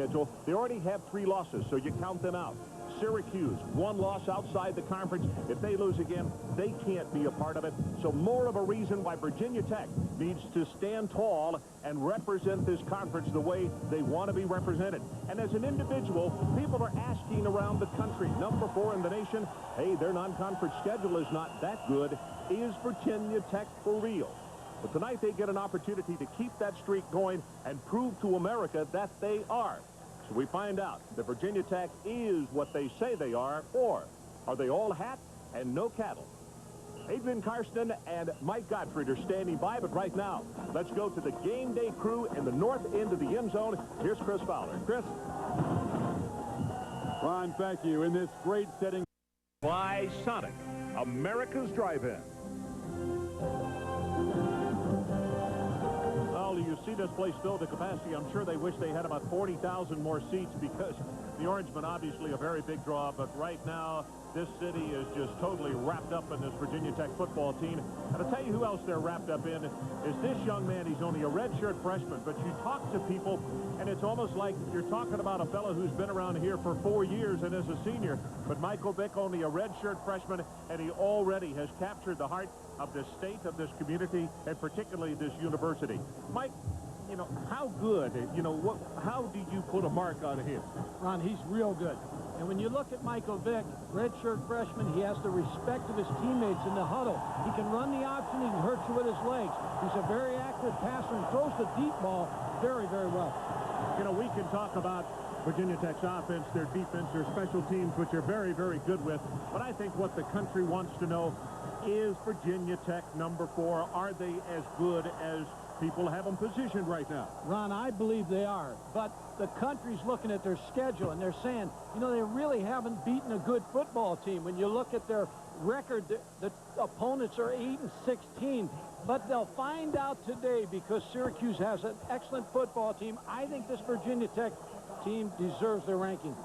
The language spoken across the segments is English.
schedule. They already have 3 losses, so you count them out. Syracuse, 1 loss outside the conference. If they lose again, they can't be a part of it. So more of a reason why Virginia Tech needs to stand tall and represent this conference the way they want to be represented. And as an individual, people are asking around the country, number 4 in the nation, hey, their non-conference schedule is not that good. Is Virginia Tech for real? But tonight they get an opportunity to keep that streak going and prove to America that they are. So we find out that Virginia Tech is what they say they are, or are they all hat and no cattle? Adrian Karsten and Mike Gottfried are standing by, but right now, let's go to the game day crew in the north end of the end zone. Here's Chris Fowler. Chris? Ron, thank you. In this great setting by Sonic, America's Drive-In. Well, you see this place filled to capacity. I'm sure they wish they had about 40,000 more seats because the Orangemen obviously a very big draw, but right now this city is just totally wrapped up in this Virginia Tech football team. And I'll tell you who else they're wrapped up in is this young man. He's only a redshirt freshman, but you talk to people and it's almost like you're talking about a fellow who's been around here for 4 years and is a senior. But Michael Vick, only a redshirt freshman, and he already has captured the heart of this state, of this community, and particularly this university. Mike, you know, how good, how do you put a mark on him? Ron, he's real good. And when you look at Michael Vick, redshirt freshman, he has the respect of his teammates in the huddle. He can run the option, he can hurt you with his legs. He's a very active passer and throws the deep ball very, very well. You know, we can talk about Virginia Tech's offense, their defense, their special teams, which you're very, very good with. But I think what the country wants to know is Virginia Tech number 4. Are they as good as people have them positioned right now? Ron, I believe they are. But the country's looking at their schedule, and they're saying, you know, they really haven't beaten a good football team. When you look at their record, the opponents are 8-16. But they'll find out today because Syracuse has an excellent football team. I think this Virginia Tech team deserves their ranking.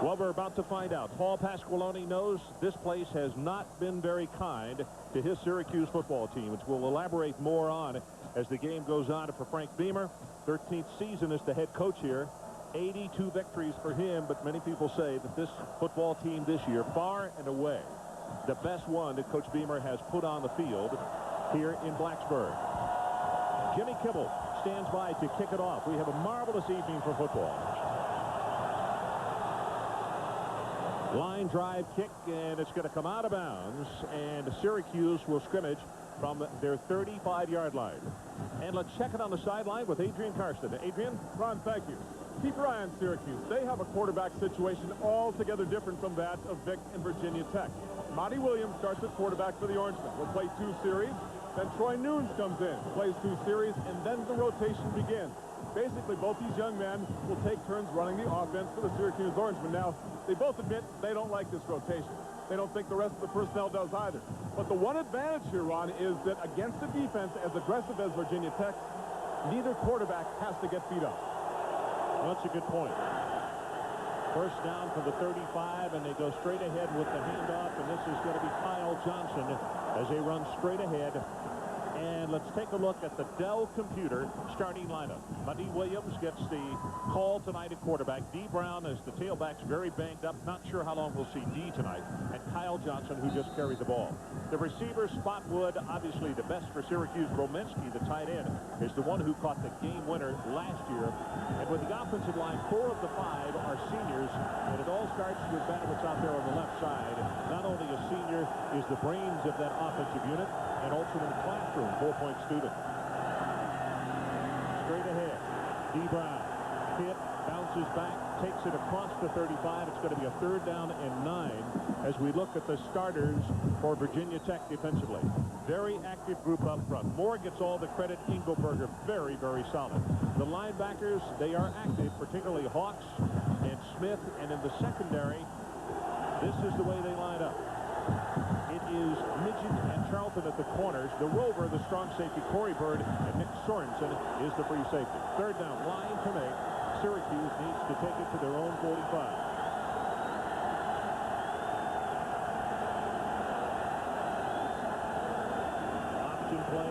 Well, we're about to find out. Paul Pasqualoni knows this place has not been very kind to his Syracuse football team, which we'll elaborate more on as the game goes on. For Frank Beamer, 13th season as the head coach here. 82 victories for him, but many people say that this football team this year, far and away, the best one that Coach Beamer has put on the field here in Blacksburg. Jimmy Kibble stands by to kick it off. We have a marvelous evening for football. Line drive kick, and it's going to come out of bounds, and Syracuse will scrimmage from their 35-yard line. And let's check it on the sideline with Adrian Karsten. Adrian? Ron, thank you. Keep your eye on Syracuse. They have a quarterback situation altogether different from that of Vick and Virginia Tech. Monty Williams starts at quarterback for the Orangemen. Will play 2 series. Then Troy Nunes comes in, plays 2 series, and then the rotation begins. Basically, both these young men will take turns running the offense for the Syracuse Orangemen. Now, they both admit they don't like this rotation. They don't think the rest of the personnel does either. But the one advantage here, Ron, is that against a defense as aggressive as Virginia Tech, neither quarterback has to get beat up. Well, that's a good point. First down for the 35, and they go straight ahead with the handoff, and this is going to be Kyle Johnson as they run straight ahead. And let's take a look at the Dell Computer starting lineup. Buddy Williams gets the call tonight at quarterback. D. Brown is the tailback's very banged up. Not sure how long we'll see D tonight. And Kyle Johnson, who just carried the ball. The receiver, Spotwood, obviously the best for Syracuse. Rominski, the tight end, is the one who caught the game winner last year. And with the offensive line, 4 of the 5 are seniors. And it all starts with Banowitz out there on the left side. Not only a senior, is the brains of that offensive unit, and also in the classroom, 4-point student. Straight ahead, D. Brown. Hit, bounces back, takes it across the 35. It's going to be a 3rd down and 9 as we look at the starters for Virginia Tech defensively. Very active group up front. Moore gets all the credit. Engelberger, very, very solid. The linebackers, they are active, particularly Hawks and Smith. And in the secondary, this is the way they line up. It is Midget and Charlton at the corners. The rover, the strong safety, Corey Bird, and Nick Sorensen is the free safety. 3rd down, line to make. Syracuse needs to take it to their own 45. Option play.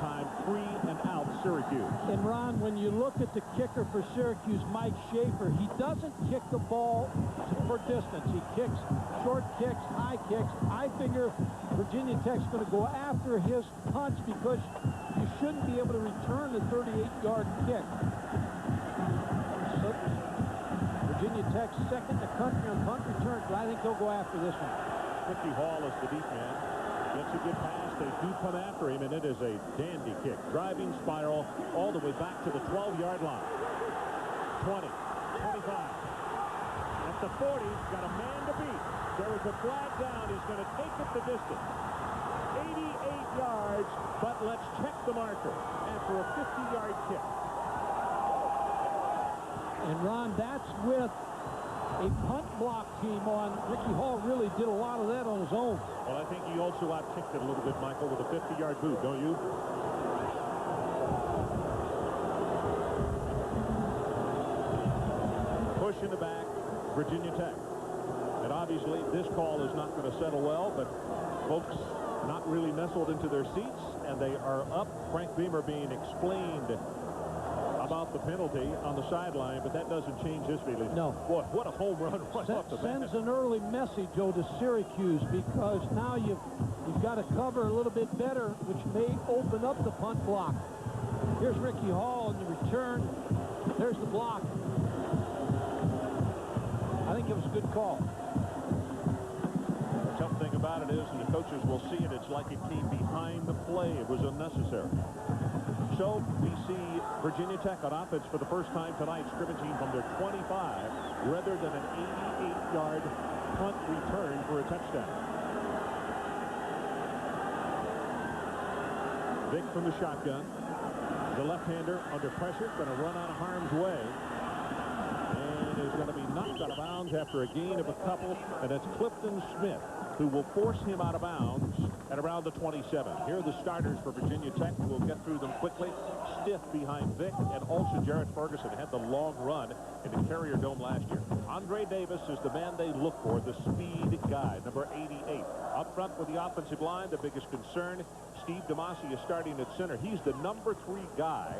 time, 3 and out Syracuse. And Ron, when you look at the kicker for Syracuse, Mike Schaefer, he doesn't kick the ball for distance. He kicks short kicks, high kicks. I figure Virginia Tech's going to go after his punch because you shouldn't be able to return the 38-yard kick. So Virginia Tech's second in the country on punt returns, but I think they'll go after this one. Ricky Hall is the deep man. Gets a good pass. They do come after him, and it is a dandy kick. Driving spiral all the way back to the 12-yard line. 20, 25. At the 40, got a man to beat. There is a flag down. He's going to take it the distance. 88 yards, but let's check the marker after a 50-yard kick. And Ron, that's with a punt block team on. Ricky Hall really did a lot of that on his own. Well, I think he also out-kicked it a little bit, Michael, with a 50-yard boot, don't you? Push in the back, Virginia Tech. And obviously, this call is not going to settle well, but folks not really nestled into their seats, and they are up. Frank Beamer being explained about the penalty on the sideline, but that doesn't change his feelings. No. Boy, what a home run right off the bat. Sends an early message, Joe, to Syracuse, because now you've got to cover a little bit better, which may open up the punt block. Here's Ricky Hall in the return. There's the block. I think it was a good call. The tough thing about it is, and the coaches will see it, it's like it came behind the play. It was unnecessary. So we see Virginia Tech on offense for the first time tonight, scrimmaging from their 25 rather than an 88-yard punt return for a touchdown. Vick from the shotgun. The left-hander under pressure, going to run out of harm's way. And is going to be knocked out of bounds after a gain of a couple, and it's Clifton Smith who will force him out of bounds at around the 27. Here are the starters for Virginia Tech. We'll get through them quickly. Stiff behind Vick, and also Jarrett Ferguson had the long run in the Carrier Dome last year. Andre Davis is the man they look for, the speed guy, number 88. Up front with the offensive line, the biggest concern, Steve DeMasi is starting at center. He's the number 3 guy.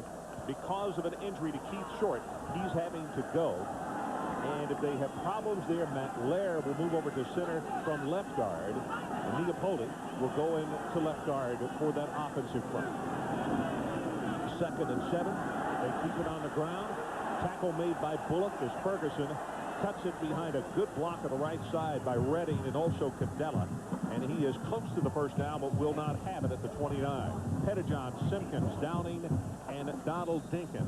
Because of an injury to Keith Short, he's having to go. And if they have problems there, Matt Lair will move over to center from left guard. And Neapolitan will go in to left guard for that offensive front. 2nd and 7. They keep it on the ground. Tackle made by Bullock as Ferguson cuts it behind a good block on the right side by Redding and also Cadella. And he is close to the first down, but will not have it at the 29. Pettijohn, Simpkins, Downing, and Donald Dinkins.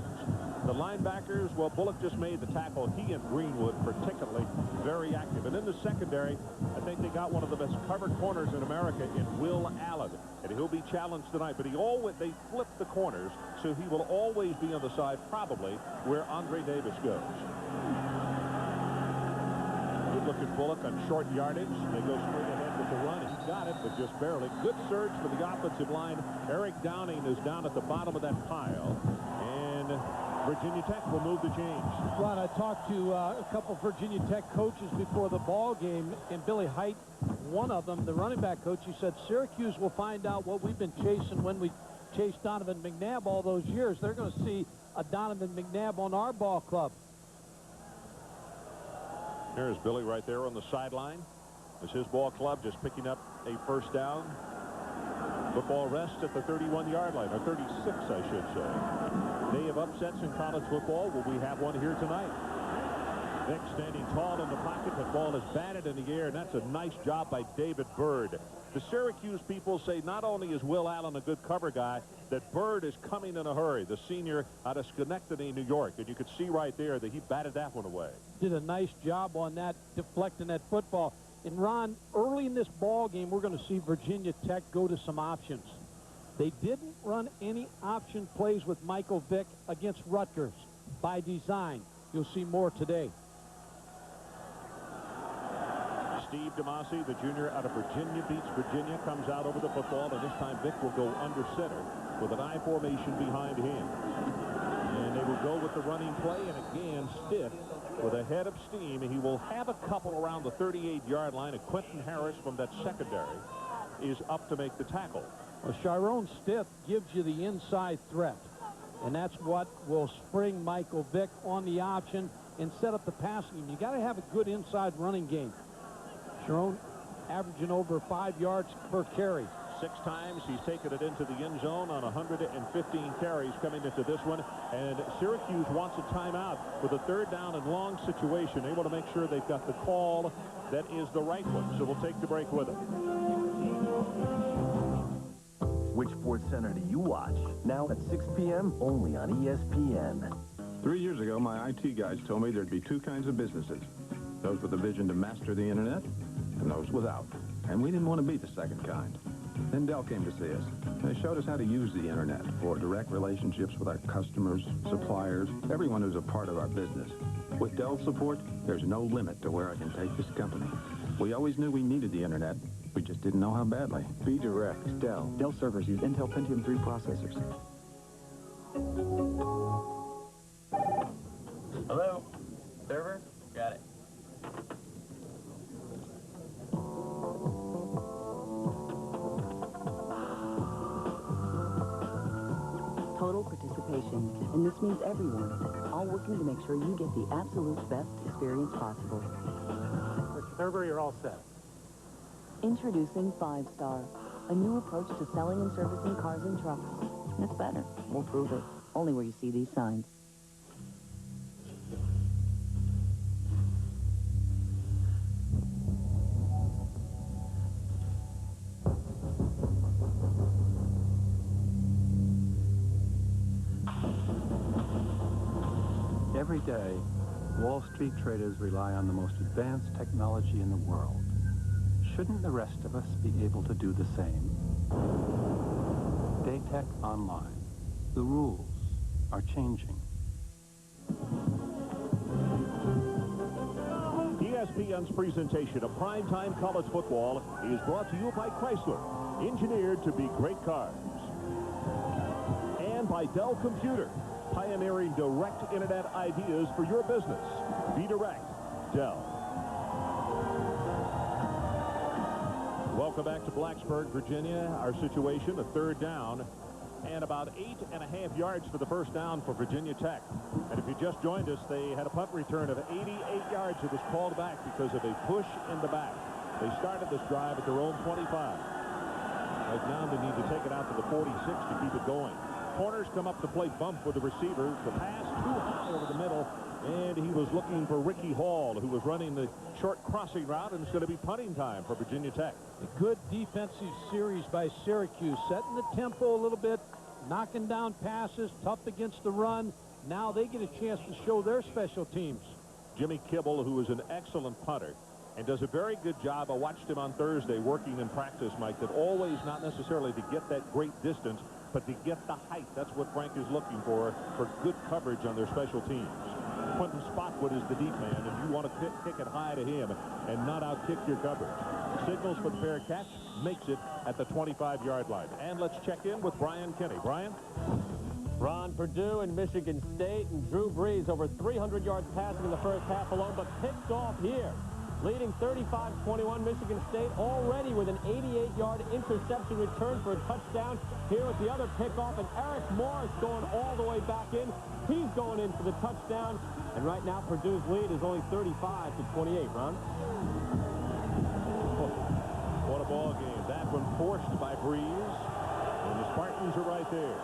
The linebackers, well, Bullock just made the tackle. He and Greenwood particularly very active. And in the secondary, I think they got one of the best covered corners in America in Will Allen. And he'll be challenged tonight. But they flip the corners, so he will always be on the side probably where Andre Davis goes. Good look at Bullock on short yardage. They go straight ahead with the run. He got it, but just barely. Good surge for the offensive line. Eric Downing is down at the bottom of that pile. And Virginia Tech will move the chains. Ron, I talked to a couple Virginia Tech coaches before the ball game, and Billy Height, one of them, the running back coach, he said Syracuse will find out what we've been chasing when we chased Donovan McNabb all those years. They're going to see a Donovan McNabb on our ball club. There's Billy right there on the sideline. It's his ball club just picking up a first down. Football rests at the 31-yard line, or 36, I should say. Day of upsets in college football. Will we have one here tonight? Vick standing tall in the pocket. The ball is batted in the air, and that's a nice job by David Byrd. The Syracuse people say not only is Will Allen a good cover guy, that Byrd is coming in a hurry, the senior out of Schenectady, New York. And you could see right there that he batted that one away. Did a nice job on that, deflecting that football. And Ron, early in this ball game, we're going to see Virginia Tech go to some options. They didn't run any option plays with Michael Vick against Rutgers by design. You'll see more today. Steve DeMasi, the junior out of Virginia, beats Virginia, comes out over the football, and this time Vick will go under center with an I formation behind him. And they will go with the running play, and again, stiff with a head of steam. He will have a couple around the 38-yard line, and Quentin Harris from that secondary is up to make the tackle. Well, Chiron Stith gives you the inside threat, and that's what will spring Michael Vick on the option and set up the passing game. You got to have a good inside running game. Chiron averaging over 5 yards per carry. 6 times he's taken it into the end zone on 115 carries coming into this one. And Syracuse wants a timeout with a 3rd down and long situation. They want to make sure they've got the call that is the right one. So we'll take the break with it. Which Sports Center do you watch? Now at 6 p.m. only on ESPN. 3 years ago, my IT guys told me there'd be 2 kinds of businesses. Those with a vision to master the internet and those without. And we didn't want to be the second kind. Then Dell came to see us. They showed us how to use the internet for direct relationships with our customers, suppliers, everyone who's a part of our business. With Dell's support, there's no limit to where I can take this company. We always knew we needed the internet. We just didn't know how badly. Be direct. Dell. Dell servers use Intel Pentium 3 processors. Hello? Server? Got it. Total participation, and this means everyone, all working to make sure you get the absolute best experience possible. Mr. Server, you're all set. Introducing 5 Star, a new approach to selling and servicing cars and trucks. It's better. We'll prove it. Only where you see these signs. Every day, Wall Street traders rely on the most advanced technology in the world. Shouldn't the rest of us be able to do the same? Daytech Online. The rules are changing. ESPN's presentation of primetime college football is brought to you by Chrysler, engineered to be great cars. And by Dell Computer, pioneering direct internet ideas for your business. Be direct, Dell. Welcome back to Blacksburg, Virginia. Our situation, a 3rd down and about 8.5 yards for the first down for Virginia Tech. And if you just joined us, they had a punt return of 88 yards. It was called back because of a push in the back. They started this drive at their own 25. Right now they need to take it out to the 46 to keep it going. Corners come up to play bump with the receiver. The pass too high over the middle, and he was looking for Ricky Hall, who was running the short crossing route, and it's going to be punting time for Virginia Tech. A good defensive series by Syracuse, setting the tempo a little bit, knocking down passes, tough against the run. Now they get a chance to show their special teams. Jimmy Kibble, who is an excellent punter and does a very good job. I watched him on Thursday working in practice, Mike, that always not necessarily to get that great distance, but to get the height. That's what Frank is looking for good coverage on their special teams. Quentin Spotwood is the deep man, and you want to kick it high to him and not outkick your coverage. Signals for the fair catch, makes it at the 25-yard line. And let's check in with Brian Kenny. Brian? Ron, Purdue and Michigan State, and Drew Brees over 300 yards passing in the first half alone, but picked off here. Leading 35-21, Michigan State already with an 88-yard interception return for a touchdown. Here with the other pickoff, and Eric Morris going all the way back in. He's going in for the touchdown. And right now, Purdue's lead is only 35-28, Ron. What a ball game. That one forced by Brees. And the Spartans are right there.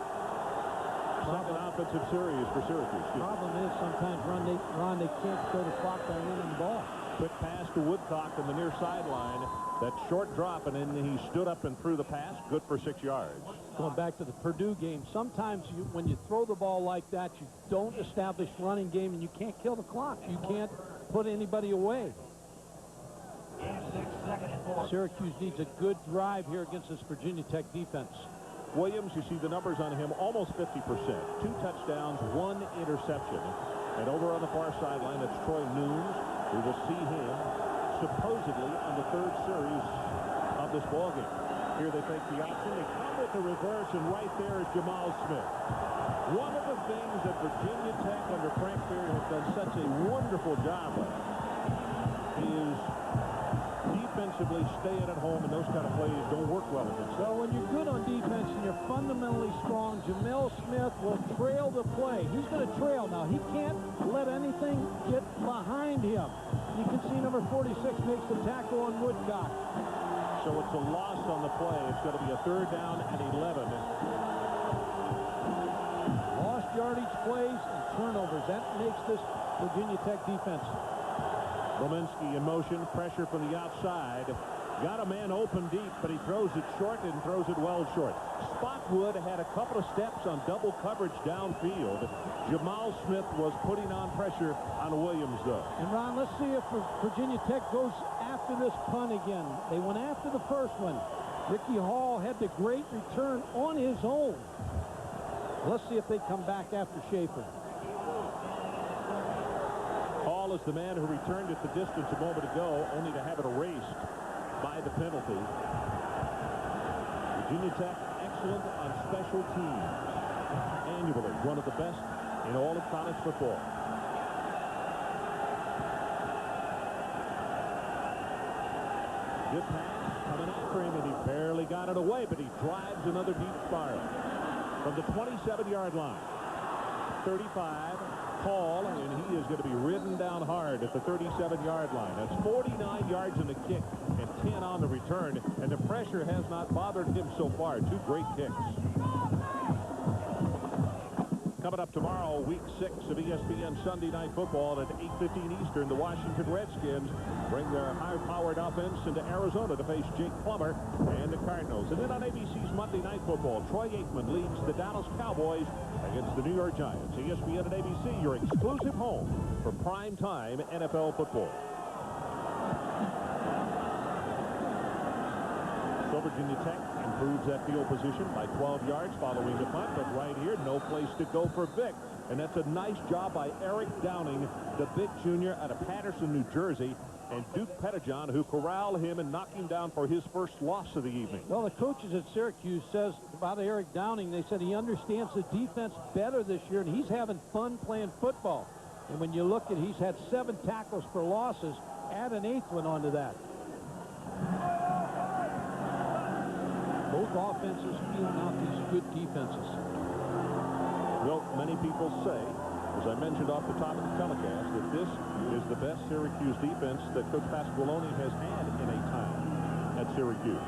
Second offensive series for Syracuse. Problem is sometimes, Ron, they can't throw the clock by running the ball. Quick pass to Woodcock on the near sideline. That short drop, and then he stood up and threw the pass. Good for 6 yards. Going back to the Purdue game, sometimes when you throw the ball like that, you don't establish running game, and you can't kill the clock. You can't put anybody away. Syracuse needs a good drive here against this Virginia Tech defense. Williams, you see the numbers on him, almost 50%. 2 touchdowns, 1 interception. And over on the far sideline, that's Troy Nunes. We will see him supposedly on the 3rd series of this ballgame. Here they take the option. They come with the reverse, and right there is Jamal Smith. One of the things that Virginia Tech under Frank Beard has done such a wonderful job of is defensive defensively, staying at home, and those kind of plays don't work well against them. So when you're good on defense and you're fundamentally strong, Jamel Smith will trail the play. He's going to trail now. He can't let anything get behind him. You can see number 46 makes the tackle on Woodcock. So it's a loss on the play. It's going to be a 3rd down and 11. Lost yardage plays and turnovers. That makes this Virginia Tech defense. Lominski in motion, pressure from the outside. Got a man open deep, but he throws it short and throws it well short. Spotwood had a couple of steps on double coverage downfield. Jamal Smith was putting on pressure on Williams, though. And, Ron, let's see if Virginia Tech goes after this punt again. They went after the first one. Ricky Hall had the great return on his own. Let's see if they come back after Schaefer. Hall is the man who returned it the distance a moment ago, only to have it erased by the penalty. Virginia Tech, excellent on special teams. Annually, one of the best in all of college football. Good pass coming after him, and he barely got it away, but he drives another deep spiral. From the 27-yard line, 35, Hall, and he is going to be ridden down hard at the 37-yard line. That's 49 yards in the kick and 10 on the return, and the pressure has not bothered him so far. 2 great kicks. Coming up tomorrow, Week 6 of ESPN Sunday Night Football at 8:15 Eastern, the Washington Redskins bring their high-powered offense into Arizona to face Jake Plummer and the Cardinals. And then on ABC's Monday Night Football, Troy Aikman leads the Dallas Cowboys against the New York Giants. ESPN and ABC, your exclusive home for prime-time NFL football. So Virginia Tech improves that field position by 12 yards following the punt, but right here, no place to go for Vic. And that's a nice job by Eric Downing, the big junior out of Patterson, New Jersey, and Duke Pettijohn, who corral him and knock him down for his first loss of the evening. Well, the coaches at Syracuse says about Eric Downing, they said he understands the defense better this year, and he's having fun playing football. And when you look at, he's had 7 tackles for losses. Add an 8th one onto that. Both offenses feeling out these good defenses. Well, many people say, as I mentioned off the top of the telecast, that this is the best Syracuse defense that Coach Pasqualoni has had in a time at Syracuse.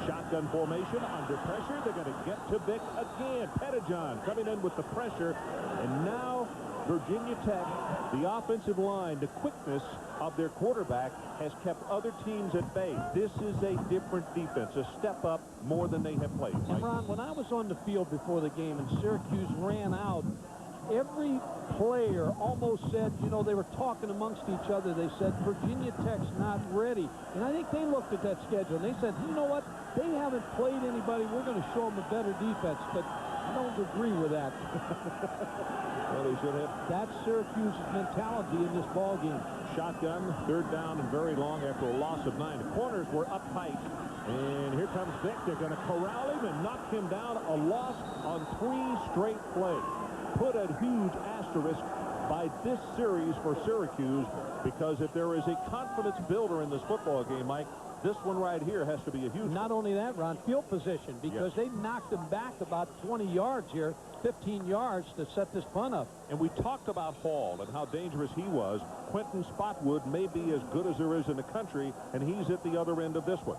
Shotgun formation, under pressure. They're going to get to Vic again. Pettijohn coming in with the pressure. And now Virginia Tech, the offensive line, the quickness of their quarterback has kept other teams at bay. This is a different defense, a step up more than they have played. And Ron, when I was on the field before the game and Syracuse ran out, every player almost said, you know, they were talking amongst each other. They said, Virginia Tech's not ready. And I think they looked at that schedule and they said, you know what? They haven't played anybody. We're going to show them a better defense. But I don't agree with that. Well, they should have. That's Syracuse's mentality in this ball game. Shotgun, 3rd down and very long after a loss of 9. The corners were up tight. And here comes Vic. They're going to corral him and knock him down. A loss on 3 straight plays. Put a huge asterisk by this series for Syracuse, because if there is a confidence builder in this football game, Mike, this one right here has to be a huge one. Not only that, Ron, field position, because they knocked him back about 20 yards here, 15 yards to set this punt up. And we talked about Hall and how dangerous he was. Quentin Spotwood may be as good as there is in the country, and he's at the other end of this one.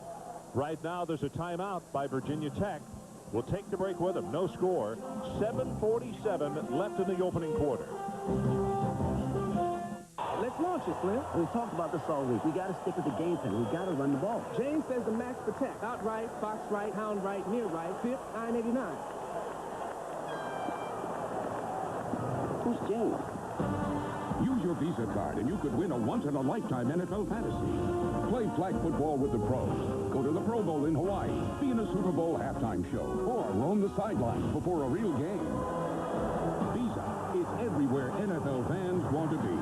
Right now, there's a timeout by Virginia Tech. We'll take the break with them. No score. 7:47 left in the opening quarter. Let's launch it, Flynn. We've talked about this all week. We got to stick with the game plan. We've got to run the ball. James says the max protect. Outright, box right, hound right, near right, fifth, 989. Who's James? Use your Visa card and you could win a once-in-a-lifetime NFL fantasy. Play flag football with the pros. Go to the Pro Bowl in Hawaii. Be in a Super Bowl halftime show. Or roam the sidelines before a real game. Visa is everywhere NFL fans want to be.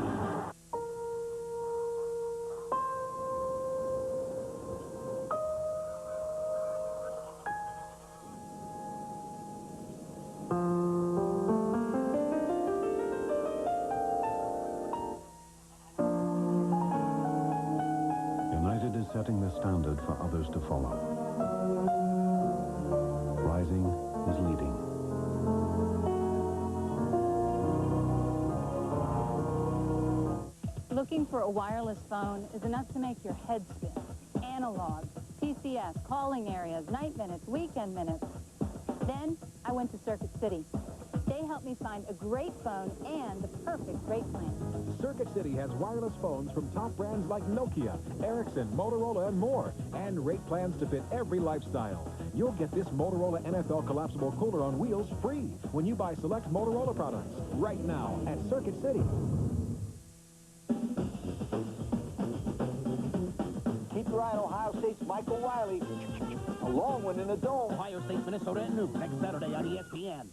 Setting the standard for for others to follow. Rising is leading. Looking for a wireless phone is enough to make your head spin. Analog, PCS, calling areas, night minutes, weekend minutes. Then I went to Circuit City. They helped me find a great phone and the perfect rate plan. Circuit City has wireless phones from top brands like Nokia, Ericsson, Motorola, and more, and rate plans to fit every lifestyle. You'll get this Motorola NFL collapsible cooler on wheels free when you buy select Motorola products right now at Circuit City. Keep your eye on Ohio State's Michael Riley. A long one in the dome. Ohio State, Minnesota at noon next Saturday on ESPN.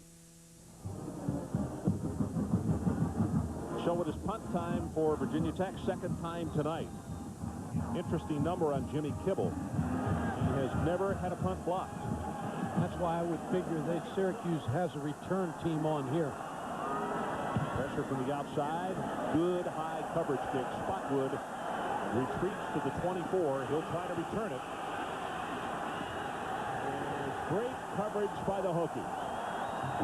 So it is punt time for Virginia Tech, second time tonight. Interesting number on Jimmy Kibble. He has never had a punt blocked. That's why I would figure that Syracuse has a return team on here. Pressure from the outside. Good high coverage kick. Spotwood retreats to the 24. He'll try to return it. Great coverage by the Hokie.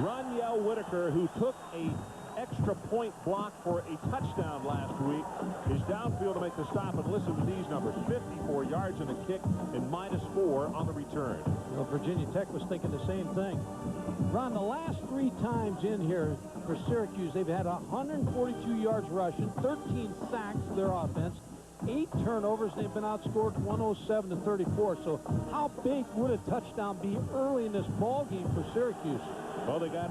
Ronyell Whitaker, who took a extra point block for a touchdown last week, is downfield to make the stop, and listen to these numbers: 54 yards and a kick and -4 on the return. Well, Virginia Tech was thinking the same thing. Ron, the last 3 times in here for Syracuse, they've had 142 yards rushing, 13 sacks for their offense, 8 turnovers, and they've been outscored 107-34. So how big would a touchdown be early in this ball game for Syracuse? Well, they got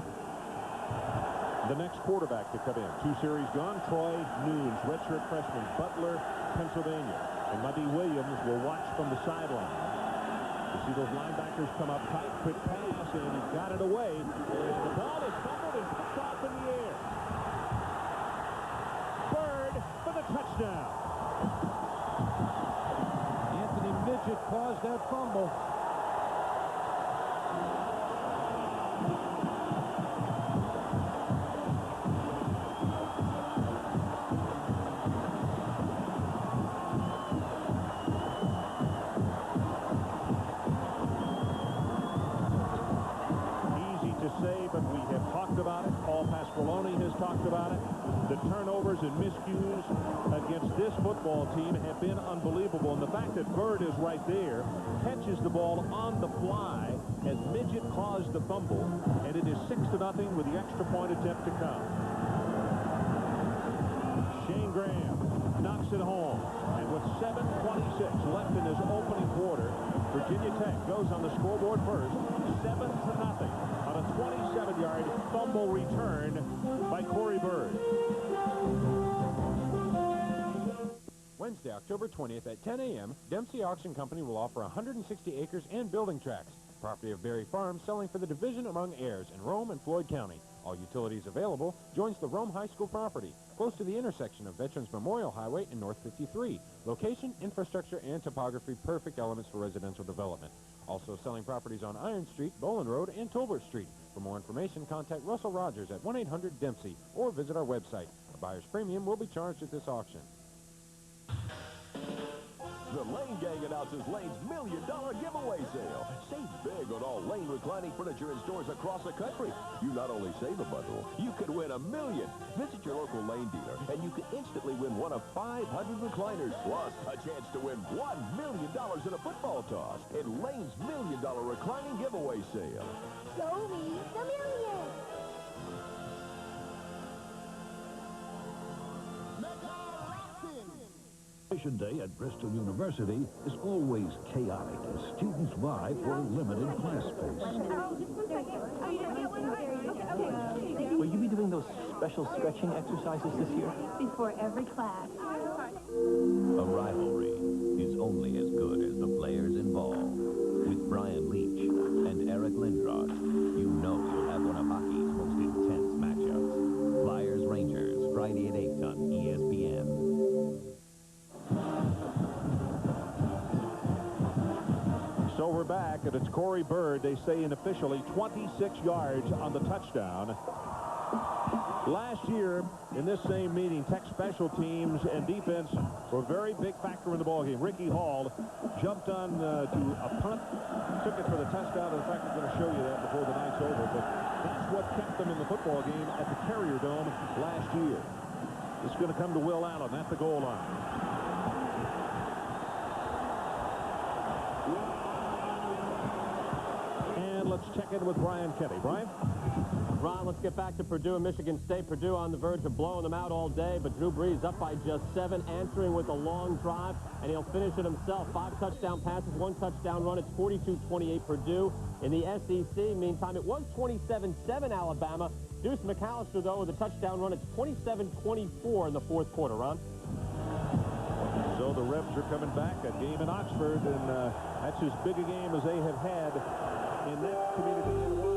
the next quarterback to come in. 2 series gone. Troy Nunes, redshirt freshman, Butler, Pennsylvania. And Muddy Williams will watch from the sideline. You see those linebackers come up tight, quick pass, and he got it away. And the ball is fumbled and picked off in the air. Bird for the touchdown. Anthony Midget caused that fumble. Has talked about it. The turnovers and miscues against this football team have been unbelievable. And the fact that Bird is right there, catches the ball on the fly as Midget caused the fumble, and it is 6-0 with the extra point attempt to come. Shane Graham knocks it home. And with 7:26 left in his opening quarter, Virginia Tech goes on the scoreboard first, 7-0. On a 27-yard fumble return by Corey Bird. Wednesday, October 20th at 10 a.m., Dempsey Auction Company will offer 160 acres and building tracts. Property of Berry Farm selling for the division among heirs in Rome and Floyd County. All utilities available. Joins the Rome High School property, close to the intersection of Veterans Memorial Highway and North 53. Location, infrastructure, and topography, perfect elements for residential development. Also selling properties on Iron Street, Boland Road, and Tolbert Street. For more information, contact Russell Rogers at 1-800-DEMPSEY or visit our website. A buyer's premium will be charged at this auction. The Lane Gang announces Lane's $1 million giveaway sale. Save big on all Lane reclining furniture in stores across the country. You not only save a bundle, you could win $1 million. Visit your local Lane dealer, and you could instantly win one of 500 recliners, plus a chance to win $1 million in a football toss in Lane's $1 million reclining giveaway sale. Show me the million. Graduation Day at Bristol University is always chaotic as students vie for limited class space. Will you be doing those special stretching exercises this year? Before every class. A rivalry is only as good as the players involved. With Brian Leach and Eric Lindros, you know you'll have one of hockey's most intense matchups. Flyers-Rangers, Friday at 8 on ESPN. So we're back, and it's Corey Bird. They say unofficially 26 yards on the touchdown. Last year, in this same meeting, Tech special teams and defense were a very big factor in the ballgame. Ricky Hall jumped on to a punt, took it for the touchdown. In fact, we're going to show you that before the night's over. But that's what kept them in the football game at the Carrier Dome last year. It's going to come to Will Allen at the goal line. And let's check in with Brian Kenny. Brian? Ron, let's get back to Purdue and Michigan State. Purdue on the verge of blowing them out all day, but Drew Brees up by just 7, answering with a long drive, and he'll finish it himself. 5 touchdown passes, 1 touchdown run. It's 42-28 Purdue. In the SEC, meantime, it was 27-7 Alabama. Deuce McAllister, though, with a touchdown run. It's 27-24 in the fourth quarter, Ron. So the Rebs are coming back. A game in Oxford, and that's as big a game as they have had in that community in a while.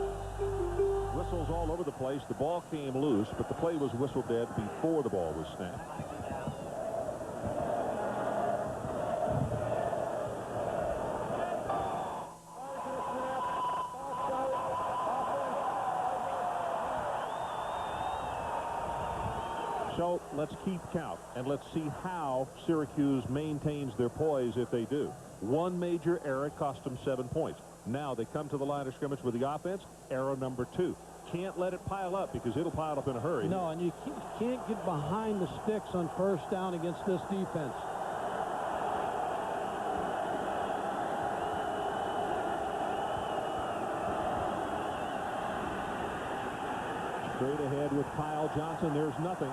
Whistles all over the place. The ball came loose, but the play was whistle dead before the ball was snapped. So let's keep count, and let's see how Syracuse maintains their poise if they do. One major error cost them 7 points. Now they come to the line of scrimmage with the offense. Error number 2. Can't let it pile up because it'll pile up in a hurry. No, and you can't get behind the sticks on first down against this defense. Straight ahead with Kyle Johnson. There's nothing.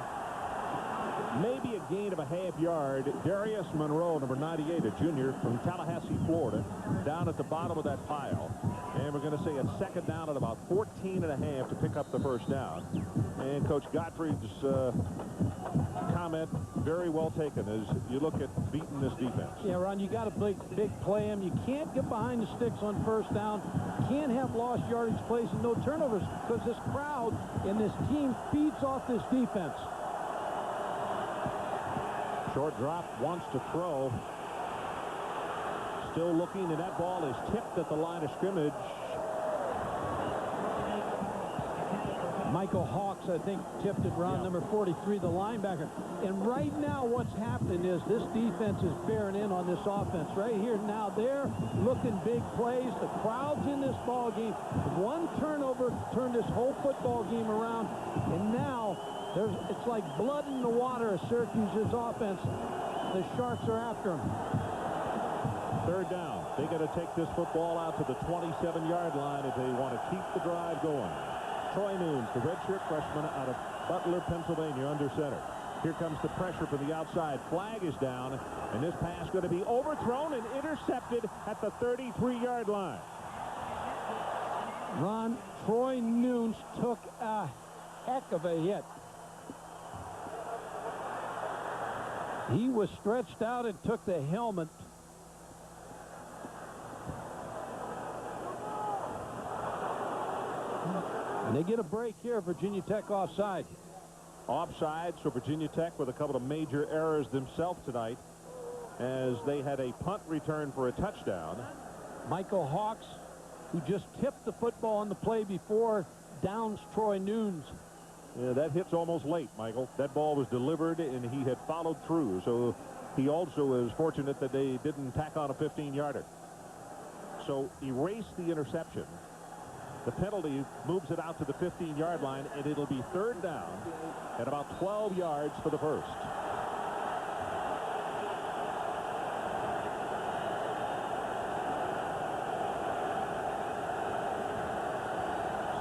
Maybe a gain of a half yard. Darius Monroe, number 98, a junior from Tallahassee, Florida, down at the bottom of that pile. And we're going to say a second down at about 14.5 to pick up the first down. And Coach Gottfried's comment, very well taken, as you look at beating this defense. Yeah, Ron, you got to big play him. You can't get behind the sticks on first down. Can't have lost yardage plays and no turnovers because this crowd and this team feeds off this defense. Short drop, wants to throw. Still looking, and that ball is tipped at the line of scrimmage. Michael Hawks, I think, tipped it, Ron, number 43, the linebacker. And right now what's happening is this defense is bearing in on this offense. Right here now, they're looking big plays. The crowd's in this ball game. One turnover turned this whole football game around. And now it's like blood in the water of Syracuse's offense. The Sharks are after them. Third down. They got to take this football out to the 27-yard line if they want to keep the drive going. Troy Nunes, the redshirt freshman out of Butler, Pennsylvania, under center. Here comes the pressure from the outside. Flag is down, and this pass going to be overthrown and intercepted at the 33-yard line. Ron, Troy Nunes took a heck of a hit. He was stretched out and took the helmet. And they get a break here. Virginia Tech offside. Offside, so Virginia Tech with a couple of major errors themselves tonight as they had a punt return for a touchdown. Michael Hawks, who just tipped the football on the play before, downs Troy Nunes. Yeah, that hit's almost late, Michael. That ball was delivered, and he had followed through. So he also is fortunate that they didn't tack on a 15-yarder. So erase the interception. The penalty moves it out to the 15-yard line, and it'll be third down at about 12 yards for the first.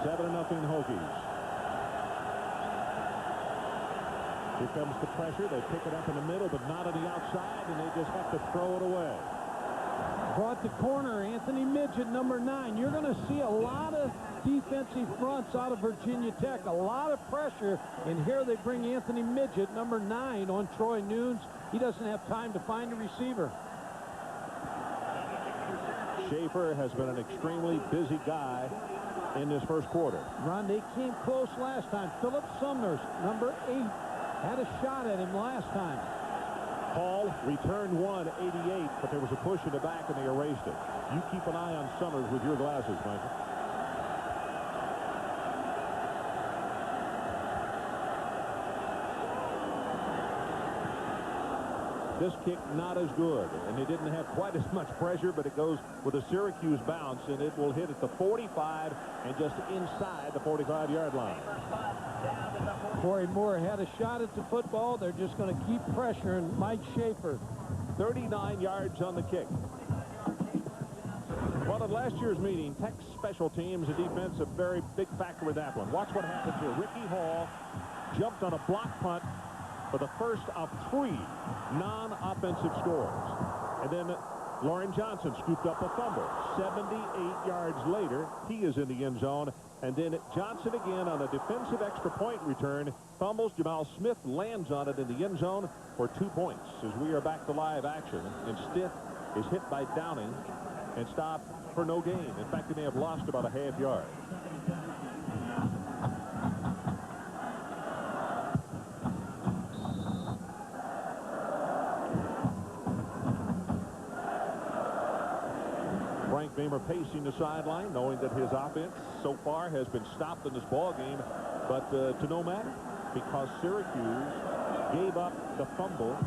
7-0 Hokies. Here comes the pressure. They pick it up in the middle, but not on the outside, and they just have to throw it away. Brought the corner, Anthony Midget, number 9. You're going to see a lot of defensive fronts out of Virginia Tech. A lot of pressure, and here they bring Anthony Midget, number 9, on Troy Nunes. He doesn't have time to find a receiver. Schaefer has been an extremely busy guy in this first quarter. Ron, they came close last time. Philip Sumner's, number 8, had a shot at him last time. Paul returned one, 88, but there was a push in the back, and they erased it. You keep an eye on Summers with your glasses, Michael. This kick not as good, and they didn't have quite as much pressure, but it goes with a Syracuse bounce, and it will hit at the 45 and just inside the 45-yard line. Corey Moore had a shot at the football. They're just going to keep pressuring Mike Schaefer. 39 yards on the kick. Well, at last year's meeting, Tech's special teams and defense a very big factor with that one. Watch what happens here. Ricky Hall jumped on a block punt for the first of 3 non-offensive scores. And then Lauren Johnson scooped up a fumble. 78 yards later, he is in the end zone. And then Johnson again on a defensive extra point return. Fumbles. Jamal Smith lands on it in the end zone for 2 points. As we are back to live action. And Stiff is hit by Downing and stopped for no gain. In fact, they may have lost about a half yard. Frank Beamer pacing the sideline, knowing that his offense so far has been stopped in this ball game, but to no matter, because Syracuse gave up the fumble,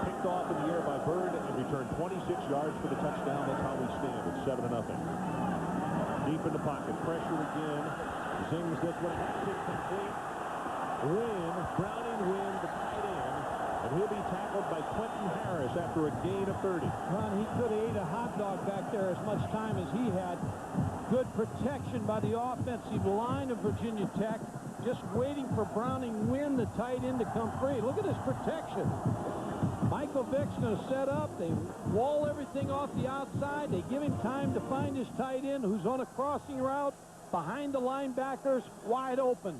picked off in the air by Bird, and returned 26 yards for the touchdown. That's how we stand. It's 7-0. Deep in the pocket, pressure again. Zings this one, has it complete. Browning Wynn, the tight end. And he'll be tackled by Quentin Harris after a gain of 30. Ron, he could have ate a hot dog back there as much time as he had. Good protection by the offensive line of Virginia Tech. Just waiting for Browning Wynn, the tight end, to come free. Look at his protection. Michael Vick's going to set up. They wall everything off the outside. They give him time to find his tight end, who's on a crossing route behind the linebackers, wide open.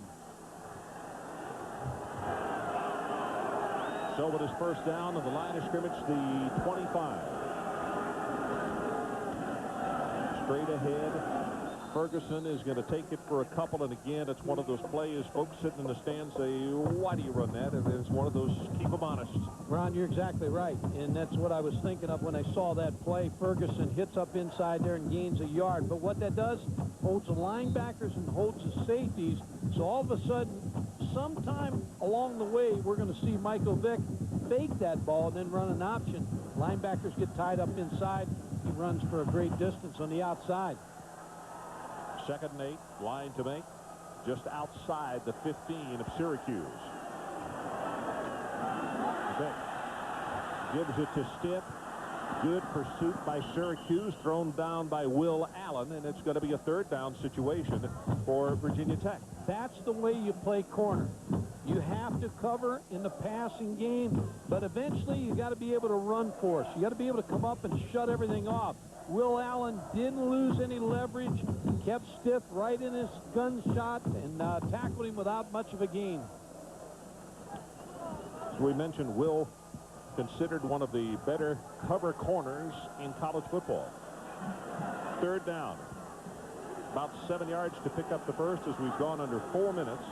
So with his first down on the line of scrimmage, the 25. Straight ahead. Ferguson is going to take it for a couple, and again, it's one of those plays folks sitting in the stands say, why do you run that? And it's one of those, keep them honest. Ron, you're exactly right, and that's what I was thinking of when I saw that play. Ferguson hits up inside there and gains a yard, but what that does, holds the linebackers and holds the safeties, so all of a sudden, sometime along the way, we're going to see Michael Vick fake that ball and then run an option. Linebackers get tied up inside. He runs for a great distance on the outside. 2nd and 8, line to make, just outside the 15 of Syracuse. Vick gives it to Stiff. Good pursuit by Syracuse, thrown down by Will Allen, and it's going to be a 3rd down situation for Virginia Tech. That's the way you play corner. You have to cover in the passing game, but eventually you got to be able to run for us. You got to be able to come up and shut everything off. Will Allen didn't lose any leverage, kept Stiff right in his gunshot, and tackled him without much of a gain. As we mentioned, Will considered one of the better cover corners in college football. 3rd down. About 7 yards to pick up the first as we've gone under 4 minutes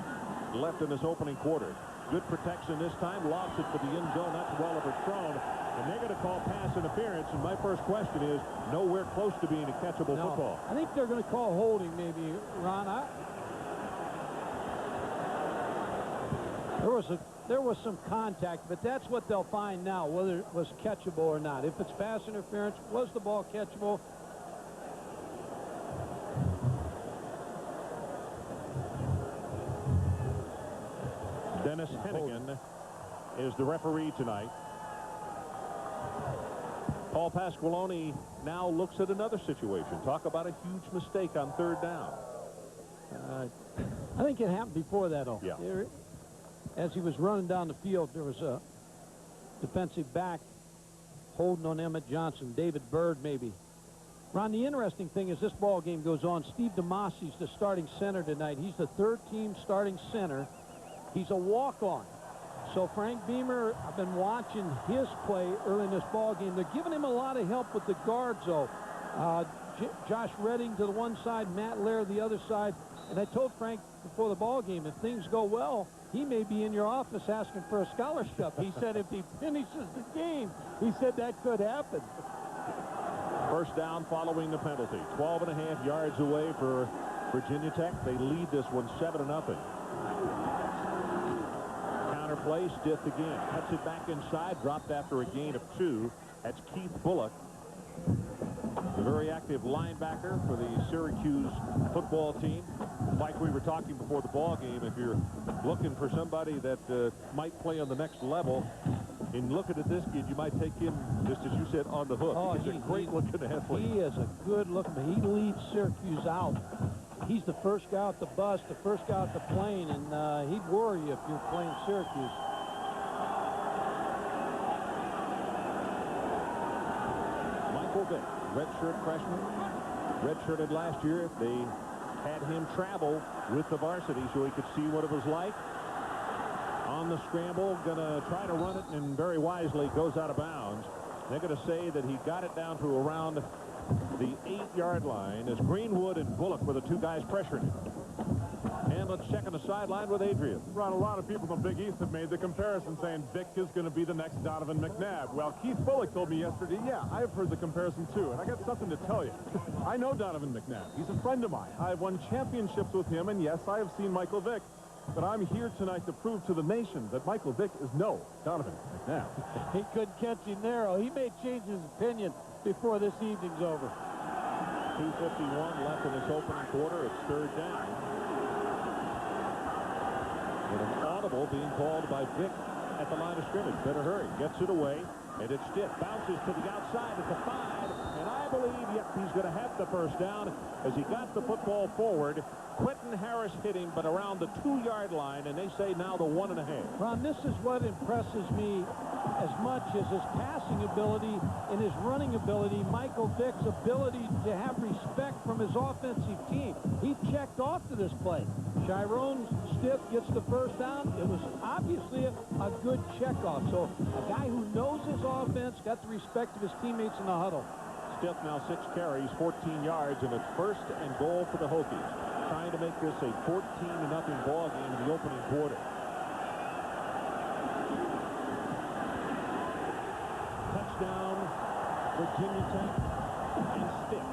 left in this opening quarter. Good protection this time. Lobs it for the end zone. That's well overthrown. And they're going to call pass interference. And my first question is, nowhere close to being a catchable football. I think they're going to call holding maybe, Ron. There was some contact, but that's what they'll find now, whether it was catchable or not. If it's pass interference, was the ball catchable? Dennis Hennigan is the referee tonight. Paul Pasqualoni now looks at another situation. Talk about a huge mistake on 3rd down. I think it happened before that, though. Yeah. As he was running down the field, there was a defensive back holding on Emmett Johnson, David Bird maybe. Ron, the interesting thing is this ball game goes on. Steve DeMassi's the starting center tonight. He's the 3rd-team starting center. He's a walk-on. So Frank Beamer, I've been watching his play early in this ball game. They're giving him a lot of help with the guards, though. Josh Redding to the one side, Matt Lair the other side. And I told Frank before the ball game, if things go well, he may be in your office asking for a scholarship. He said if he finishes the game, he said that could happen. First down following the penalty. 12.5 yards away for Virginia Tech. They lead this one 7-0. play. Stiff again. Cuts it back inside. Dropped after a gain of 2. That's Keith Bullock, the very active linebacker for the Syracuse football team. Like we were talking before the ball game, if you're looking for somebody that might play on the next level, in looking at this kid, you might take him, just as you said, on the hook. Oh, he's a great-looking athlete. He is a good-looking. He leads Syracuse out. He's the first guy out the bus, the first guy out the plane, and he'd worry you if you're playing Syracuse. Michael Vick, redshirt freshman, redshirted last year. They had him travel with the varsity so he could see what it was like. On the scramble, gonna try to run it, and very wisely goes out of bounds. They're gonna say that he got it down to around the 8-yard line as Greenwood and Bullock were the two guys pressuring him. And let's check on the sideline with Adrian. Ron, a lot of people in the Big East have made the comparison saying Vick is going to be the next Donovan McNabb. Well, Keith Bullock told me yesterday, yeah, I've heard the comparison too, and I got something to tell you. I know Donovan McNabb. He's a friend of mine. I've won championships with him, and yes, I have seen Michael Vick. But I'm here tonight to prove to the nation that Michael Vick is no Donovan McNabb. He couldn't catch him there. He may change his opinion before this evening's over. 2:51 left in this opening quarter. It's third down. And an audible being called by Vick at the line of scrimmage. Better hurry. Gets it away, and it's stiff. Bounces to the outside at the 5. And I believe, yep, he's going to have the first down as he got the football forward. Quentin Harris hit him, but around the 2-yard line, and they say now the 1.5. Ron, this is what impresses me as much as his passing ability and his running ability. Michael Vick's ability to have respect from his offensive team. He checked off to this play. Chiron Stiff gets the first down. It was obviously a good checkoff. So a guy who knows his offense, got the respect of his teammates in the huddle. Stiff now 6 carries, 14 yards, and it's first and goal for the Hokies. Trying to make this a 14-0 ball game in the opening quarter. Touchdown, Virginia Tech, and Stiff.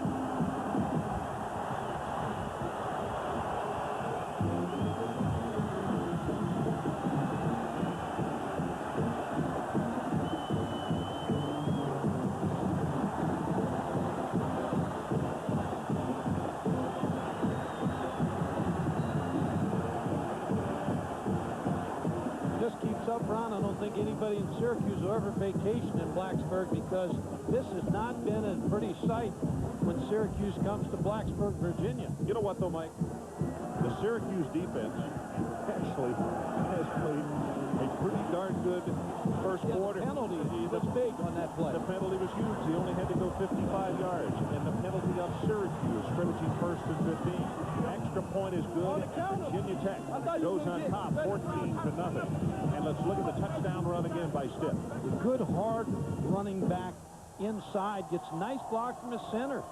Ron, I don't think anybody in Syracuse will ever vacation in Blacksburg because this has not been a pretty sight when Syracuse comes to Blacksburg, Virginia. You know what, though, Mike? The Syracuse defense actually has played a pretty darn good first quarter. The penalty was big on that play. The penalty was huge. He only had to go 55 yards. And the penalty of Syracuse, scrimmaging first and 15. Extra point is good. Virginia Tech goes on top, 14-0. And let's look at the touchdown run again by Stiff. A good, hard running back inside. Gets a nice block from the center.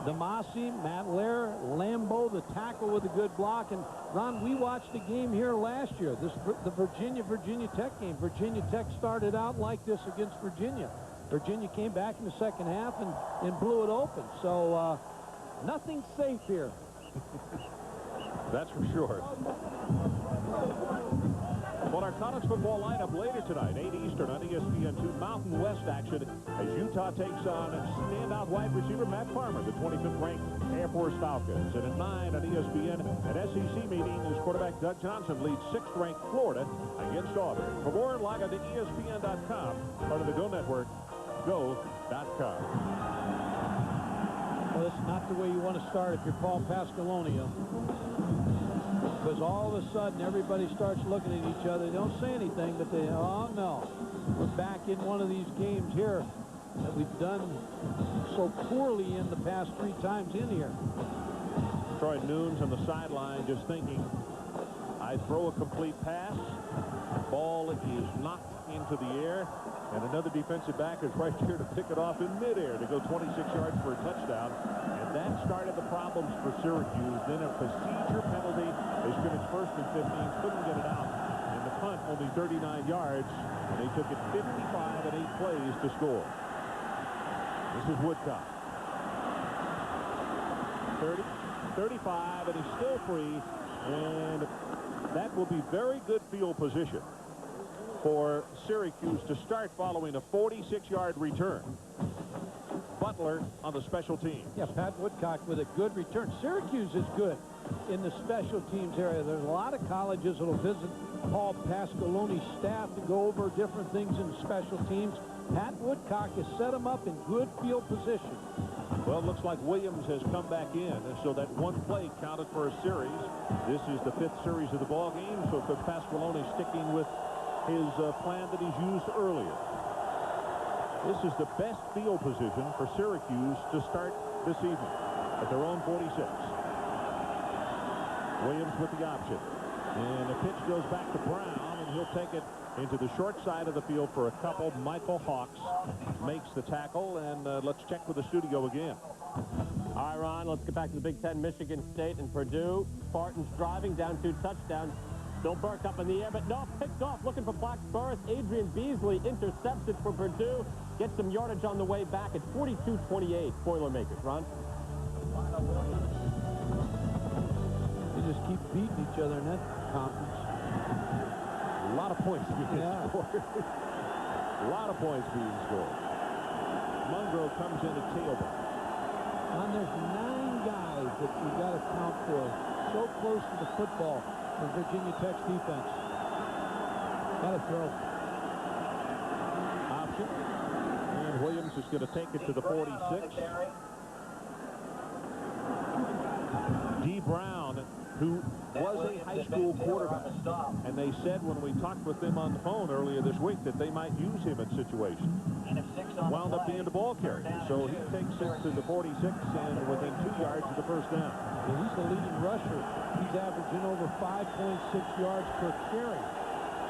Damasi, Matt Lair, Lambeau, the tackle with a good block. And, Ron, we watched the game here last year. The Virginia Tech game. Virginia Tech started out like this against Virginia. Virginia came back in the second half and blew it open. So, nothing's safe here. That's for sure. Well, our college football lineup later tonight, 8 Eastern on ESPN2, Mountain West action as Utah takes on standout wide receiver Matt Farmer, the 25th-ranked Air Force Falcons. And at 9 on ESPN, an SEC meeting as quarterback Doug Johnson leads 6th-ranked Florida against Auburn. For more, log on to ESPN.com, part of the Go Network, go.com. Well, this is not the way you want to start if you're Paul Pasqualoni. Because all of a sudden, everybody starts looking at each other. They don't say anything, but they, oh, no. We're back in one of these games here that we've done so poorly in the past 3 times in here. Troy Nunes on the sideline just thinking, I throw a complete pass. Ball is knocked into the air. And another defensive back is right here to pick it off in midair to go 26 yards for a touchdown. And that started the problems for Syracuse. Then a procedure penalty. They scrimmaged first and 15, couldn't get it out. And the punt only 39 yards. And they took it 55 and 8 plays to score. This is Woodcock. 35, and he's still free. And that will be very good field position for Syracuse to start following a 46-yard return. Butler on the special teams. Yeah, Pat Woodcock with a good return. Syracuse is good in the special teams area. There's a lot of colleges that will visit Paul Pasqualoni's staff to go over different things in special teams. Pat Woodcock has set them up in good field position. Well, it looks like Williams has come back in, and so that one play counted for a series. This is the 5th series of the ball game, so Coach Pasqualoni sticking with his plan that he's used earlier. This is the best field position for Syracuse to start this evening at their own 46. Williams with the option. And the pitch goes back to Brown, and he'll take it into the short side of the field for a couple. Michael Hawks makes the tackle, and let's check with the studio again. All right, Ron, let's get back to the Big Ten. Michigan State and Purdue. Spartans driving down 2 touchdowns. Still Burke up in the air, but no, picked off. Looking for Black Burris. Adrian Beasley intercepts it for Purdue. Gets some yardage on the way back. It's 42-28, Boilermakers. Ron? They just keep beating each other in that conference. A lot of points being scored. A lot of points being scored. Munro comes in at tailback. And there's 9 guys that you got to count for. So close to the football for Virginia Tech's defense. Got to throw. Option. And Williams is going to take it to the 46. D. Brown, who was a high school quarterback, and they said when we talked with them on the phone earlier this week that they might use him in situations. Wound up being the ball carrier, so he takes it to the 46 and within 2 yards of the first down. And he's the leading rusher. He's averaging over 5.6 yards per carry.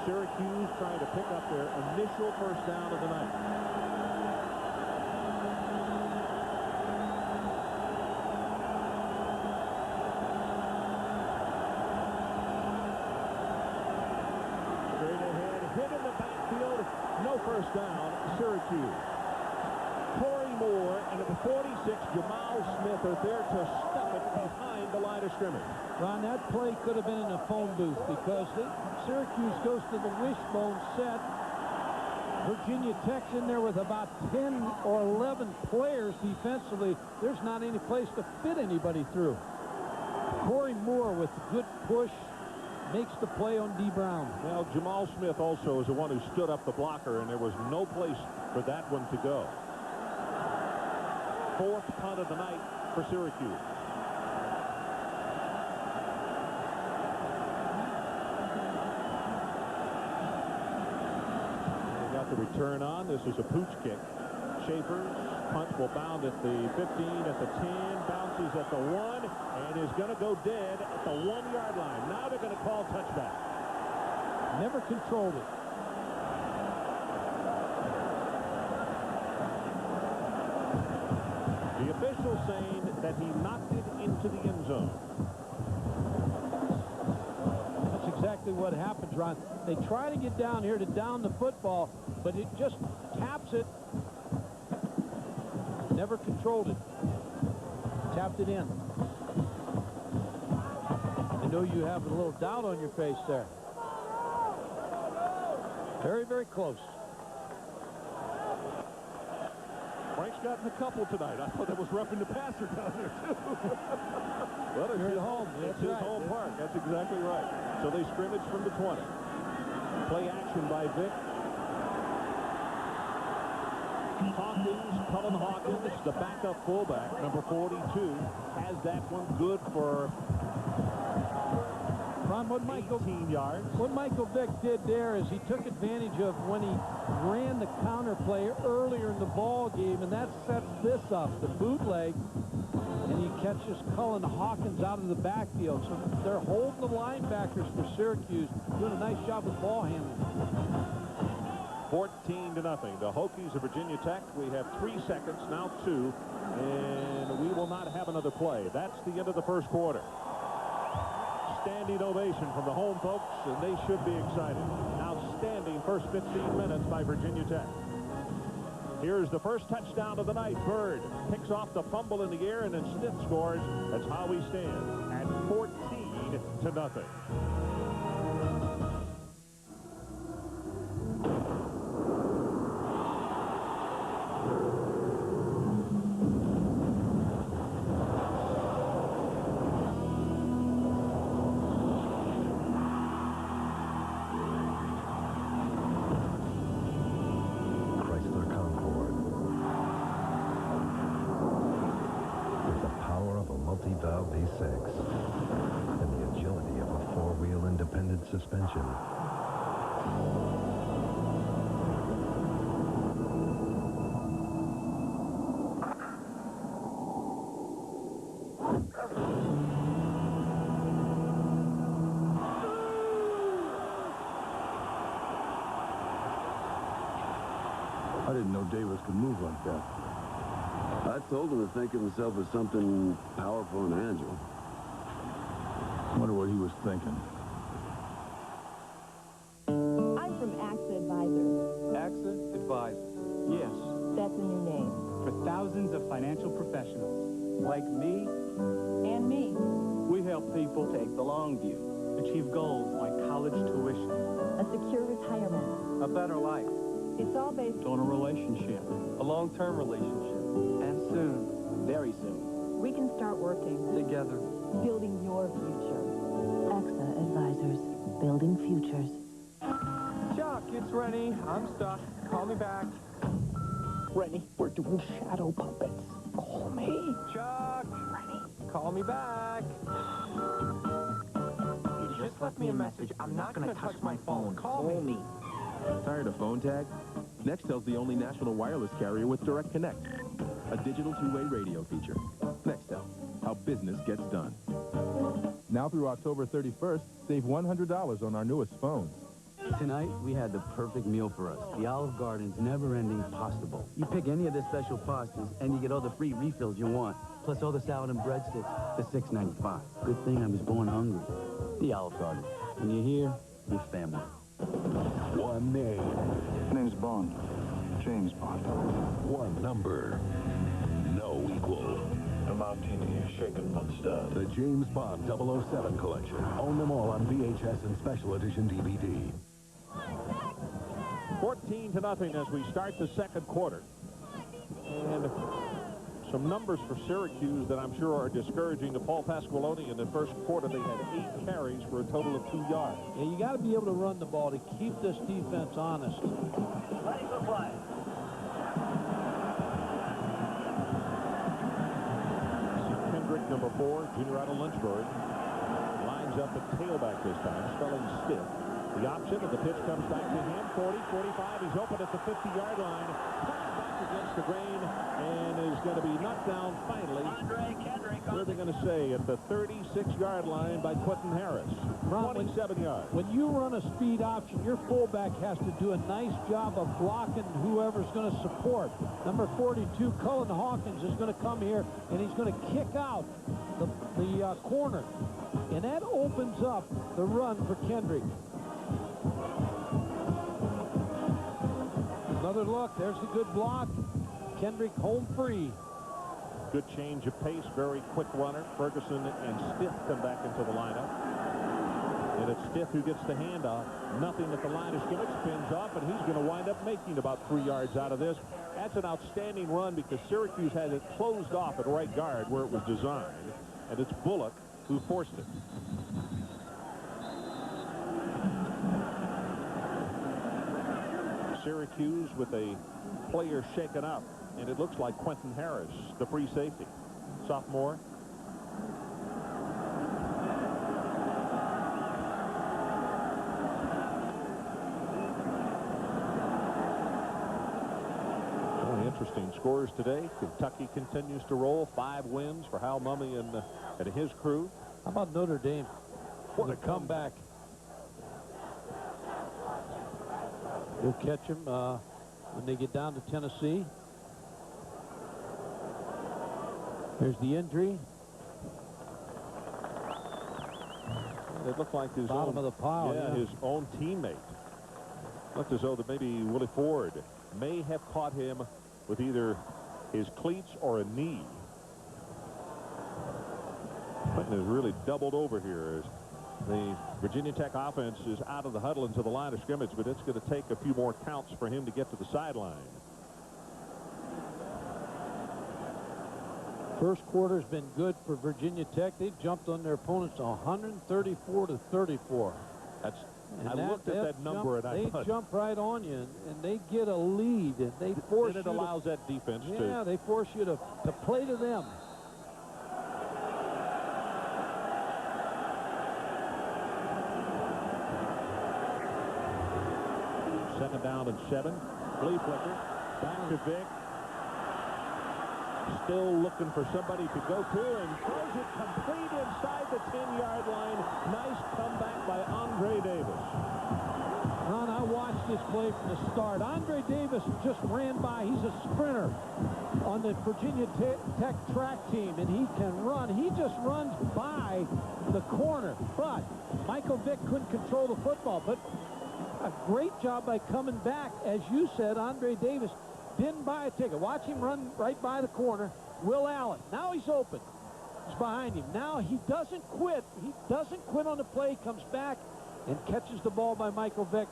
Syracuse trying to pick up their initial first down of the night. First down, Syracuse. Corey Moore and at the 46, Jamal Smith are there to stuff it behind the line of scrimmage. Ron, that play could have been in a phone booth because Syracuse goes to the wishbone set. Virginia Tech's in there with about 10 or 11 players defensively. There's not any place to fit anybody through. Corey Moore with a good push makes the play on D. Brown. Well, Jamal Smith also is the one who stood up the blocker, and there was no place for that one to go. 4th punt of the night for Syracuse. They got the return on. This is a pooch kick. Schaefer's punt will bound at the 15, at the 10, bounces at the 1, and is going to go dead at the 1-yard line. Now they're going to call touchback. Never controlled it. The official saying that he knocked it into the end zone. That's exactly what happens, Ron. They try to get down here to down the football, but it just taps it. Never controlled it. Tapped it in. I know you have a little doubt on your face there. Very, very close. Frank's gotten a couple tonight. I thought that was roughing the passer down there, too. Well, it's his home. It's his home park. That's exactly right. So they scrimmage from the 20. Play action by Vic. Hawkins, Cullen Hawkins, the backup fullback, number 42, has that one good for Ron, what 18 yards. What Michael Vick did there is he took advantage of when he ran the counter play earlier in the ball game, and that sets this up, the bootleg, and he catches Cullen Hawkins out of the backfield. So they're holding the linebackers for Syracuse, doing a nice job with ball handling. 14-0. The Hokies of Virginia Tech. We have 3 seconds, now 2, and we will not have another play. That's the end of the first quarter. Standing ovation from the home folks, and they should be excited. Outstanding first 15 minutes by Virginia Tech. Here's the first touchdown of the night. Bird picks off the fumble in the air, and then Smith scores. That's how we stand at 14-0. Crocodile V6 and the agility of a four-wheel independent suspension. I didn't know Davis could move like that. I told him to think of himself as something powerful and agile. Wonder what he was thinking. I'm from AXA Advisors. AXA Advisors. Yes. That's a new name. For thousands of financial professionals, like me And me. we help people take the long view, achieve goals like college tuition, A secure retirement. a better life, It's all based on a relationship, a long-term relationship, and soon, very soon, we can start working. together. Building your future. AXA Advisors, building futures. Chuck, it's Rennie. I'm stuck. Call me back. Rennie, we're doing shadow puppets. Call me. Chuck! Rennie. Call me back. You just left me a message. I'm not going to touch my phone. Call me. Tired of phone tag? Nextel's the only national wireless carrier with Direct Connect, a digital two-way radio feature. Nextel, how business gets done. Now through October 31st, save $100 on our newest phones. Tonight, we had the perfect meal for us. The Olive Garden's never-ending pasta bowl. You pick any of their special pastas, and you get all the free refills you want, plus all the salad and breadsticks for $6.95. Good thing I was born hungry. The Olive Garden. When you're here, you're family. One name. Name's Bond. James Bond. One number. No equal. A martini shaken, not stirred. The James Bond 007 collection. Own them all on VHS and special edition DVD. 14-0 as we start the second quarter. And some numbers for Syracuse that I'm sure are discouraging to Paul Pasqualoni. In the first quarter, they had 8 carries for a total of 2 yards. Yeah, you got to be able to run the ball to keep this defense honest. Ready for play. Kendrick, number 4, junior out of Lynchburg, lines up at tailback this time, spelling stiff. The option of the pitch comes back to him, 40, 45. He's open at the 50-yard line, pushed back against the grain, and is going to be knocked down finally. What are they going to say? At the 36-yard line by Quentin Harris, 27 yards. When you run a speed option, your fullback has to do a nice job of blocking whoever's going to support. Number 42, Cullen Hawkins, is going to come here, and he's going to kick out the corner. And that opens up the run for Kendrick. Another look. There's a good block. Kendrick home free. Good change of pace. Very quick runner. Ferguson and Stiff come back into the lineup. And it's Stiff who gets the handoff. Nothing at the line of scrimmage. Spins off, and he's going to wind up making about 3 yards out of this. That's an outstanding run because Syracuse had it closed off at right guard where it was designed. And it's Bullock who forced it. Syracuse with a player shaken up, and it looks like Quentin Harris, the free safety, sophomore. Really interesting scores today. Kentucky continues to roll. 5 wins for Hal Mumme and his crew. How about Notre Dame? What a comeback. They'll catch him when they get down to Tennessee. There's the injury. It looked like his bottom of the pile. Yeah, his own teammate. Looked as though that maybe Willie Ford may have caught him with either his cleats or a knee. Clinton is really doubled over here as the Virginia Tech offense is out of the huddle into the line of scrimmage, but it's going to take a few more counts for him to get to the sideline. First quarter's been good for Virginia Tech. They jumped on their opponents 134-34. I looked at that number and they jump right on you, and they get a lead, and they force it allows that defense to. Yeah, they force you to play to them. 2nd down and 7. Flea flicker. Back to Vick. Still looking for somebody to go to and throws it complete inside the 10-yard line. Nice comeback by Andre Davis. Ron, I watched this play from the start. Andre Davis just ran by. He's a sprinter on the Virginia Tech track team, and he can run. He just runs by the corner. But Michael Vick couldn't control the football. But a great job by coming back. As you said, Andre Davis didn't buy a ticket. Watch him run right by the corner. Will Allen. Now he's open. He's behind him. Now he doesn't quit. He doesn't quit on the play. Comes back and catches the ball by Michael Vick.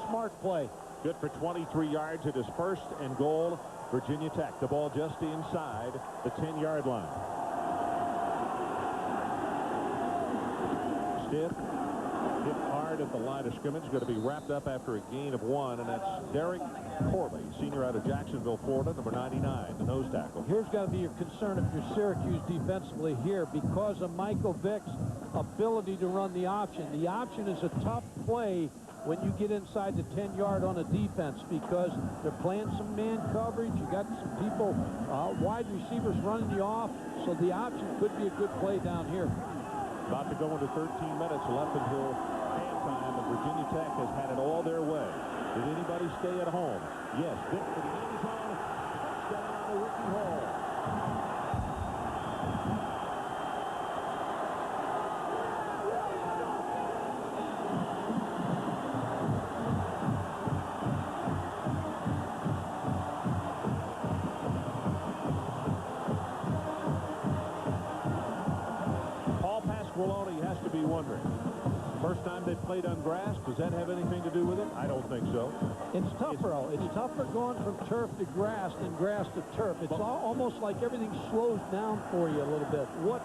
Smart play. Good for 23 yards. It is 1st and goal. Virginia Tech. The ball just inside the 10-yard line. Stiff. Hit hard at the line of scrimmage. Going to be wrapped up after a gain of 1, and that's Derek Corley, senior out of Jacksonville, Florida, number 99, the nose tackle. Here's got to be your concern if you're Syracuse defensively here because of Michael Vick's ability to run the option. The option is a tough play when you get inside the 10-yard on a defense because they're playing some man coverage. You got some people, wide receivers running you off, so the option could be a good play down here. About to go into 13 minutes left until halftime, and Virginia Tech has had it all their way. Did anybody stay at home? Yes, Vick for the end zone. Touchdown to Ricky Hall. Has to be wondering. First time they played on grass, does that have anything to do with it? I don't think so. It's tougher, It's tougher going from turf to grass than grass to turf. It's almost like everything slows down for you a little bit. What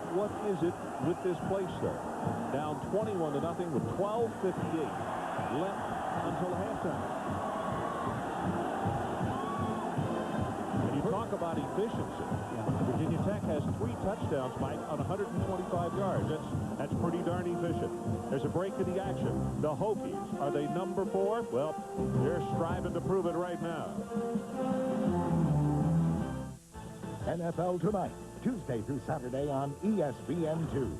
is it with this place, though? Down 21-0 with 12:58 left until halftime. And you talk about efficiency. Virginia Tech has 3 touchdowns, Mike, on 125 yards. That's pretty darn efficient. There's a break in the action. The Hokies, are they number 4? Well, they're striving to prove it right now. NFL Tonight, Tuesday through Saturday on ESPN2.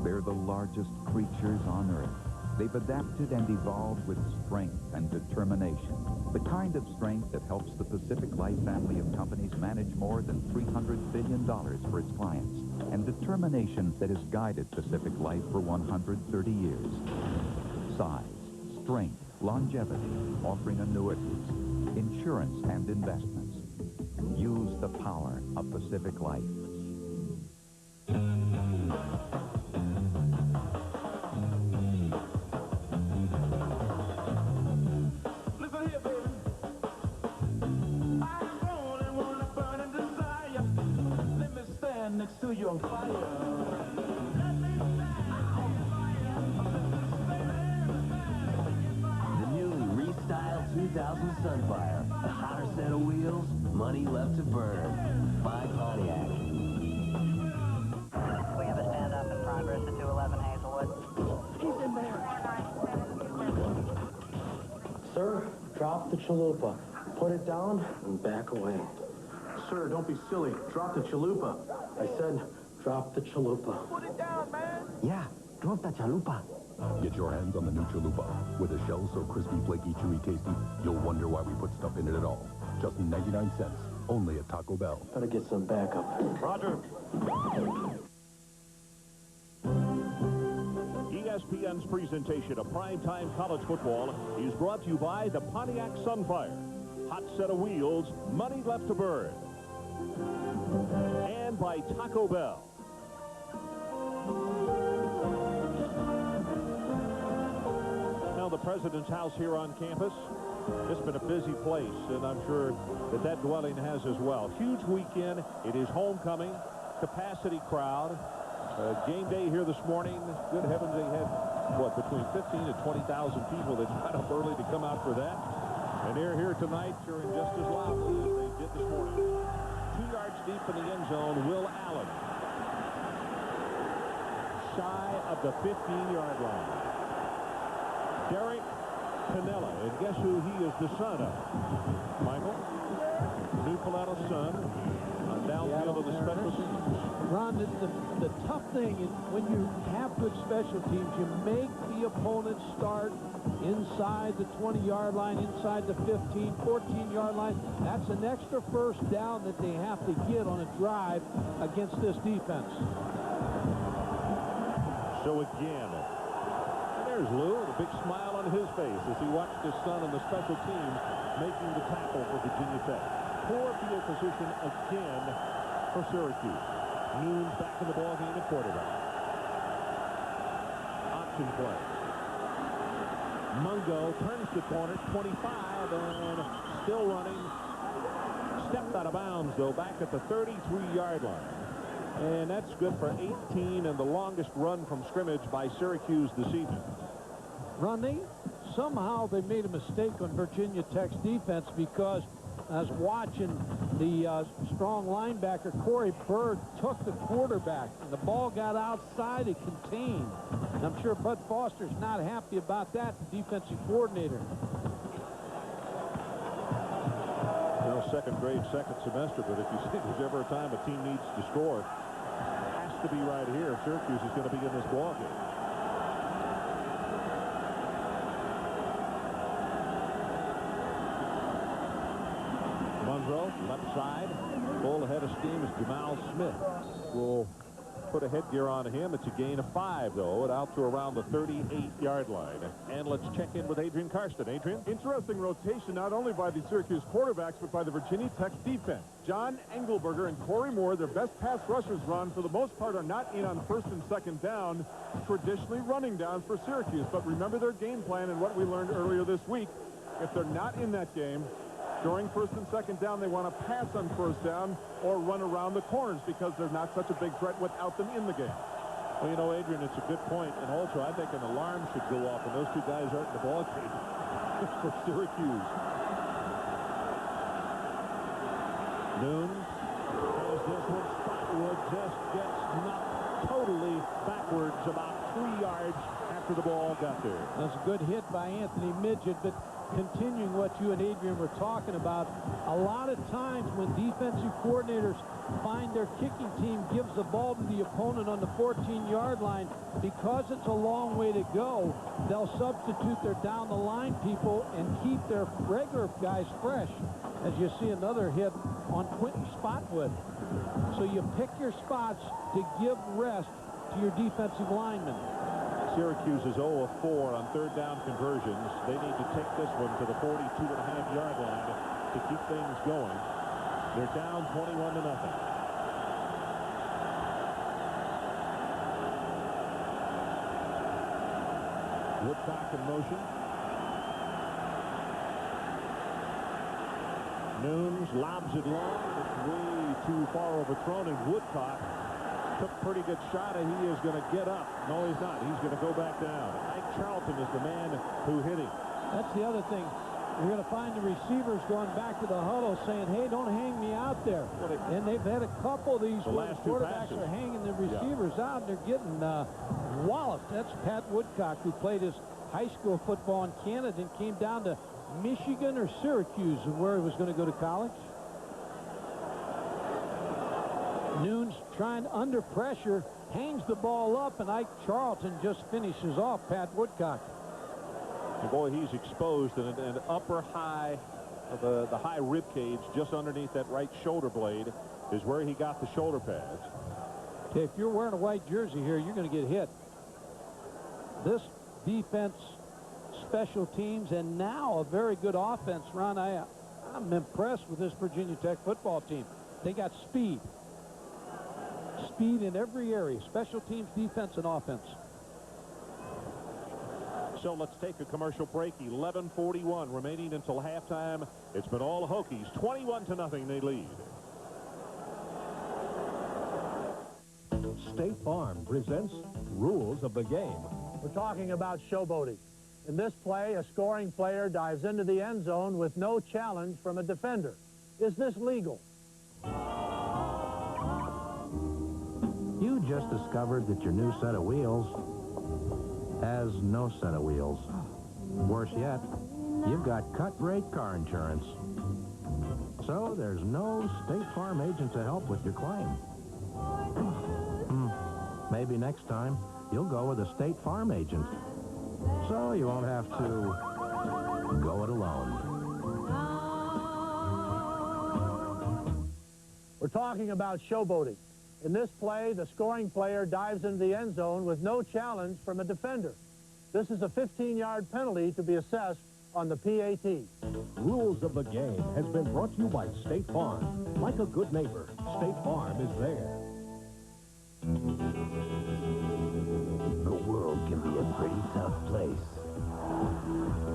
They're the largest creatures on Earth. They've adapted and evolved with strength and determination. The kind of strength that helps the Pacific Life family of companies manage more than $300 billion for its clients. And determination that has guided Pacific Life for 130 years. Size, strength, longevity, offering annuities, insurance and investments. Use the power of Pacific Life. Next to you on fire. The newly restyled 2000 Sunfire. A hotter set of wheels, money left to burn. By Pontiac. We have a stand-up in progress at 211 Hazelwood. He's in there. Sir, drop the chalupa. Put it down and back away. Sir, don't be silly. Drop the chalupa. I said, drop the chalupa. Put it down, man. Yeah, drop the chalupa. Get your hands on the new chalupa. With a shell so crispy, flaky, chewy, tasty, you'll wonder why we put stuff in it at all. Just 99 cents. Only at Taco Bell. Better get some backup. Roger. ESPN's presentation of primetime college football is brought to you by the Pontiac Sunfire. Hot set of wheels, money left to burn. And by Taco Bell. Now the President's house here on campus. It's been a busy place, and I'm sure that dwelling has as well. Huge weekend. It is homecoming. Capacity crowd. Game day here this morning. Good heavens, they had, what, between 15 and 20,000 people that got up early to come out for that. And they're here tonight cheering just as loudly as they did this morning. 2 yards deep in the end zone, Will Allen. Shy of the 15-yard line. Derek Canella. And guess who he is the son of? Michael? New Paleto's son. Downfield of the special teams. Ron, the tough thing is when you have good special teams, you make the opponent start inside the 20-yard line, inside the 15, 14-yard line. That's an extra first down that they have to get on a drive against this defense. So again, and there's Lou with a big smile on his face as he watched his son on the special teams making the tackle for Virginia Tech. Poor field position again for Syracuse. Noon's back in the ball game at quarterback. Option play. Mungo turns the corner, 25, and still running. Stepped out of bounds, though, back at the 33-yard line. And that's good for 18 and the longest run from scrimmage by Syracuse this evening. Ron, somehow they made a mistake on Virginia Tech's defense because I was watching the strong linebacker, Corey Bird, took the quarterback, and the ball got outside and contained. And I'm sure Bud Foster's not happy about that, the defensive coordinator. Well, second grade, second semester, but if you see there's ever a time a team needs to score, it has to be right here. Syracuse is going to be in this ball game. Monroe, left side, full ahead of steam is Jamal Smith. Will put a headgear on him. It's a gain of 5, though, and out to around the 38-yard line. And let's check in with Adrian Karsten. Adrian? Interesting rotation, not only by the Syracuse quarterbacks, but by the Virginia Tech defense. John Engelberger and Corey Moore, their best pass rushers, Ron, for the most part, are not in on first and second down, traditionally running downs for Syracuse. But remember their game plan and what we learned earlier this week. If they're not in that game, during first and second down, they want to pass on first down or run around the corners because they're not such a big threat without them in the game. Well, you know, Adrian, it's a good point. And also, I think an alarm should go off when those two guys aren't in the ball game for Syracuse. Noon has this one. Spotwood just gets knocked totally backwards about 3 yards after the ball got there. That's a good hit by Anthony Midget, but continuing what you and Adrian were talking about, a lot of times when defensive coordinators find their kicking team gives the ball to the opponent on the 14-yard line, because it's a long way to go, they'll substitute their down-the-line people and keep their regular guys fresh, as you see another hit on Quentin Spotwood. So you pick your spots to give rest to your defensive linemen. Syracuse is 0 of 4 on third down conversions. They need to take this one to the 42.5-yard line to keep things going. They're down 21-0. Woodcock in motion. Nunes lobs it long. It's way too far overthrown, and Woodcock took a pretty good shot, and he is going to get up. No, he's not. He's going to go back down. Ike Charlton is the man who hit him. That's the other thing. You're going to find the receivers going back to the huddle saying, hey, don't hang me out there. And they've had a couple of these where the quarterbacks are hanging the receivers out, and they're getting walloped. That's Pat Woodcock, who played his high school football in Canada and came down to Michigan or Syracuse, where he was going to go to college. Nunes trying under pressure, hangs the ball up, and Ike Charlton just finishes off Pat Woodcock. And boy, he's exposed in an upper high of the high rib cage just underneath that right shoulder blade is where he got the shoulder pads. Okay, if you're wearing a white jersey here, you're going to get hit. This defense, special teams, and now a very good offense. Ron, I'm impressed with this Virginia Tech football team. They got speed. Speed in every area, special teams, defense, and offense. So let's take a commercial break. 11:41 remaining until halftime. It's been all Hokies. 21-0 they lead. State Farm presents Rules of the Game. We're talking about showboating. In this play, a scoring player dives into the end zone with no challenge from a defender. Is this legal? You just discovered that your new set of wheels has no set of wheels. Worse yet, you've got cut-rate car insurance. So there's no State Farm agent to help with your claim. Maybe next time you'll go with a State Farm agent. So you won't have to go it alone. We're talking about showboating. In this play, the scoring player dives into the end zone with no challenge from a defender. This is a 15-yard penalty to be assessed on the PAT. Rules of the Game has been brought to you by State Farm. Like a good neighbor, State Farm is there. The world can be a pretty tough place.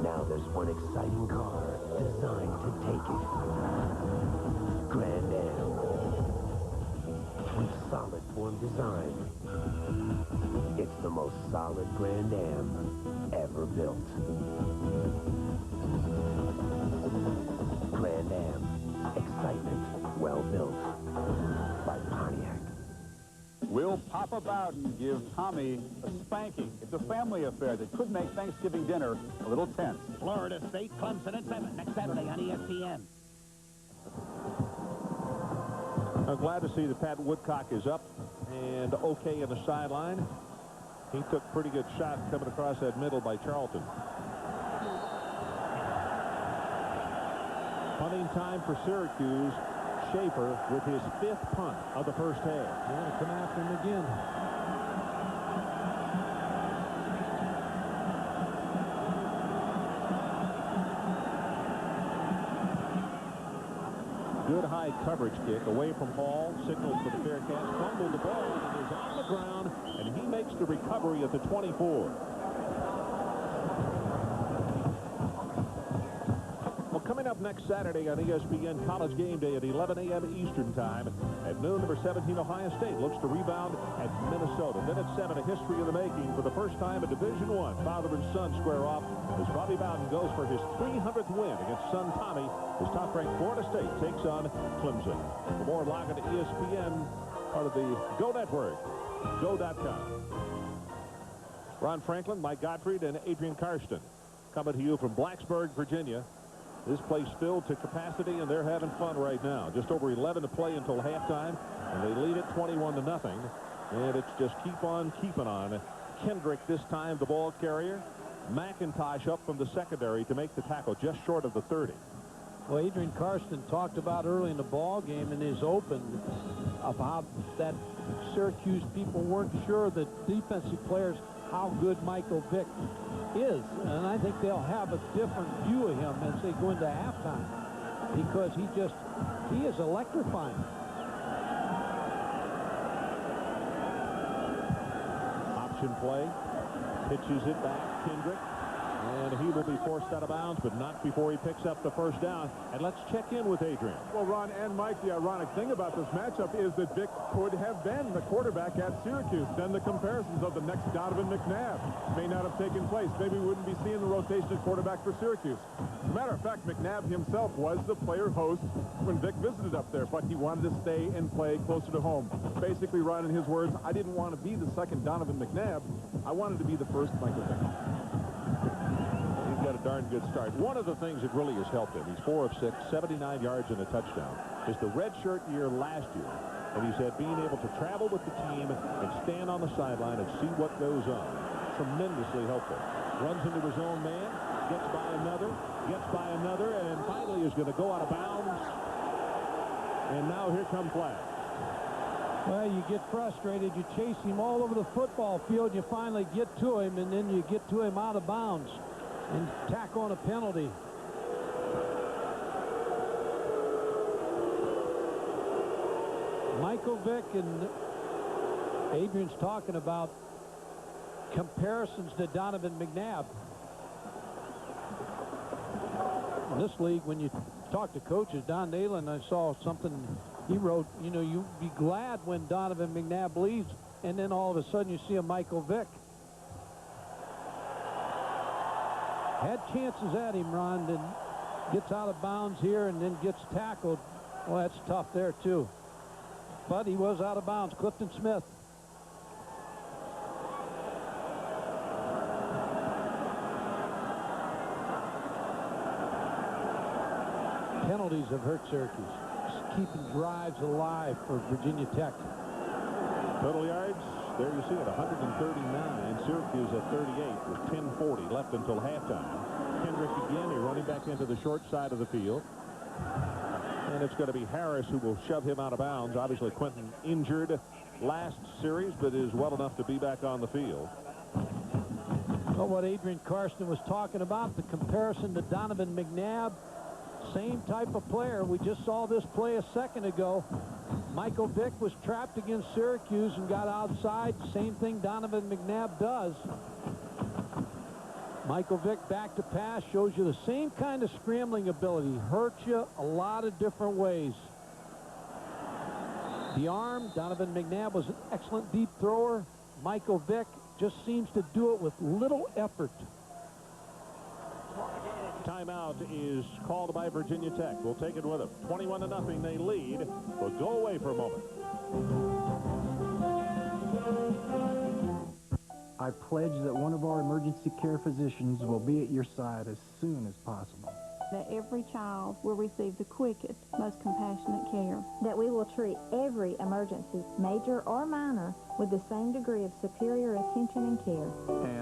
Now there's one exciting car designed to take it. Grand Am. With solid form design. It's the most solid Grand Am ever built. Grand Am. Excitement well built by Pontiac. Will Papa Bowden give Tommy a spanking? It's a family affair that could make Thanksgiving dinner a little tense. Florida State, Clemson at 7 next Saturday on ESPN. I'm glad to see that Pat Woodcock is up and okay in the sideline. He took a pretty good shot coming across that middle by Charlton. Punting time for Syracuse. Schaefer with his 5th punt of the first half. They're going to come after him again. Good high coverage kick away from Hall. Signals for the Bearcats. Fumbled the ball, and it is on the ground, and he makes the recovery at the 24. Well, coming up next Saturday on ESPN College Game Day at 11 a.m. Eastern Time. At noon, number 17, Ohio State looks to rebound at Minnesota. Then at 7, a history of the making. For the first time in Division I, father and son square off as Bobby Bowden goes for his 300th win against son Tommy as top-ranked Florida State takes on Clemson. For more, log on to ESPN, part of the Go Network, go.com. Ron Franklin, Mike Gottfried, and Adrian Karsten coming to you from Blacksburg, Virginia. This place filled to capacity, and they're having fun right now. Just over 11 to play until halftime, and they lead it 21-0. And it's just keep on keeping on. Kendrick this time the ball carrier. McIntosh up from the secondary to make the tackle just short of the 30. Well, Adrian Karsten talked about early in the ball game in his open about that Syracuse people weren't sure, the defensive players, how good Michael Vick is. And I think they'll have a different view of him as they go into halftime because he is electrifying. Option play. Pitches it back. Kendrick. And he will be forced out of bounds, but not before he picks up the first down. And let's check in with Adrian. Well, Ron and Mike, the ironic thing about this matchup is that Vick could have been the quarterback at Syracuse. Then the comparisons of the next Donovan McNabb may not have taken place. Maybe we wouldn't be seeing the rotation at quarterback for Syracuse. As a matter of fact, McNabb himself was the player host when Vick visited up there, but he wanted to stay and play closer to home. Basically, Ron, in his words, I didn't want to be the second Donovan McNabb. I wanted to be the first Michael Vick. He's got a darn good start. One of the things that really has helped him, he's 4 of 6, 79 yards and a touchdown, is the redshirt year last year. And he said being able to travel with the team and stand on the sideline and see what goes on. Tremendously helpful. Runs into his own man, gets by another, and finally is going to go out of bounds. And now here come flags. Well, you get frustrated. You chase him all over the football field. You finally get to him, and then you get to him out of bounds and tack on a penalty. Michael Vick and Adrian's talking about comparisons to Donovan McNabb. In this league, when you talk to coaches, Don Nalen, I saw something he wrote, you know, you'd be glad when Donovan McNabb leaves, and then all of a sudden you see a Michael Vick. Had chances at him, Ron, then gets out of bounds here and then gets tackled. Well, that's tough there, too. But he was out of bounds. Clifton Smith. penalties have hurt Syracuse. Just keeping drives alive for Virginia Tech. Total yards, there you see it, 139. Syracuse at 38 with 10:40 left until halftime. Kendrick again, he running back into the short side of the field. And it's going to be Harris who will shove him out of bounds. Obviously, Quentin injured last series, but is well enough to be back on the field. Well, what Adrian Karsten was talking about, the comparison to Donovan McNabb, same type of player. We just saw this play a second ago. Michael Vick was trapped against Syracuse and got outside. Same thing Donovan McNabb does. Michael Vick back to pass, shows you the same kind of scrambling ability. Hurts you a lot of different ways. The arm, Donovan McNabb was an excellent deep thrower. Michael Vick just seems to do it with little effort. Timeout is called by Virginia Tech. We'll take it with them. 21-0, they lead. We'll go away for a moment. I pledge that one of our emergency care physicians will be at your side as soon as possible. That every child will receive the quickest, most compassionate care. That we will treat every emergency, major or minor, with the same degree of superior attention and care.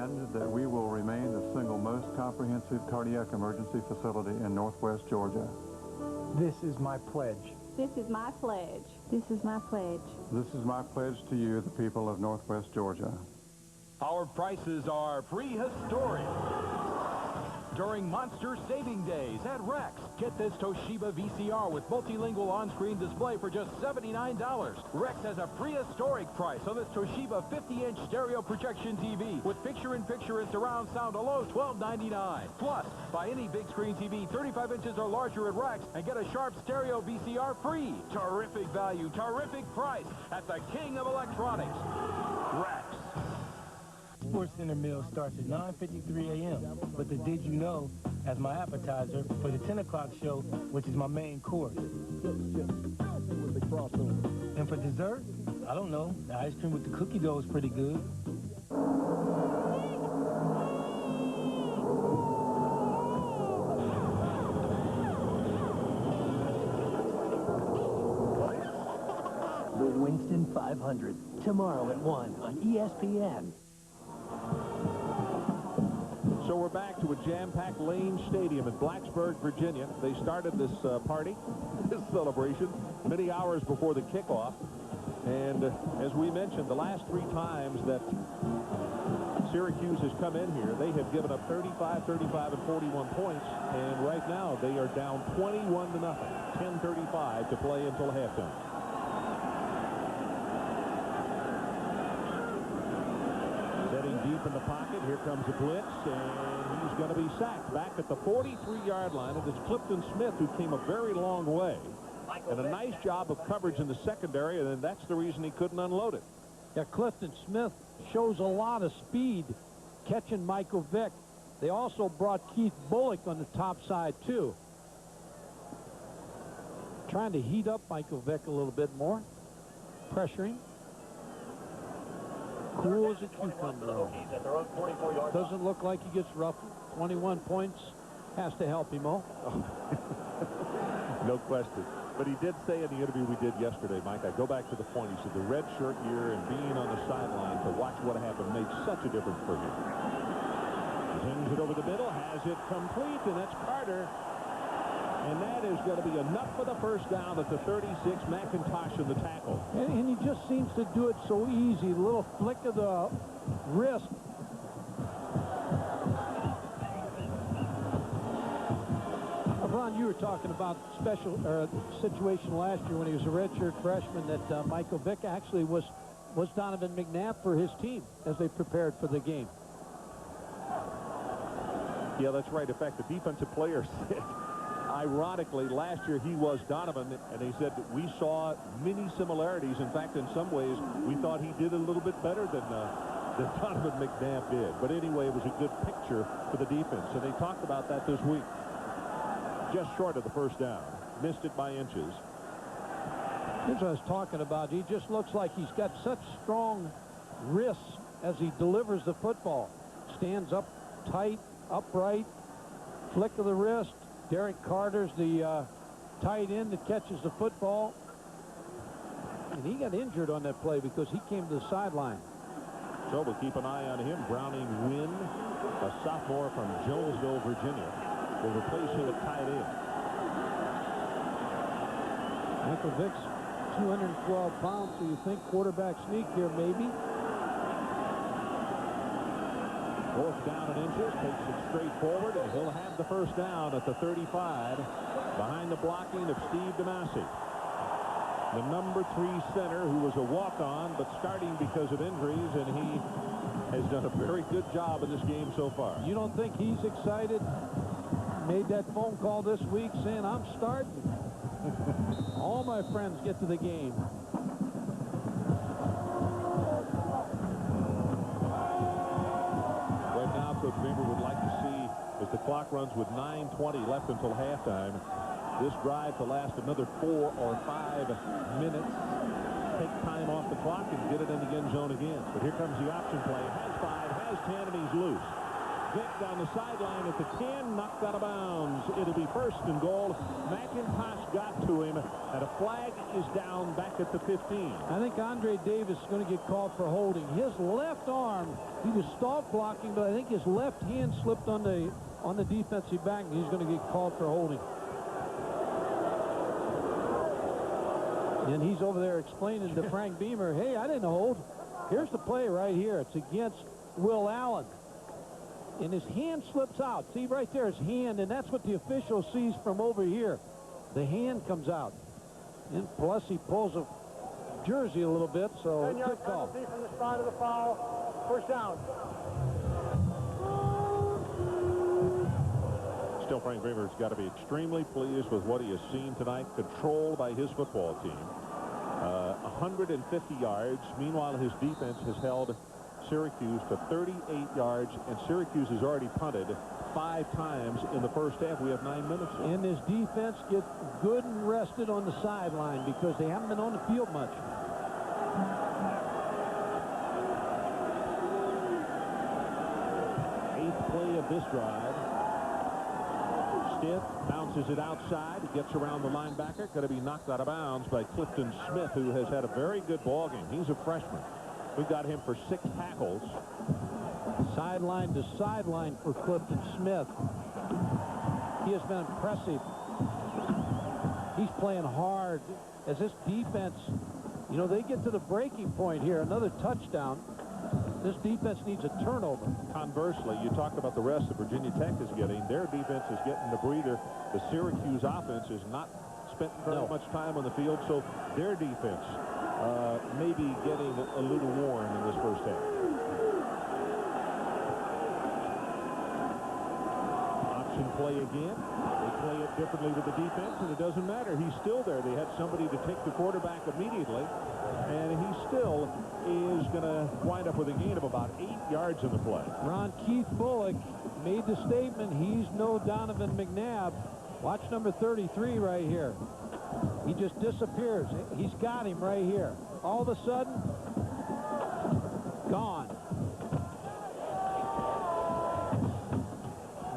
And that we will remain the single most comprehensive cardiac emergency facility in Northwest Georgia. This is my pledge. This is my pledge. This is my pledge. This is my pledge to you, the people of Northwest Georgia. Our prices are prehistoric. During Monster Saving Days at Rex, get this Toshiba VCR with multilingual on-screen display for just $79. Rex has a prehistoric price on this Toshiba 50-inch stereo projection TV with picture-in-picture and surround sound alone, $12.99. Plus, buy any big screen TV 35 inches or larger at Rex and get a sharp stereo VCR free. Terrific value, terrific price at the king of electronics, Rex. Sports Center meal starts at 9:53 a.m. But the Did You Know as my appetizer for the 10 o'clock show, which is my main course. And for dessert, I don't know, the ice cream with the cookie dough is pretty good. The Winston 500, tomorrow at 1 on ESPN. So we're back to a jam-packed Lane Stadium in Blacksburg, Virginia. They started this party, this celebration, many hours before the kickoff. And as we mentioned, the last 3 times that Syracuse has come in here, they have given up 35, 35, and 41 points. And right now, they are down 21-0, 10:35 to play until halftime. Deep in the pocket, here comes a blitz, and he's going to be sacked back at the 43-yard line. And it's Clifton Smith who came a very long way. And a nice job of coverage in the secondary, and that's the reason he couldn't unload it. Yeah, Clifton Smith shows a lot of speed catching Michael Vick. They also brought Keith Bullock on the top side, too. Trying to heat up Michael Vick a little bit more. Pressuring. Cool as a cucumber. Doesn't look like he gets rough. 21 points has to help him, oh. No question. But he did say in the interview we did yesterday, Mike, I go back to the point. He said the red shirt year and being on the sideline to watch what happened made such a difference for him. He hangs it over the middle, has it complete, and that's Carter. And that is going to be enough for the first down at the 36. McIntosh in the tackle. And he just seems to do it so easy. A little flick of the wrist. Ron, you were talking about situation last year when he was a redshirt freshman that Michael Vick actually was Donovan McNabb for his team as they prepared for the game. Yeah, that's right. In fact, the defensive player said, ironically, last year he was Donovan, and he said that we saw many similarities. In fact, in some ways, we thought he did a little bit better than Donovan McNabb did. But anyway, it was a good picture for the defense, and they talked about that this week. Just short of the first down. Missed it by inches. Here's what I was talking about. He just looks like he's got such strong wrists as he delivers the football. Stands up tight, upright, flick of the wrist. Derek Carter's the tight end that catches the football. And he got injured on that play because he came to the sideline. So we'll keep an eye on him. Browning Wynn, a sophomore from Jonesville, Virginia, will replace him at tight end. Michael Vick's 212 pounds, so you think quarterback sneak here, maybe. Fourth down and inches, takes it straight forward, and he'll have the first down at the 35 behind the blocking of Steve DeMasi. The number 3 center who was a walk-on but starting because of injuries, and he has done a very good job in this game so far. You don't think he's excited? Made that phone call this week saying, I'm starting. All my friends get to the game. Right now, Coach Beamer would like to see, as the clock runs with 9:20 left until halftime, this drive to last another 4 or 5 minutes. Take time off the clock and get it in the end zone again. But here comes the option play. Has 5, has 10, and he's loose. Vick down the sideline at the 10, knocked out of bounds. It'll be first and goal. McIntosh got to him, and a flag is down back at the 15. I think Andre Davis is going to get called for holding. His left arm, he was stalk blocking, but I think his left hand slipped on the defensive back, and he's going to get called for holding. And he's over there explaining to Frank Beamer, hey, I didn't hold. Here's the play right here. It's against Will Allen. And his hand slips out. See right there, his hand, and that's what the official sees from over here. The hand comes out. And plus he pulls a jersey a little bit, so 10-yard good call. penalty from the side of the foul. First down. Still, Frank Beamer's got to be extremely pleased with what he has seen tonight, controlled by his football team. 150 yards. Meanwhile, his defense has held Syracuse to 38 yards, and Syracuse has already punted 5 times in the first half. We have 9 minutes left. And his defense gets good and rested on the sideline because they haven't been on the field much. Eighth play of this drive. Stiff bounces it outside. It gets around the linebacker. Going to be knocked out of bounds by Clifton Smith, who has had a very good ball game. He's a freshman. We've got him for 6 tackles. Sideline to sideline for Clifton Smith. He has been impressive. He's playing hard as this defense, you know, they get to the breaking point here. Another touchdown. This defense needs a turnover. Conversely, you talk about the rest that Virginia Tech is getting. Their defense is getting the breather. The Syracuse offense is not spent very much time on the field, so their defense may be getting a little worn in this first half. Option play again. They play it differently with the defense, and it doesn't matter. He's still there. They had somebody to take the quarterback immediately, and he still is going to wind up with a gain of about 8 yards in the play. Ron Keith Bullock made the statement, he's no Donovan McNabb. Watch number 33 right here. He just disappears. He's got him right here. All of a sudden, gone.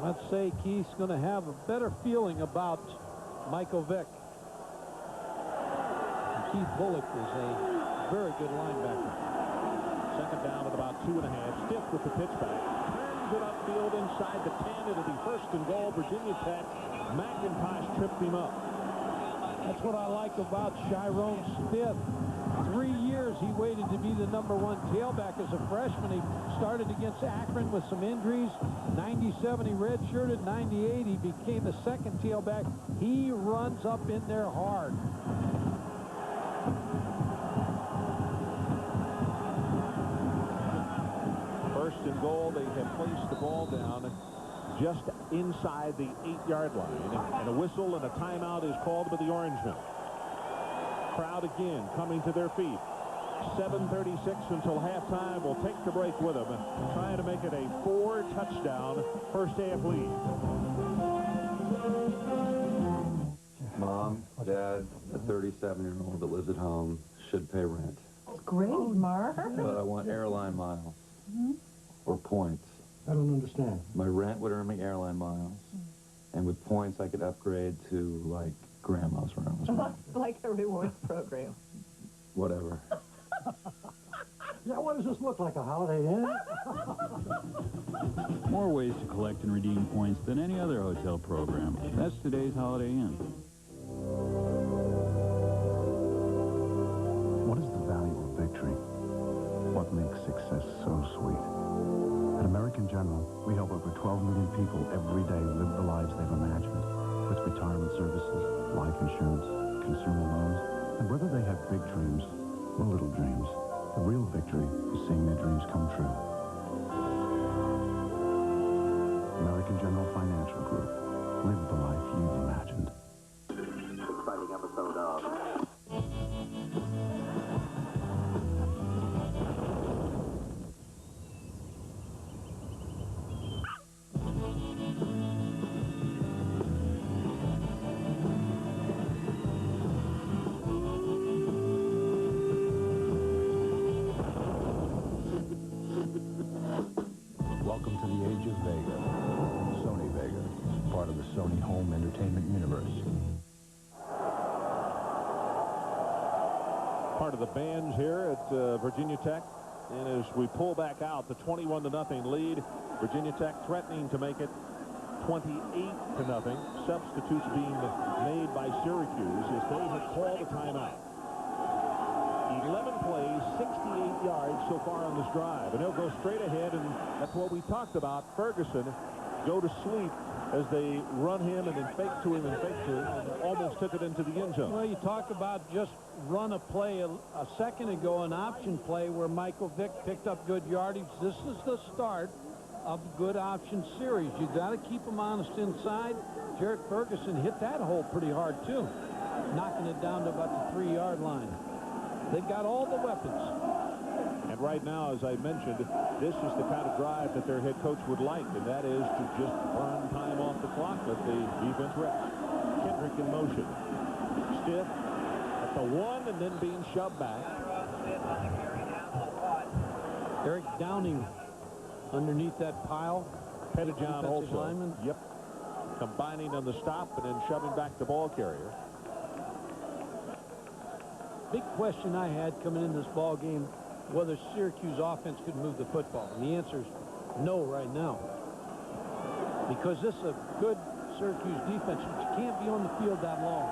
Let's say Keith's going to have a better feeling about Michael Vick. Keith Bullock is a very good linebacker. Second down at about 2.5. Stiff with the pitch back. Turns it upfield inside the 10. It'll be first and goal. Virginia Tech. McIntosh tripped him up. That's what I like about Chiron Smith. 3 years he waited to be the #1 tailback as a freshman. He started against Akron with some injuries. 97 he redshirted. 98 he became the second tailback. He runs up in there hard. First and goal. They have placed the ball down just inside the 8-yard line. And a whistle and a timeout is called by the Orangemen. Crowd again coming to their feet. 7:36 until halftime. We'll take the break with them, trying to make it a 4-touchdown first half lead. Mom, Dad, a 37-year-old that lives at home should pay rent. Great, Mark. But I want airline miles or points. I don't understand. My rent would earn me airline miles. And with points, I could upgrade to, like, grandma's room. Like a rewards program. Whatever. Yeah, what does this look like, a Holiday Inn? More ways to collect and redeem points than any other hotel program. That's today's Holiday Inn. What is the value of victory? What makes success so sweet? At American General, we help over 12 million people every day live the lives they've imagined. With retirement services, life insurance, consumer loans, and whether they have big dreams or little dreams, the real victory is seeing their dreams come true. American General Financial Group. Live the life you've imagined. Exciting episode of... Welcome to the age of Vega. Sony Vega, part of the Sony home entertainment universe. Part of the bands here at Virginia Tech. And as we pull back out, the 21-0 lead, Virginia Tech threatening to make it 28-0. Substitutes being made by Syracuse as they have called a timeout. 11 plays, 68 yards so far on this drive. And they'll go straight ahead, and that's what we talked about. Ferguson go to sleep as they run him and then fake to him and almost took it into the end zone. Well, you talk about just run a play a second ago, an option play where Michael Vick picked up good yardage. This is the start of a good option series. You got to keep them honest inside. Jarrett Ferguson hit that hole pretty hard, too, knocking it down to about the 3-yard line. They've got all the weapons. And right now, as I mentioned, this is the kind of drive that their head coach would like, and that is to just burn time off the clock. Let the defense rest. Kendrick in motion. Stiff at the 1 and then being shoved back. Eric Downing underneath that pile. Pettijohn also. Lineman. Yep. Combining on the stop and then shoving back the ball carrier. Big question I had coming in this ball game, whether Syracuse offense could move the football. And the answer is no right now. Because this is a good Syracuse defense, but you can't be on the field that long.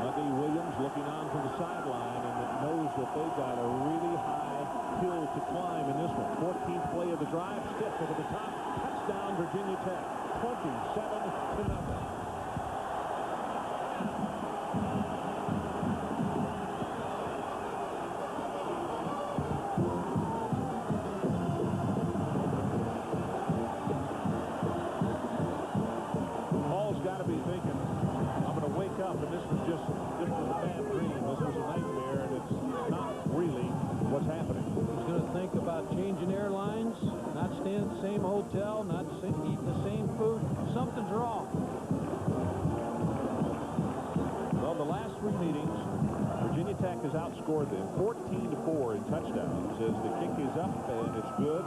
Lucky Williams looking on from the sideline and knows that they've got a really high hill to climb in this one. 14th play of the drive, stiff over the top. Touchdown, Virginia Tech. 27-0. Changing airlines, not staying at the same hotel, not eating the same food. Something's wrong. Well, the last 3 meetings, Virginia Tech has outscored them 14-4 in touchdowns as the kick is up and it's good.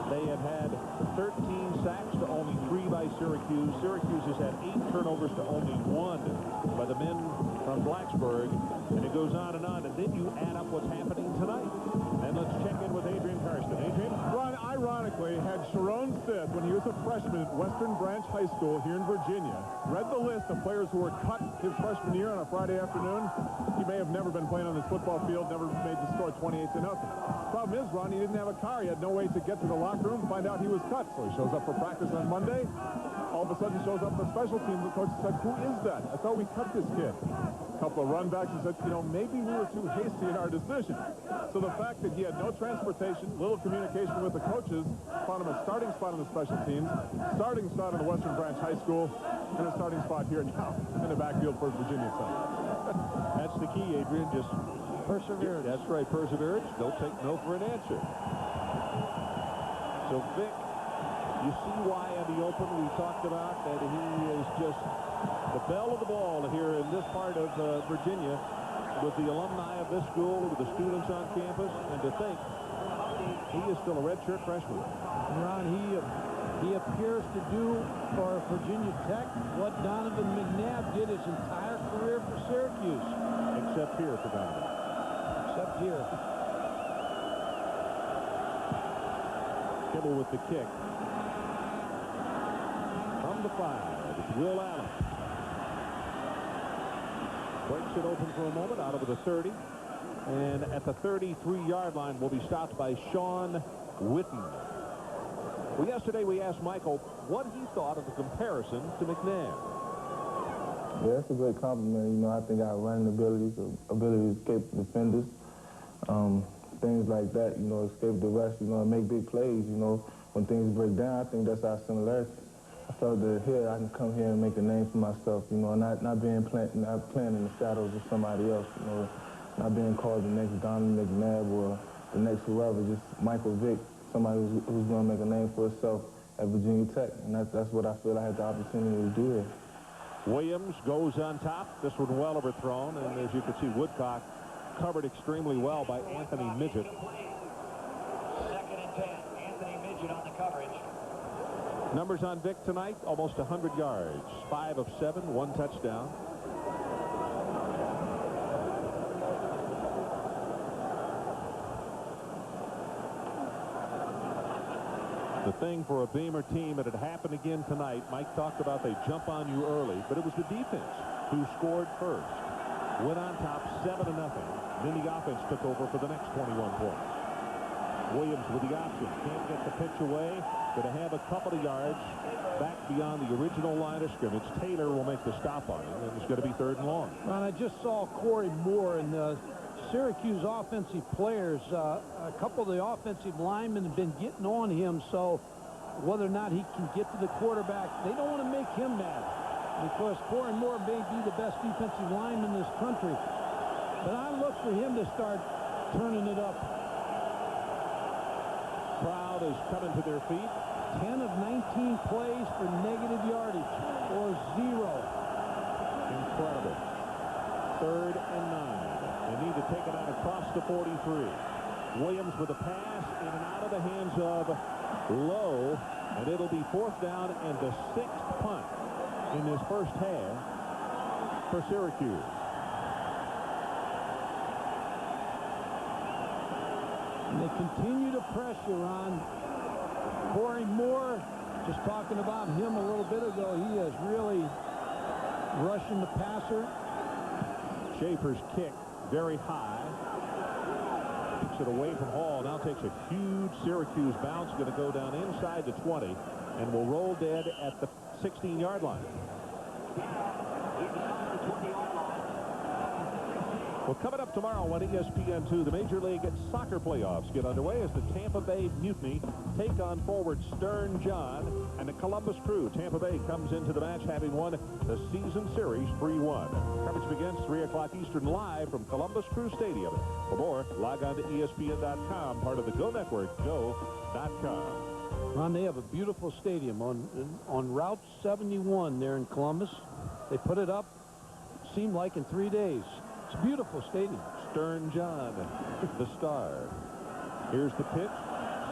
They have had 13 sacks to only 3 by Syracuse. Syracuse has had 8 turnovers to only 1 by the men from Blacksburg. And it goes on, and then you add up what's happening tonight. And let's check in with Adrian Harrison. Adrian? Ron, ironically, had Sharon Stith, when he was a freshman at Western Branch High School here in Virginia, read the list of players who were cut his freshman year on a Friday afternoon, he may have never been playing on this football field, never made the score 28-0. Problem is, Ron, he didn't have a car. He had no way to get to the locker room, find out he was cut. So he shows up for practice on Monday. All of a sudden, shows up for special teams. The coach said, "Who is that? I thought we cut this kid." A couple of runbacks and said, you know, maybe we were too hasty in our decision. So the fact that he had no transportation, little communication with the coaches, found him a starting spot on the special teams, starting spot on the Western Branch High School, and a starting spot here now in the backfield for Virginia Tech. That's the key, Adrian. Just perseverance. That's right, perseverance. Don't take no for an answer. So Vic, you see why in the open we talked about that he is just the belle of the ball here in this part of Virginia with the alumni of this school, with the students on campus, and to think he is still a redshirt freshman. Ron, He appears to do for Virginia Tech what Donovan McNabb did his entire career for Syracuse. Except here for Donovan. Except here. Kibble with the kick. From the 5, it's Will Allen. Breaks it open for a moment, out over the 30. And at the 33-yard line will be stopped by Sean Witten. Well, yesterday we asked Michael what he thought of the comparison to McNabb. Yeah, that's a great compliment. You know, I think our running ability to escape defenders, things like that, you know, escape the rush, you know, and make big plays, you know, when things break down. I think that's our similarity. I felt that here I can come here and make a name for myself, you know, not playing in the shadows of somebody else, you know, not being called the next Donovan McNabb or the next whoever, just Michael Vick, somebody who's going to make a name for himself at Virginia Tech, and that's what I feel I had the opportunity to do here. Williams goes on top. This one well overthrown, and as you can see, Woodcock covered extremely well by Anthony Midget. 2nd and 10. Anthony Midget on the coverage. Numbers on Vick tonight, almost 100 yards. 5 of 7, 1 touchdown. The thing for a Beamer team, and it happened again tonight, Mike talked about they jump on you early, but it was the defense who scored first. Went on top 7-0. Then the offense took over for the next 21 points. Williams with the option. Can't get the pitch away. Going to have a couple of yards back beyond the original line of scrimmage. Taylor will make the stop on him, and it's going to be 3rd and long. Ron, I just saw Corey Moore and the Syracuse offensive players. A couple of the offensive linemen have been getting on him, so whether or not he can get to the quarterback, they don't want to make him mad because Corey Moore may be the best defensive lineman in this country. But I look for him to start turning it up. Crowd is coming to their feet. 10 of 19 plays for negative yardage or 0. Incredible. 3rd and 9. They need to take it out across the 43. Williams with a pass in and out of the hands of Lowe, and it'll be 4th down and the 6th punt in this first half for Syracuse. And they continue to pressure on Corey Moore. Just talking about him a little bit ago, he is really rushing the passer. Schaefer's kick very high. Takes it away from Hall. Now takes a huge Syracuse bounce. Going to go down inside the 20 and will roll dead at the 16-yard line. Well, coming up tomorrow on ESPN2, the Major League Soccer playoffs get underway as the Tampa Bay Mutiny take on forward Stern John and the Columbus Crew. Tampa Bay comes into the match having won the season series 3-1. Coverage begins 3 o'clock Eastern live from Columbus Crew Stadium. For more, log on to ESPN.com, part of the Go Network, go.com. Ron, they have a beautiful stadium on Route 71 there in Columbus. They put it up, seemed like in 3 days. It's a beautiful stadium. Stern John, the star. Here's the pitch.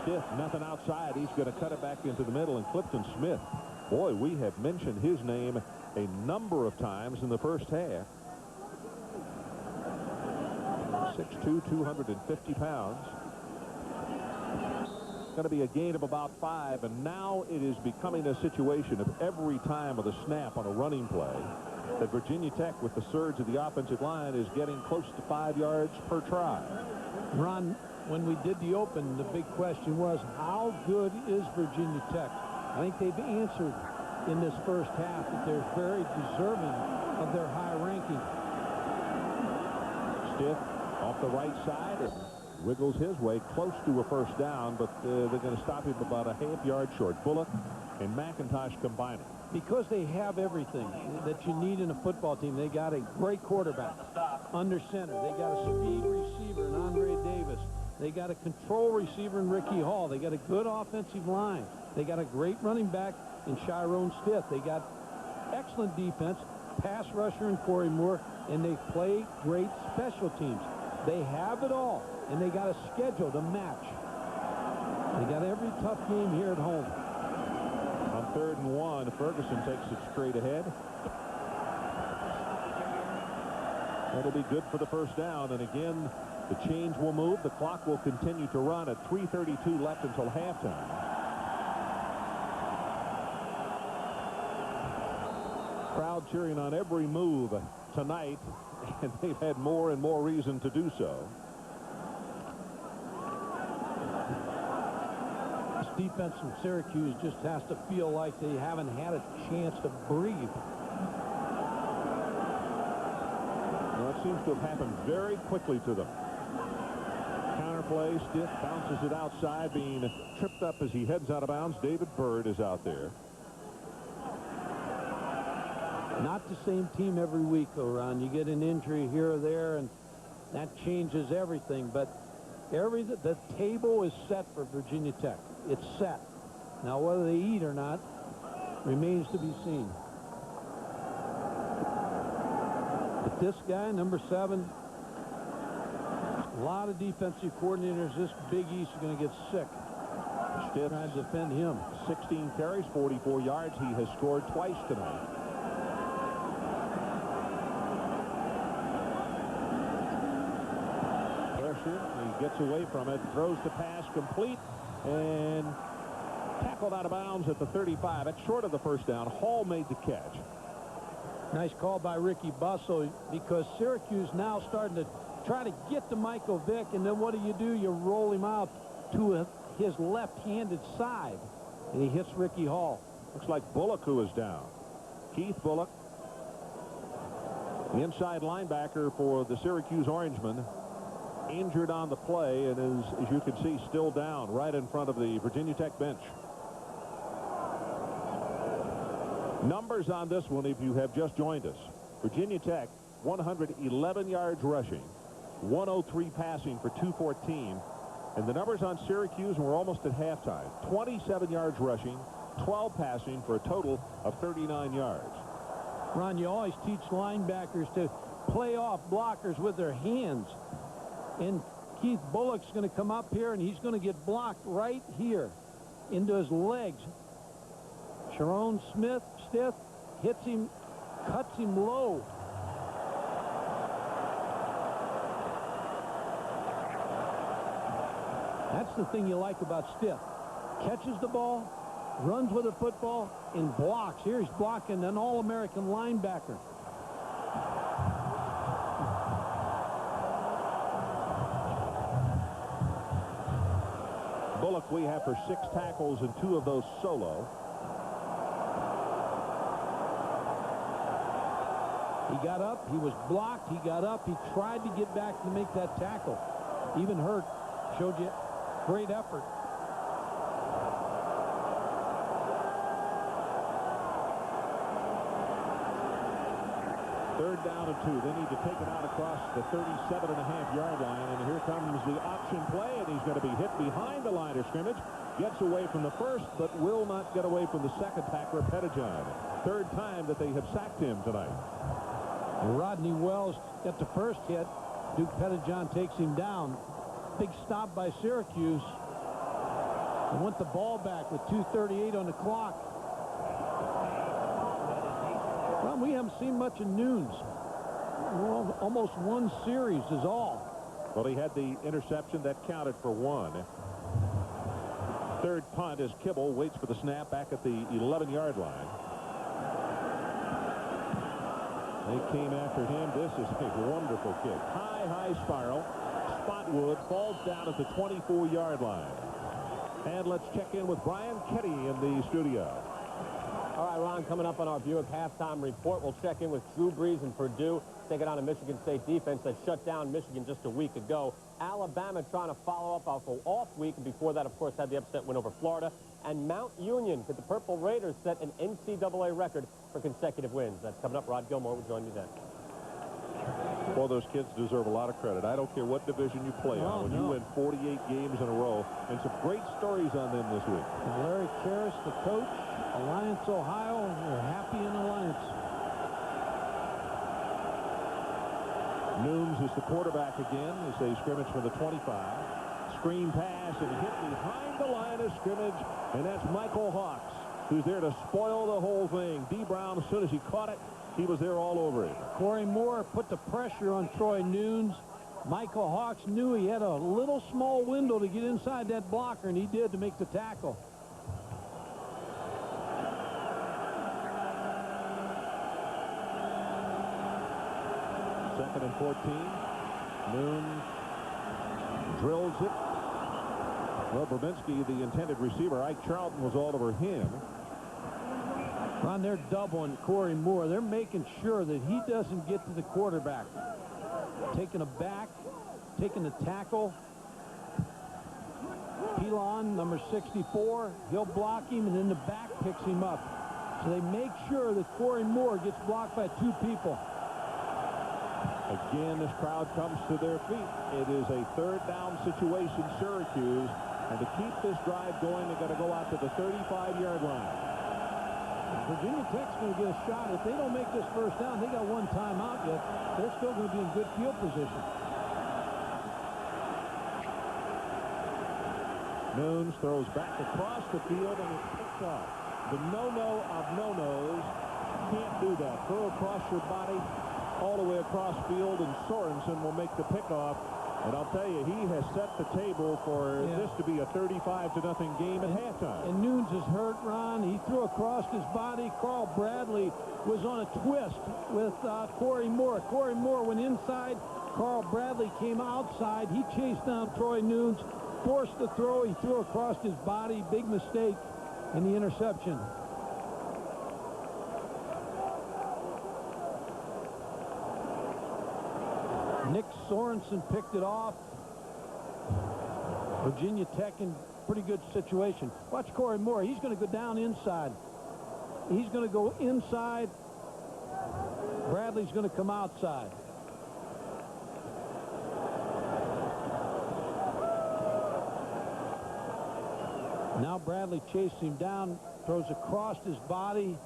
Stiff, nothing outside. He's going to cut it back into the middle, and Clifton Smith. Boy, we have mentioned his name a number of times in the first half. 6'2", 250 pounds. Going to be a gain of about 5, and now it is becoming a situation of every time of the snap on a running play that Virginia Tech, with the surge of the offensive line, is getting close to 5 yards per try. Ron, when we did the open, the big question was, how good is Virginia Tech? I think they've answered in this first half that they're very deserving of their high ranking. Stiff off the right side. It wiggles his way close to a first down, but they're going to stop him about a half-yard short. Bullock and McIntosh combining. Because they have everything that you need in a football team. They got a great quarterback under center. They got a speed receiver in Andre Davis. They got a control receiver in Ricky Hall. They got a good offensive line. They got a great running back in Chiron Stiff. They got excellent defense, pass rusher in Corey Moore, and they play great special teams. They have it all, and they got a schedule to match. They got every tough game here at home. 3rd and 1. Ferguson takes it straight ahead. That'll be good for the first down. And again, the chains will move. The clock will continue to run at 3:32 left until halftime. Crowd cheering on every move tonight, and they've had more and more reason to do so. This defense from Syracuse just has to feel like they haven't had a chance to breathe. Well, it seems to have happened very quickly to them. Counterplay, Stiff bounces it outside, being tripped up as he heads out of bounds. David Bird is out there. Not the same team every week, though, Ron. You get an injury here or there, and that changes everything. But the table is set for Virginia Tech. It's set. Now, whether they eat or not remains to be seen. But this guy, number 7, a lot of defensive coordinators this Big East are going to get sick. Stiff trying to defend him. 16 carries, 44 yards. He has scored twice tonight. He gets away from it, throws the pass complete, and tackled out of bounds at the 35. It's short of the first down. Hall made the catch. Nice call by Ricky Busso, because Syracuse now starting to try to get to Michael Vick, and then what do? You roll him out to his left-handed side, and he hits Ricky Hall. Looks like Bullock who is down. Keith Bullock, the inside linebacker for the Syracuse Orangemen, injured on the play, and is, as you can see, still down right in front of the Virginia Tech bench. Numbers on this one, if you have just joined us. Virginia Tech, 111 yards rushing, 103 passing for 214. And the numbers on Syracuse, and we're almost at halftime, 27 yards rushing, 12 passing for a total of 39 yards. Ron, you always teach linebackers to play off blockers with their hands. And Keith Bullock's going to come up here, and he's going to get blocked right here into his legs. Sharon Stiff hits him, cuts him low. That's the thing you like about Stiff. Catches the ball, runs with the football, and blocks. Here he's blocking an All-American linebacker. Bullock we have for 6 tackles and 2 of those solo. He got up, he was blocked, he got up, he tried to get back to make that tackle. Even hurt, showed you great effort. Third down and 2. They need to take it out across the 37.5-yard line. And here comes the option play, and he's going to be hit behind the line of scrimmage. Gets away from the first, but will not get away from the second tackler, Pettijohn. Third time that they have sacked him tonight. And Rodney Wells got the first hit. Duke Pettijohn takes him down. Big stop by Syracuse. They want the ball back with 2:38 on the clock. Well, we haven't seen much of Nunes. Well, almost one series is all. Well, he had the interception that counted for 1. Third punt as Kibble waits for the snap back at the 11-yard line. They came after him. This is a wonderful kick. High spiral. Spotwood falls down at the 24-yard line. And let's check in with Brian Ketty in the studio. All right, Ron, coming up on our Buick halftime report, we'll check in with Drew Brees and Purdue, taking on a Michigan State defense that shut down Michigan just a week ago. Alabama trying to follow up off an off week, and before that, of course, had the upset win over Florida. And Mount Union, could the Purple Raiders set an NCAA record for consecutive wins? That's coming up. Rod Gilmore will join me then. Well, those kids deserve a lot of credit. I don't care what division you play on. When you win 48 games in a row, and some great stories on them this week. And Larry Karras, the coach, Alliance, Ohio, they're happy in Alliance. Nunes is the quarterback again as they scrimmage for the 25. Screen pass and hit behind the line of scrimmage, and that's Michael Hawks. who's there to spoil the whole thing. D. Brown, as soon as he caught it, he was there all over it. Corey Moore put the pressure on Troy Nunes. Michael Hawks knew he had a little small window to get inside that blocker, and he did to make the tackle. Second and 14. Nunes drills it. Well, Brabinski, the intended receiver, Ike Charlton, was all over him. Ron, they're doubling Corey Moore. They're making sure that he doesn't get to the quarterback. Taking a back, taking the tackle. Pilon, number 64, he'll block him, and then the back picks him up. So they make sure that Corey Moore gets blocked by 2 people. Again, this crowd comes to their feet. It is a third down situation, Syracuse. And to keep this drive going, they've got to go out to the 35-yard line. Virginia Tech's going to get a shot. If they don't make this first down, they got 1 timeout yet. They're still going to be in good field position. Nunes throws back across the field, and it's picked off. The no-no of no-nos. Can't do that. Throw across your body all the way across field, and Sorensen will make the pickoff. And I'll tell you, he has set the table for this to be a 35-0 game at halftime. And Nunes is hurt, Ron. He threw across his body. Carl Bradley was on a twist with Corey Moore. Corey Moore went inside. Carl Bradley came outside. He chased down Troy Nunes, forced the throw. He threw across his body. Big mistake in the interception. Nick Sorensen picked it off. Virginia Tech in pretty good situation. Watch Corey Moore. He's going to go down inside. He's going to go inside. Bradley's going to come outside. Now Bradley chases him down, throws across his body.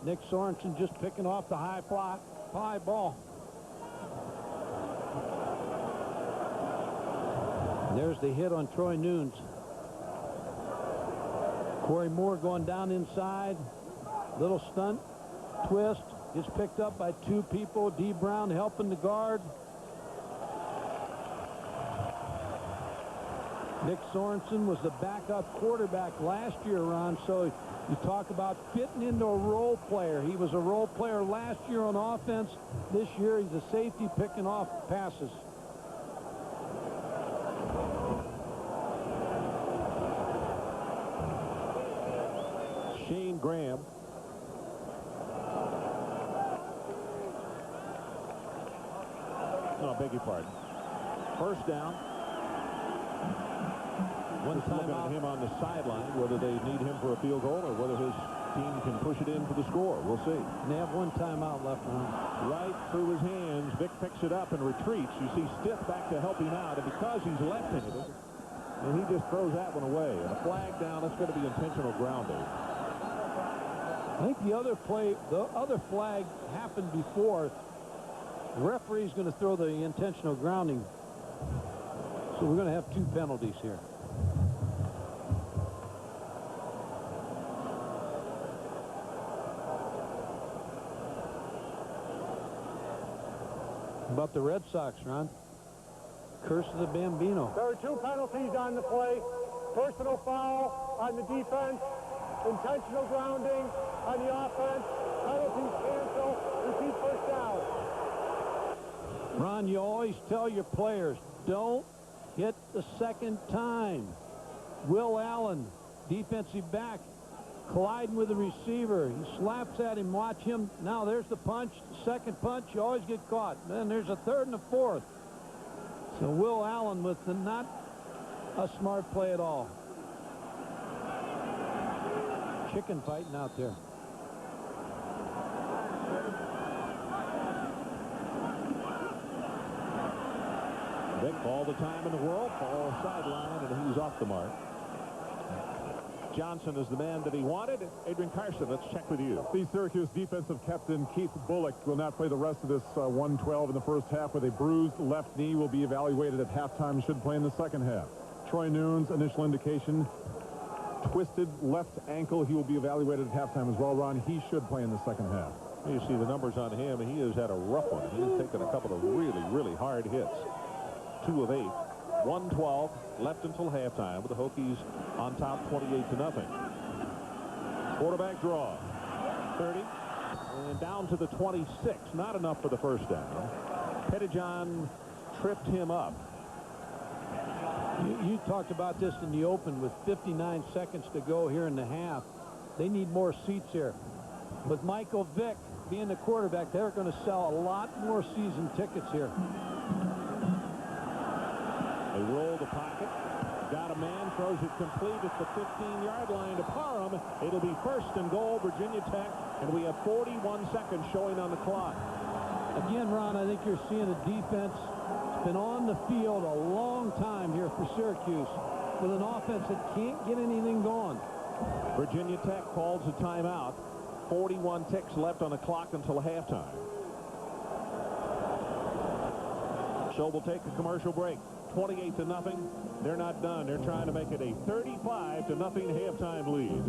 Nick Sorensen just picking off the high ball. There's the hit on Troy Nunes. Corey Moore going down inside. Little stunt, twist. Gets picked up by 2 people. D. Brown helping the guard. Nick Sorensen was the backup quarterback last year, Ron. So you talk about fitting into a role player. He was a role player last year on offense. This year he's a safety picking off passes. Shane Graham. Oh, I beg your pardon. First down. One time at him on the sideline, whether they need him for a field goal or whether his team can push it in for the score. We'll see. And they have 1 timeout left on. Right through his hands. Vic picks it up and retreats. You see Stiff back to help him out. And because he's left-handed, and he just throws that one away. And a flag down, that's going to be intentional grounding. I think the other flag happened before. The referee's going to throw the intentional grounding. So we're going to have 2 penalties here. About the Red Sox, Ron. Curse of the Bambino. There are 2 penalties on the play. Personal foul on the defense. Intentional grounding on the offense. Penalties cancel. Repeat first down. Ron, you always tell your players, don't hit the second time. Will Allen, defensive back, colliding with the receiver. He slaps at him. Watch him. Now there's the punch. Second punch, you always get caught. Then there's a 3rd and a 4th. So Will Allen with not a smart play at all. Chicken fighting out there. Vic, all the time in the world, ball sideline, and he's off the mark. Johnson is the man that he wanted. Adrian Carson, let's check with you. The Syracuse defensive captain, Keith Bullock, will not play the rest of this 112 in the first half with a bruised left knee. Will be evaluated at halftime. Should play in the second half. Troy Nunes, initial indication, twisted left ankle. He will be evaluated at halftime as well, Ron. He should play in the second half. You see the numbers on him. He has had a rough one. He's taken a couple of really, really hard hits. 2 of 8. 112 left until halftime with the Hokies on top 28-0. Quarterback draw. 30. And down to the 26. Not enough for the first down. Pettijohn tripped him up. You talked about this in the open with 59 seconds to go here in the half. They need more seats here. With Michael Vick being the quarterback, they're going to sell a lot more season tickets here. They roll the pocket. Got a man, throws it complete at the 15-yard line to Parham. It'll be first and goal, Virginia Tech, and we have 41 seconds showing on the clock. Again, Ron, I think you're seeing a defense that's been on the field a long time here for Syracuse with an offense that can't get anything going. Virginia Tech calls a timeout. 41 ticks left on the clock until halftime. So we'll take a commercial break. 28-0. They're not done. They're trying to make it a 35-0 halftime lead.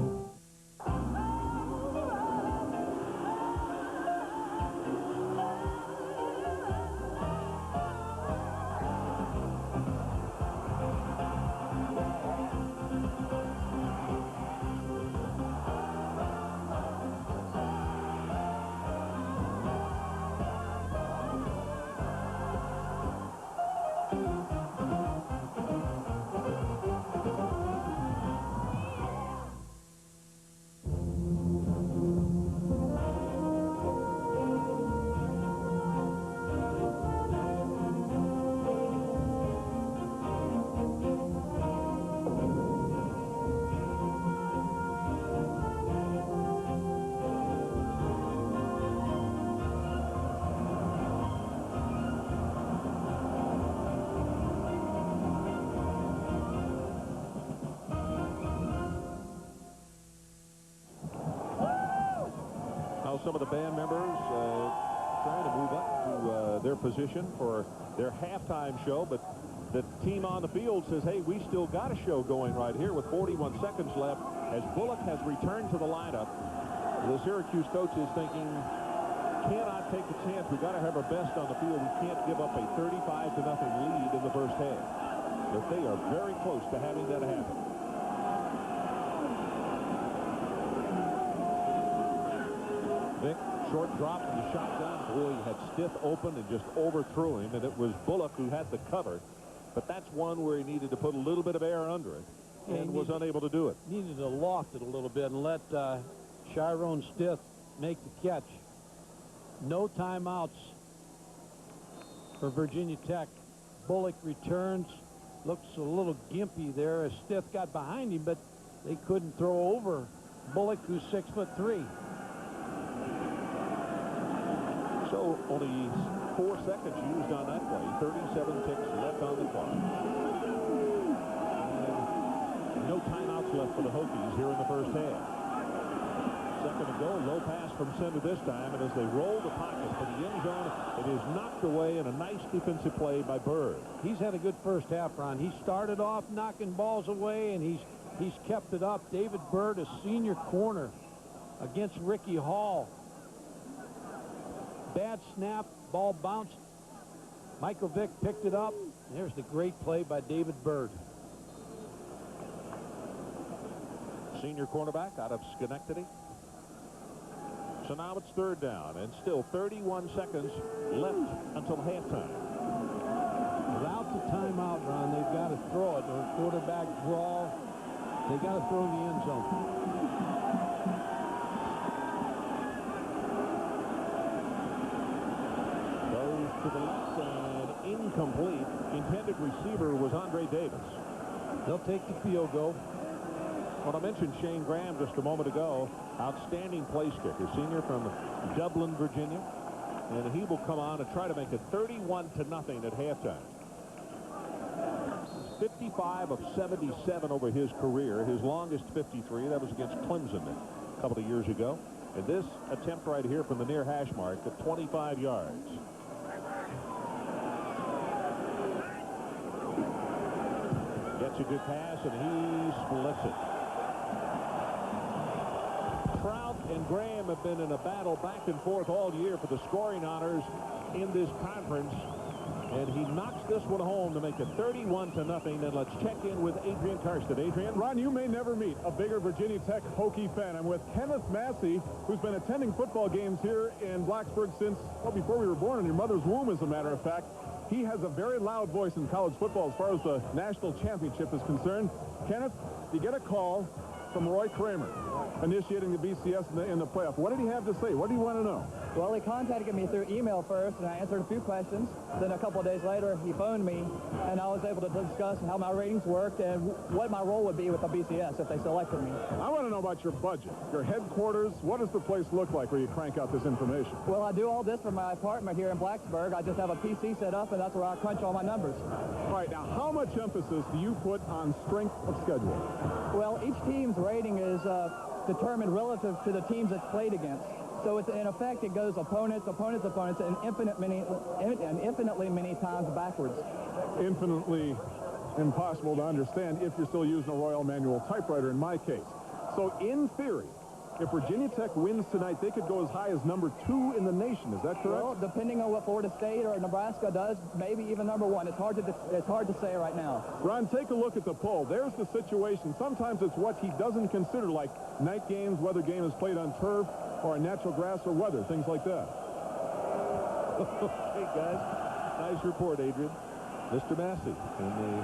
Some of the band members trying to move up to their position for their halftime show, but the team on the field says, hey, we still got a show going right here with 41 seconds left as Bullock has returned to the lineup. The Syracuse coach is thinking, cannot take a chance. We've got to have our best on the field. We can't give up a 35-0 lead in the first half. But they are very close to having that happen. Vick, short drop in the shotgun. Boy, he had Stith open and just overthrew him, and it was Bullock who had the cover. But that's one where he needed to put a little bit of air under it and was unable to do it. Needed to loft it a little bit and let Chiron Stith make the catch. No timeouts for Virginia Tech. Bullock returns. Looks a little gimpy there as Stith got behind him, but they couldn't throw over Bullock, who's 6'3". So only 4 seconds used on that play. 37 ticks left on the clock. And no timeouts left for the Hokies here in the first half. Second to go, low pass from center this time, and as they roll the pocket for the end zone, it is knocked away in a nice defensive play by Bird. He's had a good first half, Ron. He started off knocking balls away, and he's kept it up. David Bird, a senior corner against Ricky Hall. Bad snap, ball bounced. Michael Vick picked it up. There's the great play by David Bird. Senior cornerback out of Schenectady. So now it's third down, and still 31 seconds left until halftime. Without the timeout, Ron, they've got to throw it. Or quarterback draw. They got to throw in the end zone. Goes to the left side, incomplete. Intended receiver was Andre Davis. They'll take the field goal. Well, I mentioned Shane Graham just a moment ago. Outstanding place kicker, senior from Dublin, Virginia. And he will come on and try to make it 31-0 at halftime. 55 of 77 over his career. His longest 53. That was against Clemson a couple of years ago. And this attempt right here from the near hash mark at 25 yards. Gets a good pass, and he splits it. and Graham have been in a battle back and forth all year for the scoring honors in this conference. And he knocks this one home to make it 31-0. And let's check in with Adrian Karsten. Adrian? Ron, you may never meet a bigger Virginia Tech Hokie fan. I'm with Kenneth Massey, who's been attending football games here in Blacksburg since, well, before we were born, in your mother's womb, as a matter of fact. He has a very loud voice in college football as far as the national championship is concerned. Kenneth, you get a call from Roy Kramer, initiating the BCS in the playoff. What did he have to say? What do you want to know? Well, he contacted me through email first, and I answered a few questions. Then a couple of days later, he phoned me, and I was able to discuss how my ratings worked and what my role would be with the BCS if they selected me. I want to know about your budget, your headquarters. What does the place look like where you crank out this information? Well, I do all this from my apartment here in Blacksburg. I just have a PC set up, and that's where I crunch all my numbers. All right, now, how much emphasis do you put on strength of schedule? Well, each team's rating is determined relative to the teams it's played against. So it's, in effect, it goes opponents, and infinitely many times backwards. Infinitely impossible to understand if you're still using a Royal Manual typewriter in my case. So in theory, if Virginia Tech wins tonight, they could go as high as number 2 in the nation. Is that correct? Well, depending on what Florida State or Nebraska does, maybe even number 1. It's hard to say right now. Ron, take a look at the poll. There's the situation. Sometimes it's what he doesn't consider, like night games, whether game is played on turf or on natural grass or weather, things like that. Okay, guys. Nice report, Adrian. Mr. Massey in the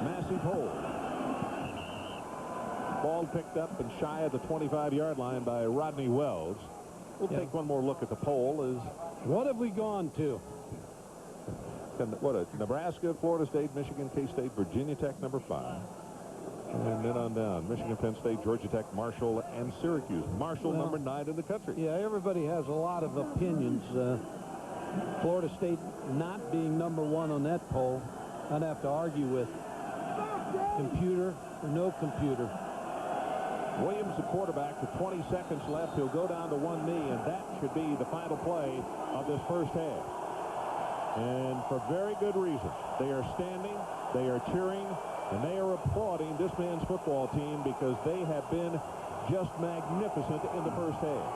Massey poll. Ball picked up and shy of the 25-yard line by Rodney Wells. We'll take one more look at the poll. What have we gone to? Nebraska, Florida State, Michigan, K-State, Virginia Tech, number 5. And then on down, Michigan, Penn State, Georgia Tech, Marshall, and Syracuse. Marshall, number 9 in the country. Yeah, everybody has a lot of opinions. Florida State not being number 1 on that poll, I'd have to argue with. Computer or no computer. Williams, the quarterback, with 20 seconds left. He'll go down to one knee, and that should be the final play of this first half. And for very good reason. They are standing, they are cheering, and they are applauding this man's football team because they have been just magnificent in the first half.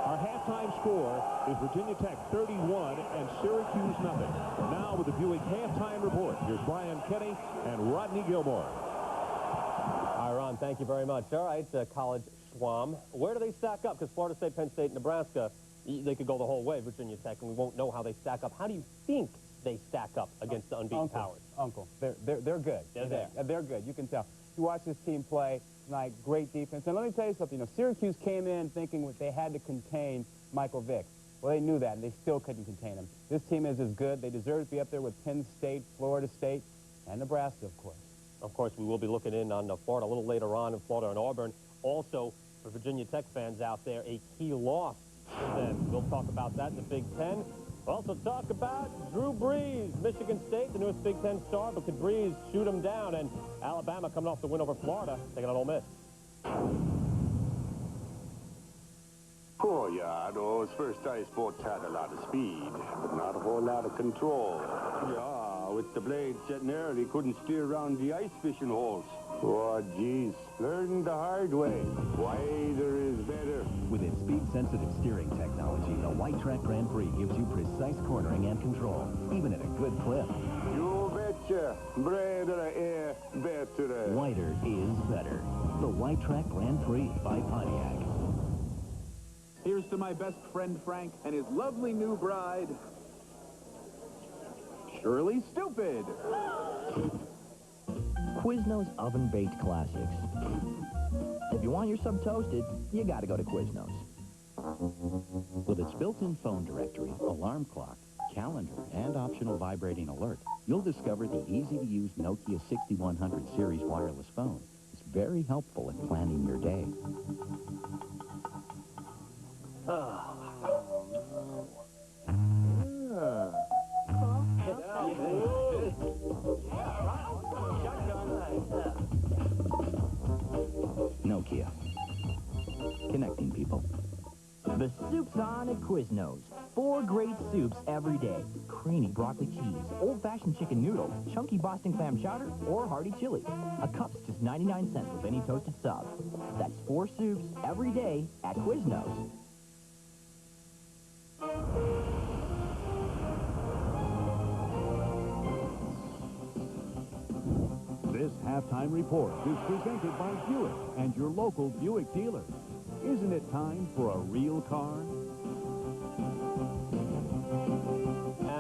Our halftime score is Virginia Tech 31 and Syracuse nothing. Now with the Buick halftime report, here's Brian Kenny and Rodney Gilmore. All right, Ron, thank you very much. All right, College Schwam. Where do they stack up? Because Florida State, Penn State, Nebraska, they could go the whole way, Virginia Tech, and we won't know how they stack up. How do you think they stack up against the unbeaten powers? They're good. They're good. You can tell. You watch this team play tonight, great defense. And let me tell you something. You know, Syracuse came in thinking they had to contain Michael Vick. Well, they knew that, and they still couldn't contain him. This team is as good. They deserve to be up there with Penn State, Florida State, and Nebraska, of course. Of course, we will be looking in on Florida a little later on in Florida and Auburn. Also, for Virginia Tech fans out there, a key loss for them. We'll talk about that in the Big Ten. We'll also talk about Drew Brees, Michigan State, the newest Big Ten star, but could Brees shoot him down? And Alabama coming off the win over Florida, taking on Ole Miss. Oh, yeah, those first ice boats had a lot of speed, but not a whole lot of control. Yeah, with the blades setting there, they couldn't steer around the ice fishing holes. Oh, geez, learned the hard way. Wider is better. With its speed-sensitive steering technology, the White Track Grand Prix gives you precise cornering and control, even at a good clip. You betcha. Better, better. Wider is better. The White Track Grand Prix by Pontiac. Here's to my best friend Frank and his lovely new bride, Shirley Stupid. Quiznos oven-baked classics. If you want your sub toasted, you gotta go to Quiznos. With its built-in phone directory, alarm clock, calendar, and optional vibrating alert, you'll discover the easy-to-use Nokia 6100 series wireless phone. It's very helpful in planning your day. Nokia. Connecting people. The soup's on at Quiznos. 4 great soups every day. Creamy broccoli cheese, old-fashioned chicken noodle, chunky Boston clam chowder, or hearty chili. A cup's just 99 cents with any toasted sub. That's 4 soups every day at Quiznos. This halftime report is presented by Buick and your local Buick dealer. Isn't it time for a real car?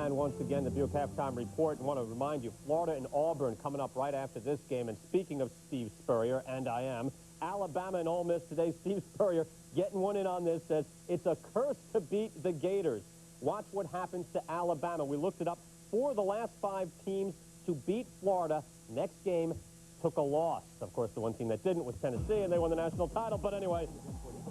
And once again, the Buick halftime report. I want to remind you, Florida and Auburn coming up right after this game. And speaking of Steve Spurrier, and I am, Alabama and Ole Miss today. Steve Spurrier getting one in on this, says it's a curse to beat the Gators. Watch what happens to Alabama. We looked it up. 4 of the last 5 teams to beat Florida. Next game took a loss. Of course, the one team that didn't was Tennessee, and they won the national title. But anyway,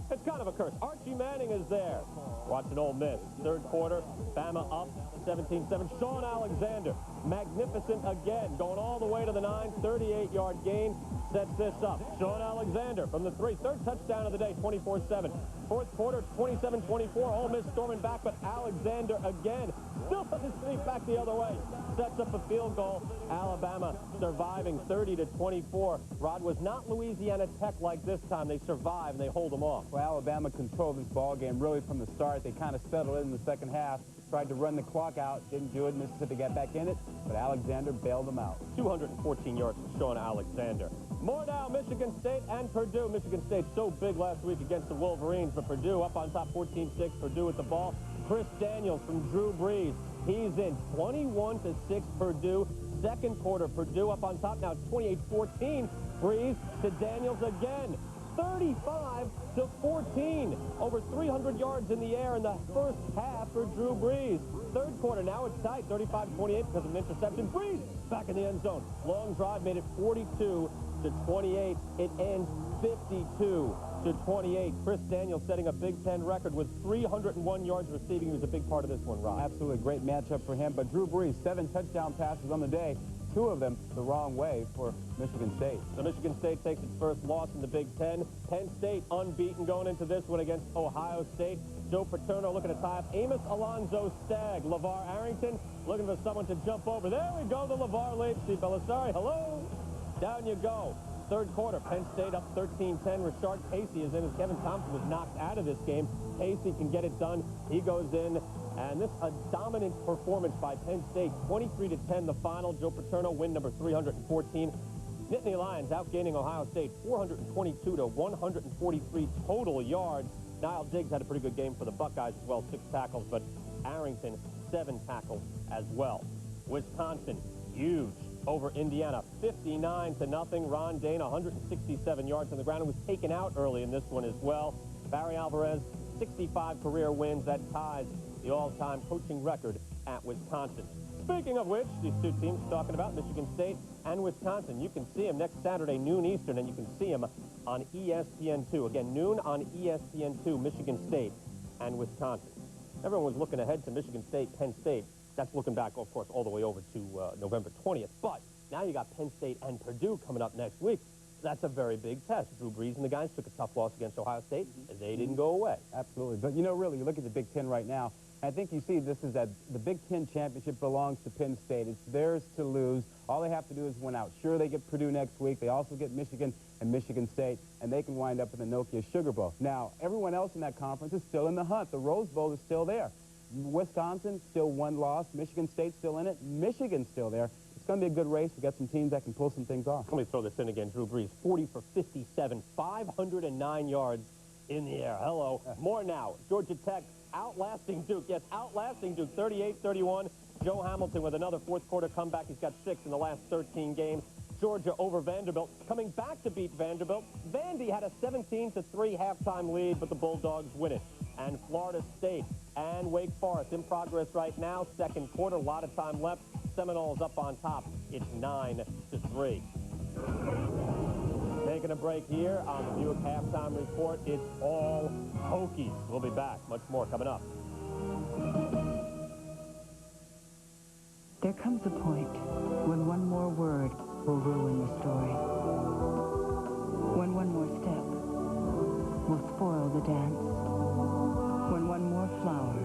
it's kind of a curse. Archie Manning is there. Watching Ole Miss. Third quarter, Bama up 17-7. Sean Alexander, magnificent again, going all the way to the 9, 38-yard gain, sets this up. Sean Alexander from the 3, third touchdown of the day, 24-7. Fourth quarter, 27-24. Ole Miss storming back, but Alexander again still doesn't sneak back the other way. Sets up a field goal. Alabama surviving 30-24. Rod, was not Louisiana Tech like this time. They survive and they hold them off. Well, Alabama controlled this ball game really from the start. They kind of settled in the second half, tried to run the clock out, didn't do it. Mississippi got back in it, but Alexander bailed them out. 214 yards for Sean Alexander. More now, Michigan State and Purdue. Michigan State so big last week against the Wolverines, but Purdue up on top 14-6. Purdue with the ball. Chris Daniels from Drew Brees. He's in 21-6 Purdue. Second quarter, Purdue up on top now 28-14. Brees to Daniels again. 35-14. Over 300 yards in the air in the first half for Drew Brees. Third quarter, now it's tight, 35-28 because of an interception. Brees back in the end zone. Long drive made it 42-28. It ends 52-28. Chris Daniels setting a Big Ten record with 301 yards receiving. He was a big part of this one, Rob. Absolutely great matchup for him. But Drew Brees, 7 touchdown passes on the day. 2 of them the wrong way for Michigan State. So Michigan State takes its first loss in the Big Ten. Penn State unbeaten going into this one against Ohio State. Joe Paterno looking to tie up Amos Alonzo Stagg. LeVar Arrington looking for someone to jump over. There we go, the LeVar lead. Steve Belisari, hello. Down you go. Third quarter, Penn State up 13-10. Rashard Casey is in as Kevin Thompson was knocked out of this game. Casey can get it done. He goes in. And this a dominant performance by Penn State. 23-10 the final. Joe Paterno win number 314. Nittany Lions outgaining Ohio State 422-143 total yards. Niall Diggs had a pretty good game for the Buckeyes as well, 6 tackles, but Arrington 7 tackles as well. Wisconsin huge over Indiana 59-0. Ron Dane 167 yards on the ground and was taken out early in this one as well. Barry Alvarez 65 career wins. That ties the all-time coaching record at Wisconsin. Speaking of which, these two teams talking about Michigan State and Wisconsin. You can see them next Saturday, noon Eastern, and you can see them on ESPN2. Again, noon on ESPN2, Michigan State and Wisconsin. Everyone was looking ahead to Michigan State, Penn State. That's looking back, of course, all the way over to November 20th. But now you got Penn State and Purdue coming up next week. That's a very big test. Drew Brees and the guys took a tough loss against Ohio State, and they didn't go away. Absolutely. But, you know, really, you look at the Big Ten right now, I think you see this is that the Big Ten championship belongs to Penn State. It's theirs to lose. All they have to do is win out. Sure, they get Purdue next week. They also get Michigan and Michigan State, and they can wind up in the Nokia Sugar Bowl. Now, everyone else in that conference is still in the hunt. The Rose Bowl is still there. Wisconsin, still 1 loss. Michigan State still in it. Michigan's still there. It's going to be a good race. We've got some teams that can pull some things off. Let me throw this in again. Drew Brees, 40 for 57, 509 yards in the air. Hello. More now. Georgia Tech outlasting Duke. Yes, outlasting Duke, 38-31. Joe Hamilton with another fourth quarter comeback. He's got 6 in the last 13 games. Georgia over Vanderbilt, coming back to beat Vanderbilt. Vandy had a 17-3 halftime lead, but the Bulldogs win it. And Florida State and Wake Forest in progress right now. Second quarter, a lot of time left. Seminoles up on top. It's 9-3. Taking a break here on the Buick Halftime Report. It's all Hokies. We'll be back. Much more coming up. There comes a point when one more word will ruin the story. When one more step will spoil the dance. When one more flower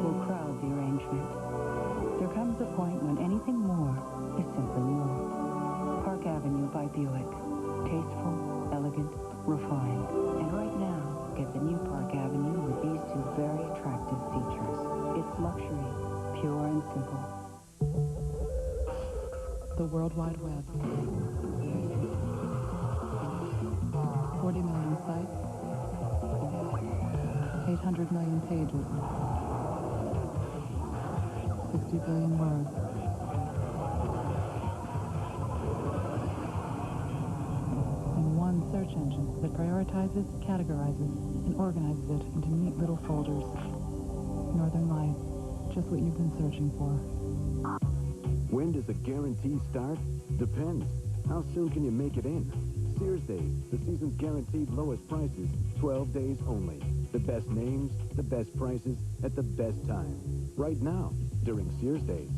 will crowd the arrangement. There comes a point when anything more is simply more. Park Avenue by Buick. Tasteful, elegant, refined. And right now, get the new Park Avenue with these two very attractive features. It's luxury, pure and simple. The World Wide Web. 40 million sites. 800 million pages. 60 billion words. And one search engine that prioritizes, categorizes, and organizes it into neat little folders. Northern Lights, just what you've been searching for. When does a guarantee start? Depends. How soon can you make it in? Sears Days, the season's guaranteed lowest prices, 12 days only. The best names, the best prices, at the best time. Right now, during Sears Days.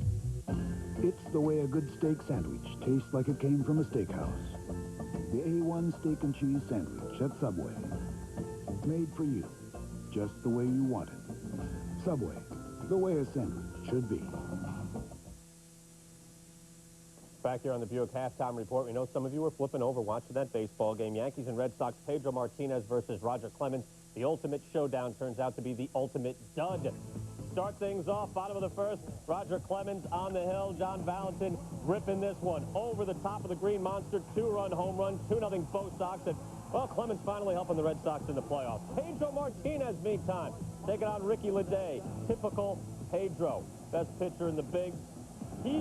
It's the way a good steak sandwich tastes like it came from a steakhouse. The A1 Steak and Cheese Sandwich at Subway. Made for you, just the way you want it. Subway, the way a sandwich should be. Back here on the Buick Halftime Report, we know some of you were flipping over watching that baseball game. Yankees and Red Sox, Pedro Martinez versus Roger Clemens. The ultimate showdown turns out to be the ultimate dud. Start things off, bottom of the first. Roger Clemens on the hill. John Valentin ripping this one over the top of the green monster. 2-run home run, 2-0 Bo Sox. And, well, Clemens finally helping the Red Sox in the playoffs. Pedro Martinez, meantime, taking on Ricky Leday. Typical Pedro. Best pitcher in the bigs. He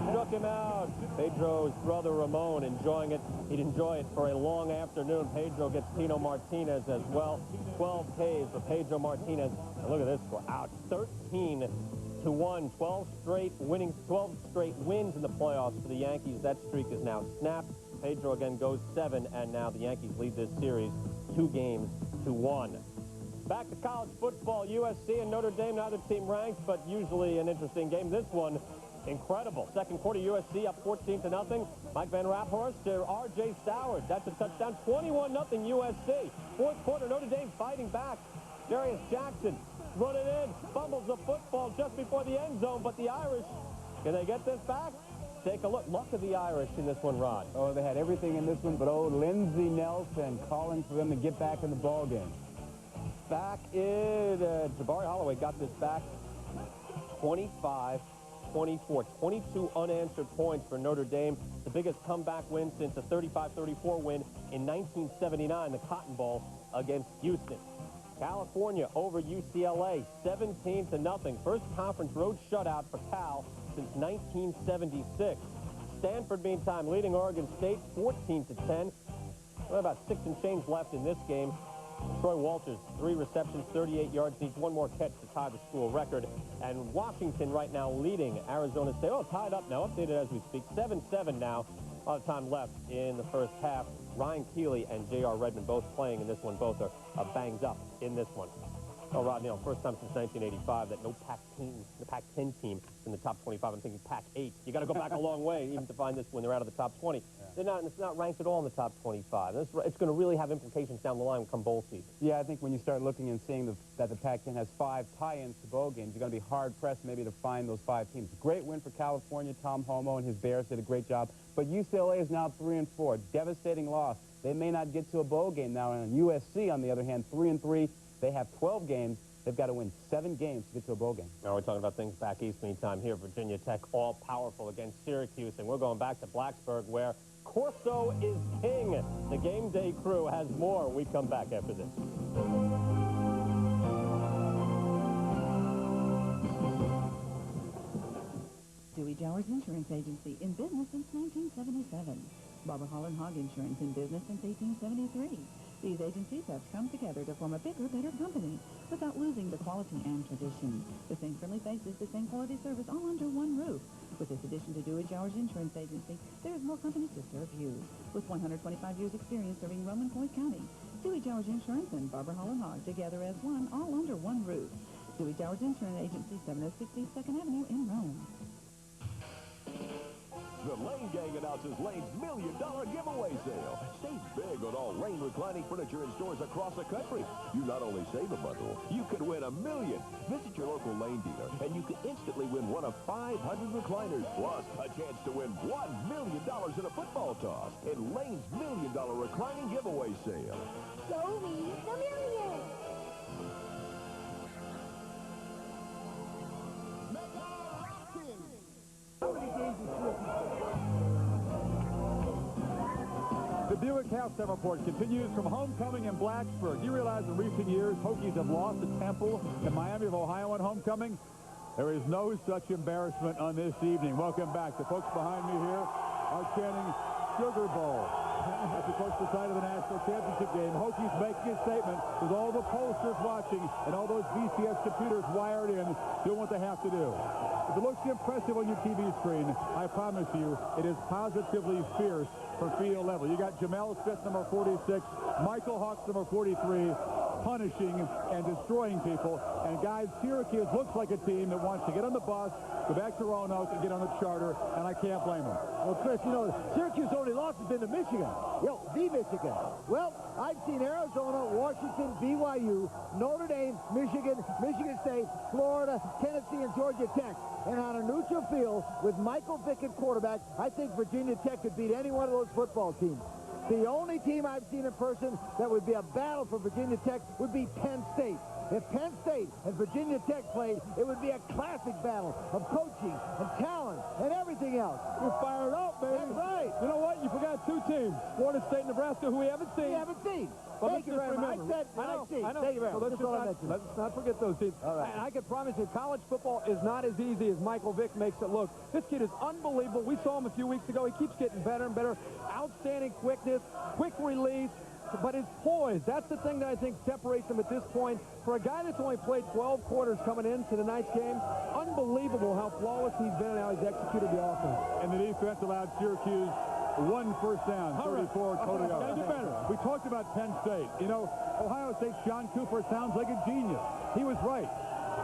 struck him out. Pedro's brother Ramon enjoying it. He'd enjoy it for a long afternoon. Pedro gets Tino Martinez as well. 12 Ks for Pedro Martinez. And look at this score. Out 13-1. 12 straight wins in the playoffs for the Yankees. That streak is now snapped. Pedro again goes 7, and now the Yankees lead this series 2-1. Back to college football. USC and Notre Dame, neither team ranked, but usually an interesting game. This one, incredible. Second quarter, USC up 14-0. Mike Van Raphorst to R.J. Stowers. That's a touchdown. 21-0 USC. Fourth quarter, Notre Dame fighting back. Darius Jackson running in, fumbles the football just before the end zone, but the Irish, can they get this back? Take a look. Luck of the Irish in this one, Rod. Oh, they had everything in this one, but Lindsey Nelson calling for them to get back in the ball game. Back in, Jabari Holloway got this back 25-24, 22 unanswered points for Notre Dame. The biggest comeback win since a 35-34 win in 1979, the Cotton Bowl against Houston. California over UCLA, 17-0. First conference road shutout for Cal since 1976. Stanford, meantime, leading Oregon State 14-10. Well, about 6 and change left in this game. Troy Walters, 3 receptions, 38 yards, needs 1 more catch to tie the school record. And Washington right now leading Arizona State. Oh, tied up now, updated as we speak. 7-7 now. A lot of time left in the first half. Ryan Keeley and J.R. Redmond both playing in this one. Both are banged up in this one. Oh, Rod, first time since 1985 that no Pac-10 team in the top 25. I'm thinking Pac-8. You got to go back a long way even to find this when they're out of the top 20. Yeah. It's not ranked at all in the top 25. It's going to really have implications down the line come bowl season. Yeah, I think when you start looking and seeing that the Pac-10 has 5 tie-ins to bowl games, you're going to be hard-pressed maybe to find those 5 teams. Great win for California. Tom Homo and his Bears did a great job. But UCLA is now 3-4. Devastating loss. They may not get to a bowl game now. And USC, on the other hand, 3-3. They have 12 games. They've got to win 7 games to get to a bowl game. Now we're talking about things back east meantime here. Virginia Tech all-powerful against Syracuse. And we're going back to Blacksburg where Corso is king. The game day crew has more. We come back after this. Dewey Jowers Insurance Agency, in business since 1977. Barbara Hall & Hogg Insurance, in business since 1873. These agencies have come together to form a bigger, better company without losing the quality and tradition. The same friendly faces, the same quality service, all under one roof. With this addition to Dewey Jowers Insurance Agency, there is more companies to serve you. With 125 years experience serving Rome and Floyd County, Dewey Jowers Insurance and Barbara Hall & Hogg together as one, all under one roof. Dewey Jowers Insurance Agency, 706 East 2nd Avenue in Rome. The Lane Gang announces Lane's $1 million giveaway sale. Save big on all Lane reclining furniture in stores across the country. You not only save a bundle, you could win $1 million. Visit your local Lane dealer, and you could instantly win one of 500 recliners, plus a chance to win $1 million in a football toss in Lane's $1 million reclining giveaway sale. Show me the million. How many games is The Buick Halftime Report continues from homecoming in Blacksburg. You realize in recent years, Hokies have lost to Temple and Miami of Ohio in homecoming. There is no such embarrassment on this evening. Welcome back. The folks behind me here are chanting Sugar Bowl. That's, of course, the site of the national championship game. Hokies making a statement with all the pollsters watching and all those VCS computers wired in, doing what they have to do. If it looks impressive on your TV screen, I promise you, it is positively fierce from field level. You got Jamel Smith, number 46, Michael Hawks, number 43, punishing and destroying people. And guys, Syracuse looks like a team that wants to get on the bus, go back to Roanoke, and get on the charter, and I can't blame them. Well, Chris, you know, Syracuse only loss has been to Michigan. The Michigan. Well, I've seen Arizona, Washington, BYU, Notre Dame, Michigan, Michigan State, Florida, Tennessee, and Georgia Tech. And on a neutral field with Michael Vick at quarterback, I think Virginia Tech could beat any one of those football teams. The only team I've seen in person that would be a battle for Virginia Tech would be Penn State. If Penn State and Virginia Tech played, it would be a classic battle of coaching and talent and everything else. You're fired up, baby. That's right. You know what? You forgot two teams, Florida State and Nebraska, who we haven't seen. Well, Thank you very much. I know. Thank you very much. Let's not forget those teams. All right. And I can promise you, college football is not as easy as Michael Vick makes it look. This kid is unbelievable. We saw him a few weeks ago. He keeps getting better and better. Outstanding quickness, quick release. But his poise, that's the thing that I think separates him at this point. For a guy that's only played 12 quarters coming into tonight's game, unbelievable how flawless he's been and how he's executed the offense. And the defense allowed Syracuse 1 first down, 34 total yards. Gotta do better. We talked about Penn State. You know, Ohio State's John Cooper sounds like a genius. He was right.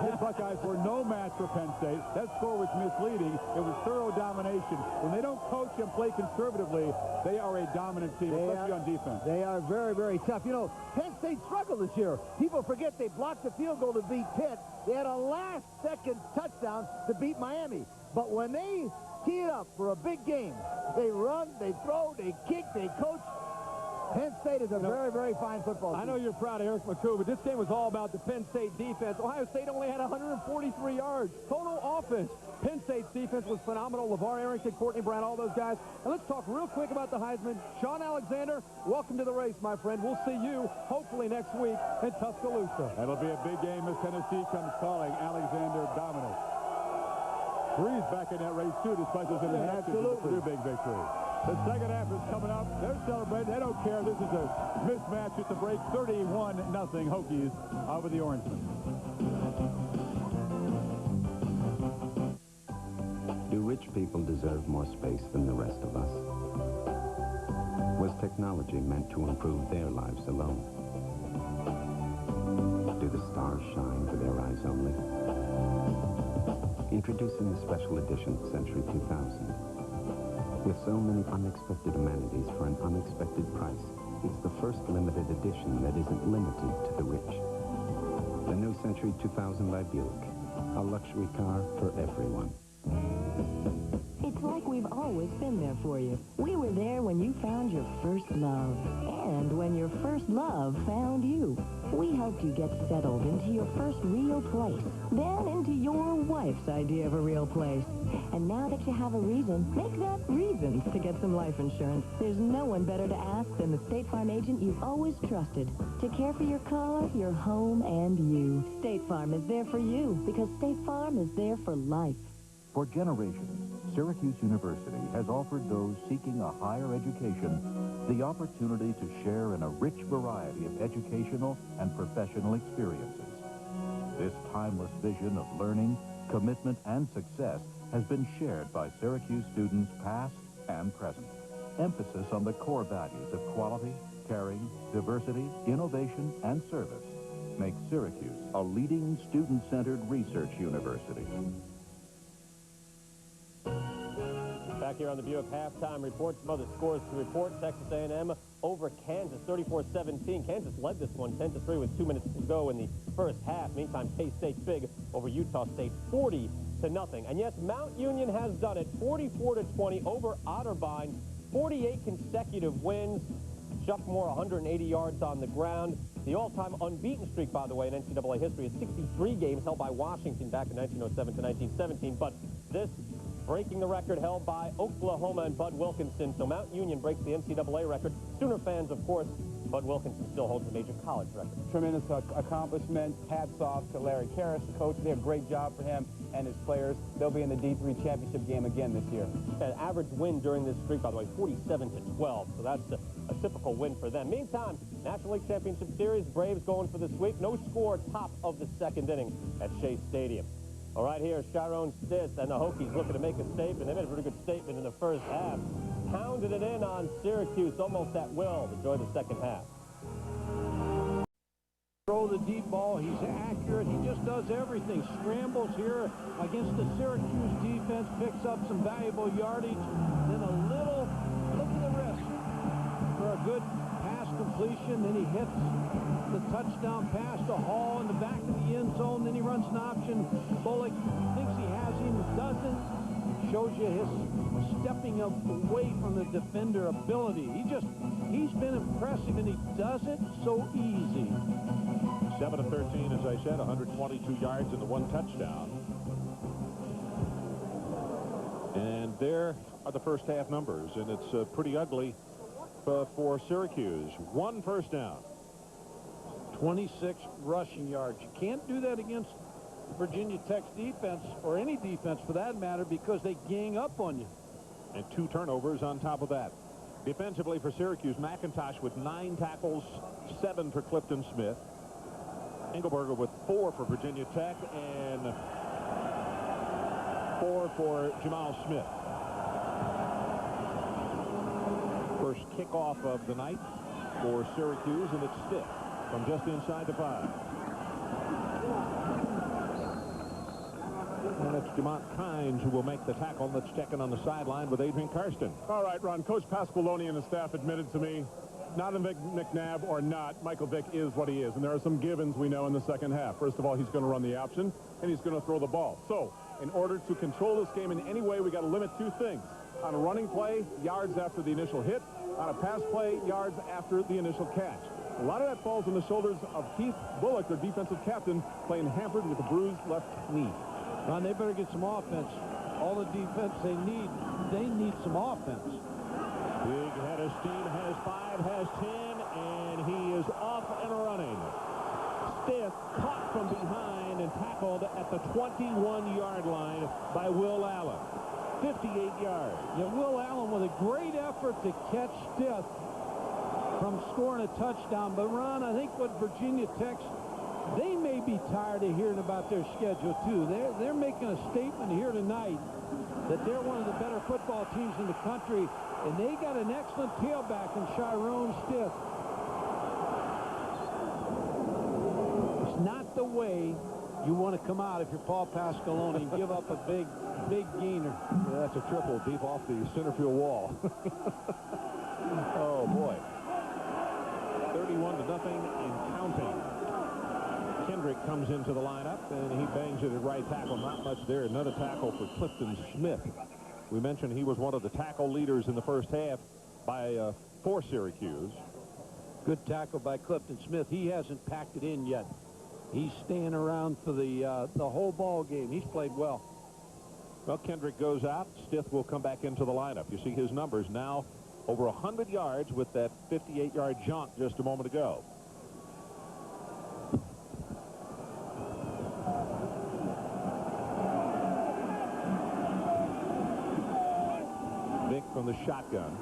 His Buckeyes were no match for Penn State. That score was misleading. It was thorough domination. When they don't coach and play conservatively, they are a dominant team, especially on defense. They are very, very tough. You know, Penn State struggled this year. People forget they blocked the field goal to beat Pitt. They had a last-second touchdown to beat Miami. But when they tee it up for a big game, they run, they throw, they kick, they coach. Penn State is a very, very fine football team. I know you're proud of Eric McCoo, but this game was all about the Penn State defense. Ohio State only had 143 yards. Total offense. Penn State's defense was phenomenal. LeVar Arrington, Courtney Brown, all those guys. And let's talk real quick about the Heisman. Sean Alexander, welcome to the race, my friend. We'll see you, hopefully, next week in Tuscaloosa. That'll be a big game as Tennessee comes calling Alexander dominant. Breeze back in that race, too, despite those interceptions. Absolutely. Big victory. The second half is coming up. They're celebrating. They don't care. This is a mismatch at the break. 31-0 Hokies over the Orangemen. Do rich people deserve more space than the rest of us? Was technology meant to improve their lives alone? Do the stars shine for their eyes only? Introducing the special edition Century 2000. With so many unexpected amenities for an unexpected price, it's the first limited edition that isn't limited to the rich. The new Century 2000 by Buick, a luxury car for everyone. It's like we've always been there for you. We were there when you found your first love, and when your first love found you. We helped you get settled into your first real place, then into your wife's idea of a real place. And now that you have a reason, make that reasons to get some life insurance. There's no one better to ask than the State Farm agent you've always trusted to care for your car, your home, and you. State Farm is there for you because State Farm is there for life. For generations, Syracuse University has offered those seeking a higher education the opportunity to share in a rich variety of educational and professional experiences. This timeless vision of learning, commitment, and success has been shared by Syracuse students past and present. Emphasis on the core values of quality, caring, diversity, innovation, and service makes Syracuse a leading student-centered research university. Back back here on the Buick Halftime Report. Some other scores to report. Texas A&M over Kansas, 34-17. Kansas led this one 10-3 with 2 minutes to go in the first half. Meantime, K-State big over Utah State, 40-0. And yes, Mount Union has done it, 44-20 over Otterbein. 48 consecutive wins. Chuck Moore, 180 yards on the ground. The all-time unbeaten streak, by the way, in NCAA history is 63 games held by Washington back in 1907 to 1917. But this breaking the record held by Oklahoma and Bud Wilkinson. So Mount Union breaks the NCAA record. Sooner fans, of course, Bud Wilkinson still holds the major college record. Tremendous accomplishment. Hats off to Larry Karras, the coach. They did a great job for him and his players. They'll be in the D3 championship game again this year. An average win during this streak, by the way, 47-12. So that's a typical win for them. Meantime, National League Championship Series, Braves going for the sweep. No score, top of the second inning at Shea Stadium. All right, here, Chiron Stith and the Hokies looking to make a statement. They made a pretty good statement in the first half. Pounded it in on Syracuse almost at will. Enjoy the second half. Throw the deep ball. He's accurate. He just does everything. Scrambles here against the Syracuse defense. Picks up some valuable yardage. Then a little, look at the wrist for a good pass completion. Then he hits the touchdown pass to Hall in the back of the end zone. Then he runs an option. Bullock thinks he has him, doesn't. Shows you his stepping away from the defender ability. He's been impressive, and he does it so easy. 7-13, as I said, 122 yards and the one touchdown. And there are the first half numbers, and it's pretty ugly for Syracuse. 1 first down. 26 rushing yards. You can't do that against Virginia Tech's defense, or any defense for that matter, because they gang up on you. And 2 turnovers on top of that. Defensively for Syracuse, McIntosh with 9 tackles, 7 for Clifton Smith. Engelberger with 4 for Virginia Tech and 4 for Jamal Smith. First kickoff of the night for Syracuse, and it's Stiff from just inside the 5. And it's Demont Kynes who will make the tackle. Let's check in on the sideline with Adrian Karsten. All right, Ron. Coach Pasqualoni and the staff admitted to me, not a Vic McNabb or not, Michael Vick is what he is. And there are some givens we know in the second half. First of all, he's going to run the option, and he's going to throw the ball. So, in order to control this game in any way, we got to limit 2 things. On a running play, yards after the initial hit. On a pass play, yards after the initial catch. A lot of that falls on the shoulders of Keith Bullock, their defensive captain, playing hampered with a bruised left knee. Ron, they better get some offense. All the defense they need some offense. Big head of steam, has 5, has 10, and he is off and running. Stiff caught from behind and tackled at the 21-yard line by Will Allen. 58 yards. Yeah, Will Allen with a great effort to catch Stiff from scoring a touchdown. But, Ron, I think what Virginia Tech's, they may be tired of hearing about their schedule, too. They're making a statement here tonight that they're one of the better football teams in the country, and they got an excellent tailback in Chiron Stiff. It's not the way you want to come out if you're Paul Pasqualoni and give up a big gainer. Yeah, that's a triple deep off the center field wall. Oh, boy. 31-0 and counting. Kendrick comes into the lineup, and he bangs it at right tackle. Not much there. Another tackle for Clifton Smith. We mentioned he was one of the tackle leaders in the first half for Syracuse. Good tackle by Clifton Smith. He hasn't packed it in yet. He's staying around for the whole ball game. He's played well. Well, Kendrick goes out. Stith will come back into the lineup. You see his numbers now over 100 yards with that 58-yard jaunt just a moment ago. Vick from the shotgun.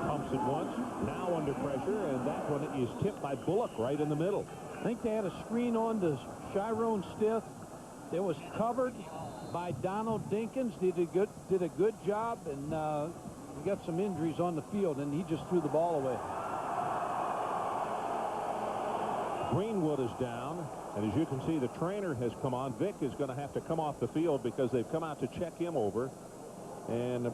Pumps it once, now under pressure, and that one is tipped by Bullock right in the middle. I think they had a screen on to Chiron Stith. It was covered by Donald Dinkins. Did a good job, and he got some injuries on the field, and he just threw the ball away. Greenwood is down, and as you can see, the trainer has come on. Vick is going to have to come off the field because they've come out to check him over. And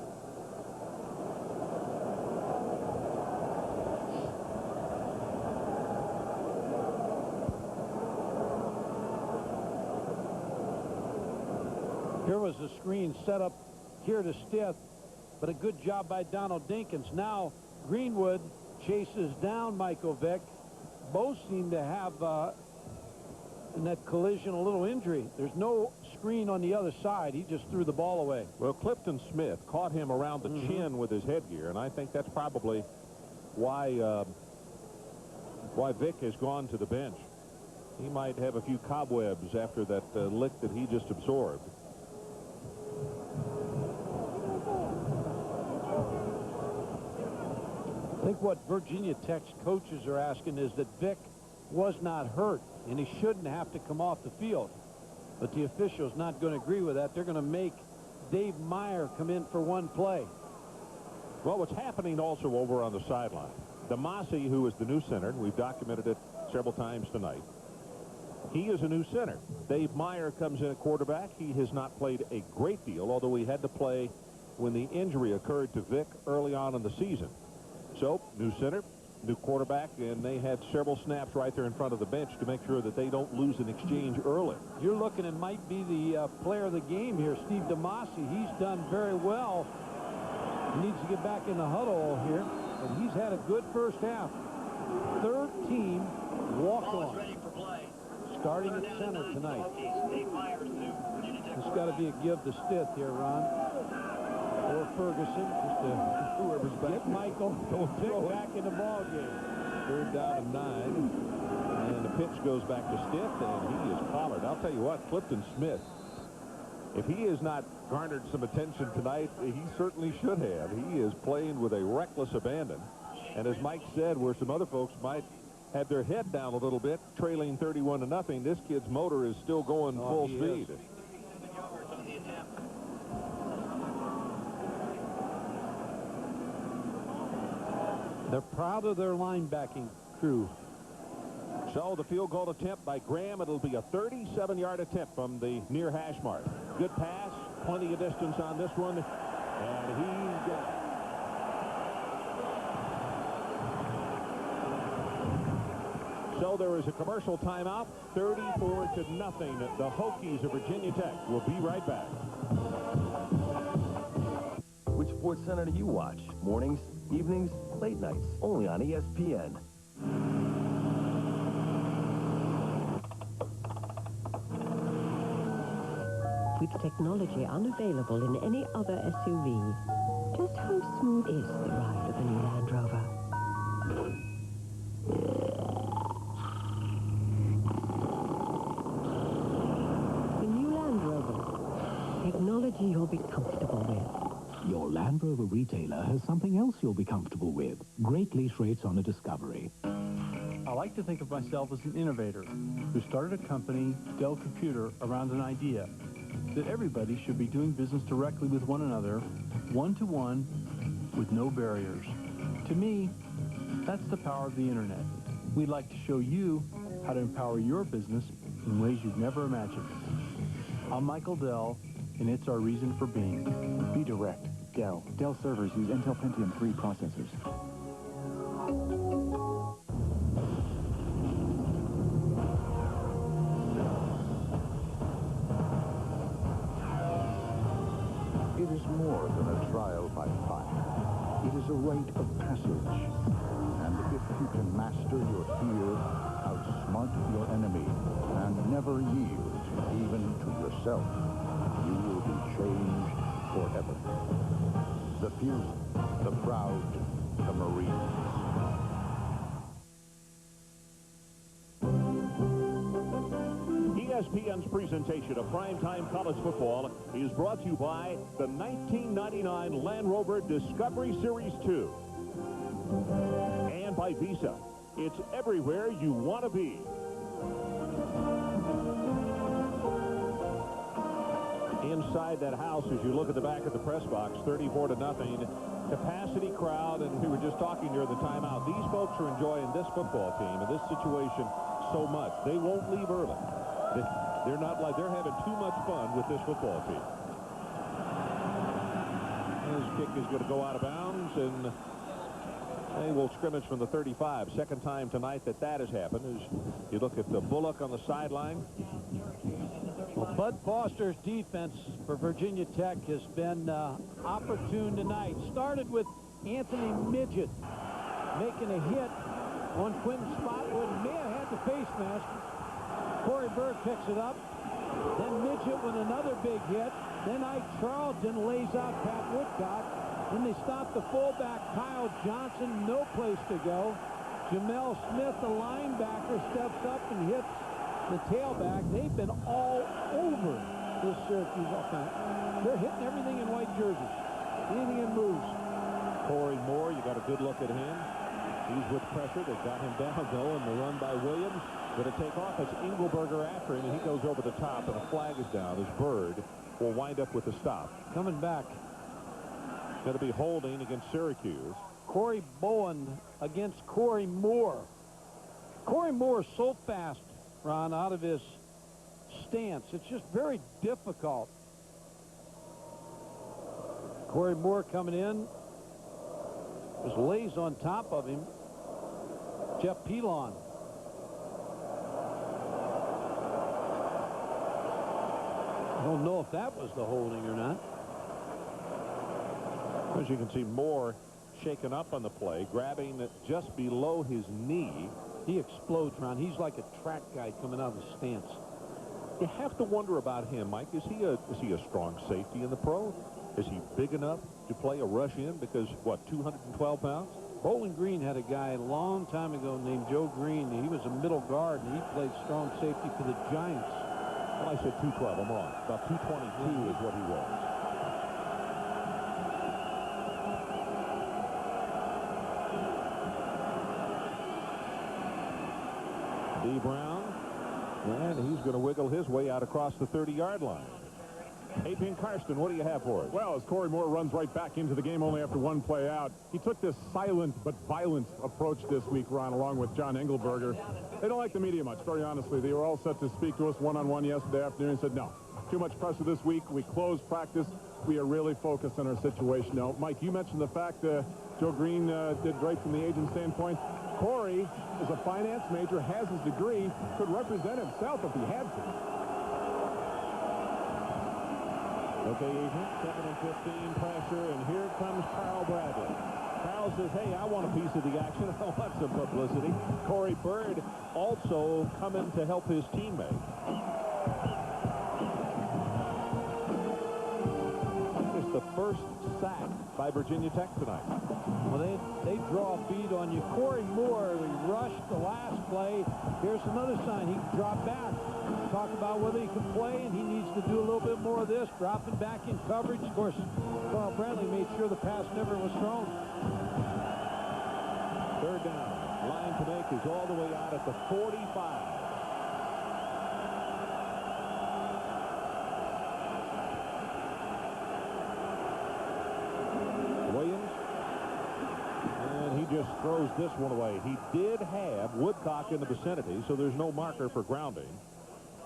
there was a screen set up here to Stith, but a good job by Donald Dinkins. Now Greenwood chases down Michael Vick. Both seem to have in that collision a little injury. There's no screen on the other side. He just threw the ball away. Well, Clifton Smith caught him around the chin with his headgear, and I think that's probably why Vick has gone to the bench. He might have a few cobwebs after that lick that he just absorbed. I think what Virginia Tech's coaches are asking is that Vick was not hurt, and he shouldn't have to come off the field. But the official's not going to agree with that. They're going to make Dave Meyer come in for one play. Well, what's happening also over on the sideline, Damasi, who is the new center, we've documented it several times tonight, he is a new center. Dave Meyer comes in at quarterback. He has not played a great deal, although he had to play when the injury occurred to Vick early on in the season. So, new center, new quarterback, and they had several snaps right there in front of the bench to make sure that they don't lose an exchange early. You're looking at might be the player of the game here, Steve Damasi. He's done very well. He needs to get back in the huddle here, but he's had a good first half. 13 walk-ons starting at center tonight. It's got to be a give to Stith here, Ron. Or Ferguson, just whoever's back. Get Michael Vick back in the ball game. Third down and 9, and the pitch goes back to Stith, and he is collared. I'll tell you what, Clifton Smith, if he has not garnered some attention tonight, he certainly should have. He is playing with a reckless abandon, and as Mike said, where some other folks might have their head down a little bit, trailing 31-0, this kid's motor is still going full speed. They're proud of their linebacking crew. So the field goal attempt by Graham, it'll be a 37-yard attempt from the near hash mark. Good pass, plenty of distance on this one, and he's got it. So there is a commercial timeout, 34-0. The Hokies of Virginia Tech will be right back. Which Sports Center do you watch? Mornings, evenings, late nights, only on ESPN. With technology unavailable in any other SUV, just how smooth is the ride of the new Land Rover? The new Land Rover. Technology you'll be comfortable with. Your Land Rover retailer has something else you'll be comfortable with. Great lease rates on a Discovery. I like to think of myself as an innovator who started a company, Dell Computer, around an idea that everybody should be doing business directly with one another, one-to-one, with no barriers. To me, that's the power of the internet. We'd like to show you how to empower your business in ways you've never imagined. I'm Michael Dell, and it's our reason for being. Be direct. Dell. Dell servers use Intel Pentium 3 processors. It is more than a trial by fire. It is a rite of passage. And if you can master your fear, outsmart your enemy, and never yield, even to yourself, you will be changed forever. The few, the proud, the Marines. ESPN's presentation of primetime college football is brought to you by the 1999 Land Rover Discovery Series 2. And by Visa. It's everywhere you want to be. Inside that house, as you look at the back of the press box, 34-0, capacity crowd, and we were just talking during the timeout. These folks are enjoying this football team and this situation so much. They won't leave early. They're not like they're having too much fun with this football team. His kick is going to go out of bounds, and they will scrimmage from the 35. Second time tonight that has happened. As you look at the Bullock on the sideline, Well, Bud Foster's defense for Virginia Tech has been opportune tonight. Started with Anthony Midget making a hit on Quentin Spotwood. May have had the face mask. Corey Berg picks it up. Then Midget with another big hit. Then Ike Charlton lays out Pat Woodcock. Then they stop the fullback, Kyle Johnson, no place to go. Jamel Smith, the linebacker, steps up and hits the tailback. They've been all over this Syracuse offense. They're hitting everything in white jerseys. Anything that moves. Corey Moore, you got a good look at him. He's with pressure. They got him down, though, and the run by Williams. Going to take off. It's Engelberger after him, and he goes over the top, and a flag is down as Bird will wind up with a stop. Coming back. Going to be holding against Syracuse. Corey Bowen against Corey Moore. Corey Moore is so fast, Ron, out of his stance. It's just very difficult. Corey Moore coming in. Just lays on top of him. Jeff Pilon. I don't know if that was the holding or not. As you can see, Moore shaken up on the play, grabbing just below his knee. He explodes, Ron. He's like a track guy coming out of the stance. You have to wonder about him, Mike. Is he a strong safety in the pro? Is he big enough to play a rush in? Because, what, 212 pounds? Bowling Green had a guy a long time ago named Joe Green. He was a middle guard, and he played strong safety for the Giants. Well, I said 212. I'm wrong. About 222 is what he was. D. Brown, and he's going to wiggle his way out across the 30-yard line. Adrian Karsten, what do you have for us? Well, as Corey Moore runs right back into the game only after one play out, he took this silent but violent approach this week, Ron, along with John Engelberger. They don't like the media much, very honestly. They were all set to speak to us one-on-one yesterday afternoon and said, no, too much pressure this week. We closed practice. We are really focused on our situation now. Mike, you mentioned the fact Joe Green did great from the agent standpoint. Corey is a finance major, has his degree, could represent himself if he had to. Okay, Adrian, 2nd and 15 pressure, and here comes Carl Bradley. Carl says, hey, I want a piece of the action. I want some publicity. Corey Bird also coming to help his teammate. It's the first sack by Virginia Tech tonight. Well, they draw a bead on you. Corey Moore, he rushed the last play. Here's another sign. He can drop back. Talk about whether he can play, and he needs to do a little bit more of this, dropping back in coverage. Of course, Carl Bradley made sure the pass never was thrown. 3rd down. Line to make is all the way out at the 45. Williams. And he just throws this one away. He did have Woodcock in the vicinity, so there's no marker for grounding.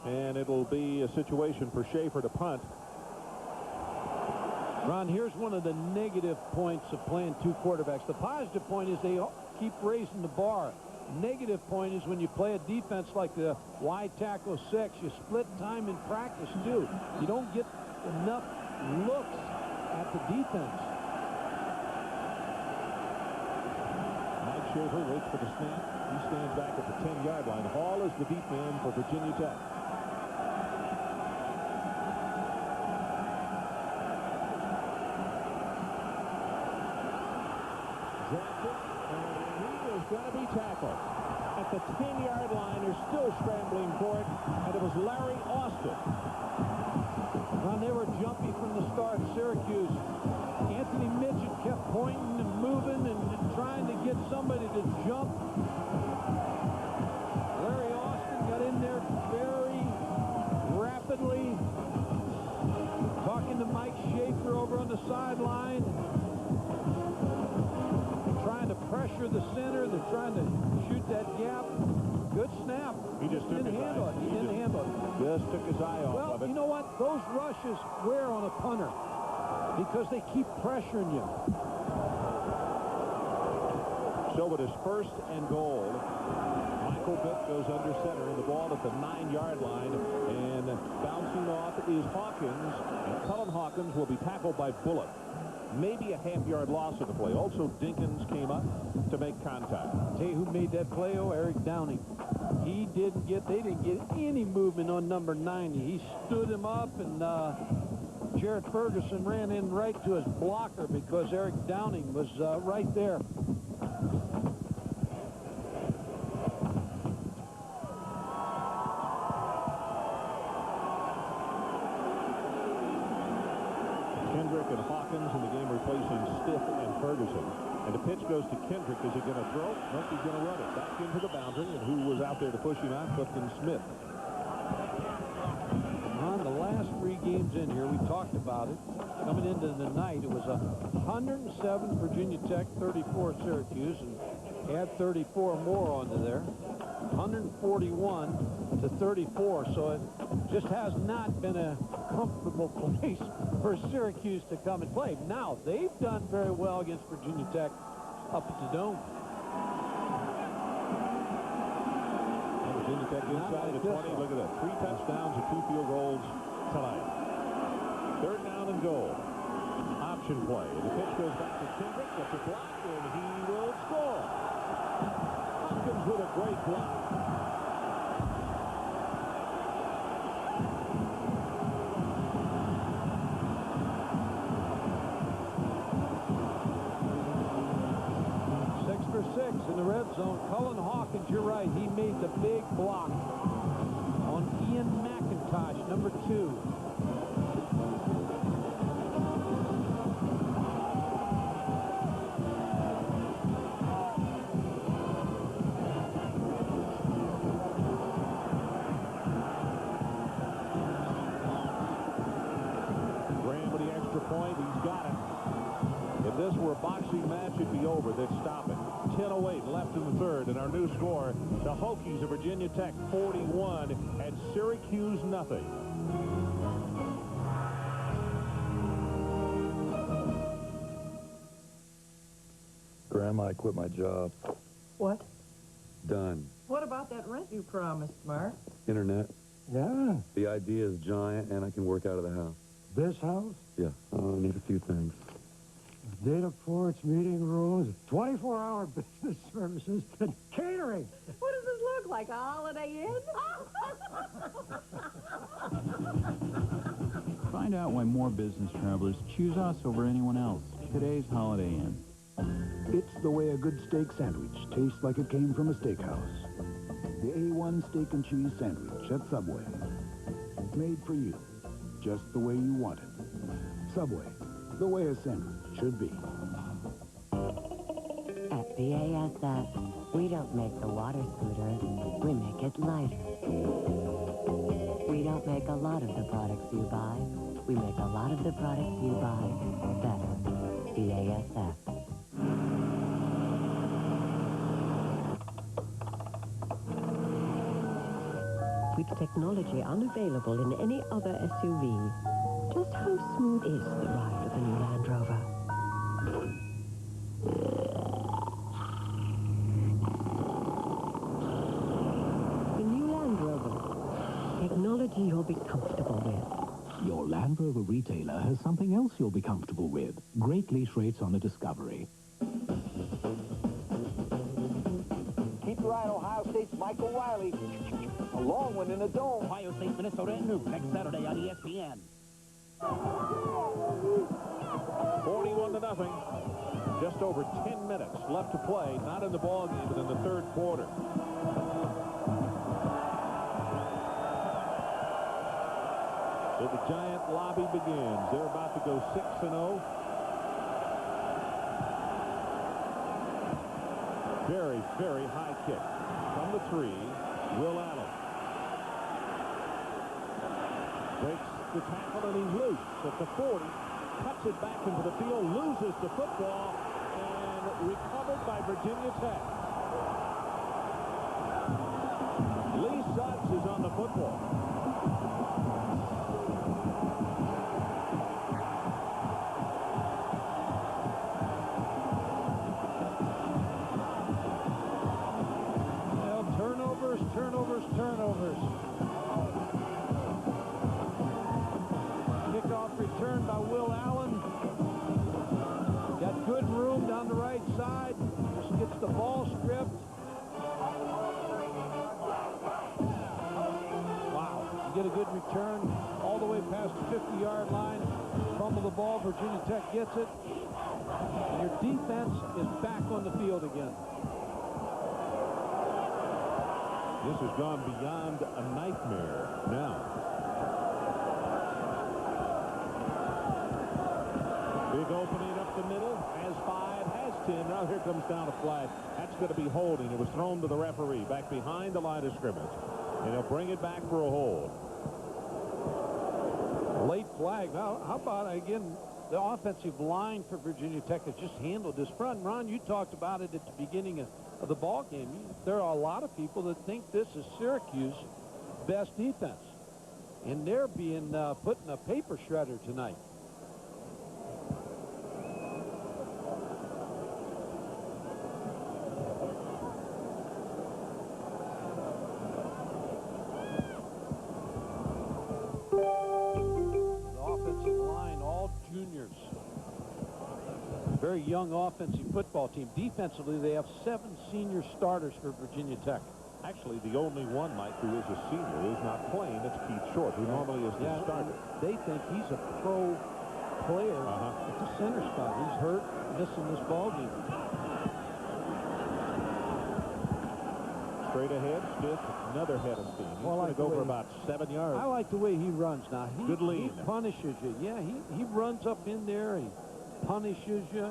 And it'll be a situation for Schaefer to punt. Ron, here's one of the negative points of playing two quarterbacks. The positive point is they keep raising the bar. Negative point is when you play a defense like the wide tackle 6, you split time in practice, too. You don't get enough looks at the defense. Mike Schaefer waits for the snap. He stands back at the 10-yard line. Hall is the deep man for Virginia Tech. Jackson, and he is going to be tackled at the 10-yard line. They're still scrambling for it, and it was Larry Austin. Ron, they were jumpy from the start. Syracuse. Anthony Midget kept pointing and moving and trying to get somebody to jump. Larry Austin got in there very rapidly, talking to Mike Schaefer over on the sideline. Trying to pressure the center. They're trying to shoot that gap. Good snap. He just took his eye off. He didn't handle it. Just took his eye off of it. Well, you know what? Those rushes wear on a punter because they keep pressuring you. So it is 1st and goal. Michael Vick goes under center, and the ball at the 9-yard line. And bouncing off is Hawkins. And Cullen Hawkins will be tackled by Bullock. Maybe a half-yard loss of the play. Also, Dinkins came up to make contact. Tell you who made that play? Oh, Eric Downing. They didn't get any movement on number 90. He stood him up, and Jared Ferguson ran in right to his blocker because Eric Downing was right there. Kendrick and Hawkins in the game replacing Stiff and Ferguson. And the pitch goes to Kendrick. Is he going to throw? Nope, he's going to run it back into the boundary. And who was out there to push him out? Clifton Smith. On the last 3 games in here, we talked about it. Coming into the night, it was 107 Virginia Tech, 34 Syracuse, and add 34 more onto there. 141 to 34, so it just has not been a comfortable place for Syracuse to come and play. Now, they've done very well against Virginia Tech up at the Dome. And Virginia Tech inside the 20. Look at that. 3 touchdowns and 2 field goals tonight. 3rd down and goal. Option play. The pitch goes back to Kendrick. Gets a block, and he will score. Hopkins with a great block. In the red zone, Cullen Hawkins, you're right, he made the big block on Ian McIntosh, number 2. Graham with the extra point, he's got it. If this were a boxing match, it'd be over. They'd stop it. 10:08 left in the 3rd, and our new score, the Hokies of Virginia Tech 41 and Syracuse nothing. Grandma, I quit my job. What? Done. What about that rent you promised, Mark? Internet. Yeah? The idea is giant, and I can work out of the house. This house? Yeah. I need a few things. Data ports, meeting rooms, 24-hour business services, and catering. What does this look like, a Holiday Inn? Find out why more business travelers choose us over anyone else. Today's Holiday Inn. It's the way a good steak sandwich tastes like it came from a steakhouse. The A1 Steak and Cheese Sandwich at Subway. Made for you, just the way you want it. Subway, the way a sandwich should be. At BASF, we don't make the water scooter, we make it lighter. We don't make a lot of the products you buy, we make a lot of the products you buy better. BASF. With technology unavailable in any other SUV, just how smooth is the ride of the new Land Rover? The new Land Rover. Technology you'll be comfortable with. Your Land Rover retailer has something else you'll be comfortable with. Great lease rates on a Discovery. Keep your eye on Ohio State's Michael Wiley. A long one in the Dome. Ohio State, Minnesota at noon next Saturday on ESPN. 41-0. Just over 10 minutes left to play. Not in the ball game, but in the 3rd quarter. So the Giant lobby begins. They're about to go 6-0. Very, very high kick. From the 3, Will Allen. Breaks the tackle and he's loose at the 40. Cuts it back into the field, loses the football, and recovered by Virginia Tech. Lee Suggs is on the football. good return all the way past the 50-yard line. Fumble the ball. Virginia Tech gets it. And your defense is back on the field again. This has gone beyond a nightmare now. Big opening up the middle. Has 5, has 10. Now here comes down a flag. That's going to be holding. It was thrown to the referee back behind the line of scrimmage. And he'll bring it back for a hold. Late flag. Now, how about, again, the offensive line for Virginia Tech has just handled this front. Ron, you talked about it at the beginning of the ball game. There are a lot of people that think this is Syracuse's best defense. And they're being put in a paper shredder tonight. Very young offensive football team. Defensively, they have 7 senior starters for Virginia Tech. Actually, the only one, Mike, who is a senior is not playing. It's Keith Short, who normally is the starter. They think he's a pro player at the center spot. He's hurt, missing this ball game. Straight ahead, Smith, another head of steam. He's going to go for about 7 yards. I like the way he runs now. Good lead. He punishes you. Yeah, he runs up in there. He punishes you.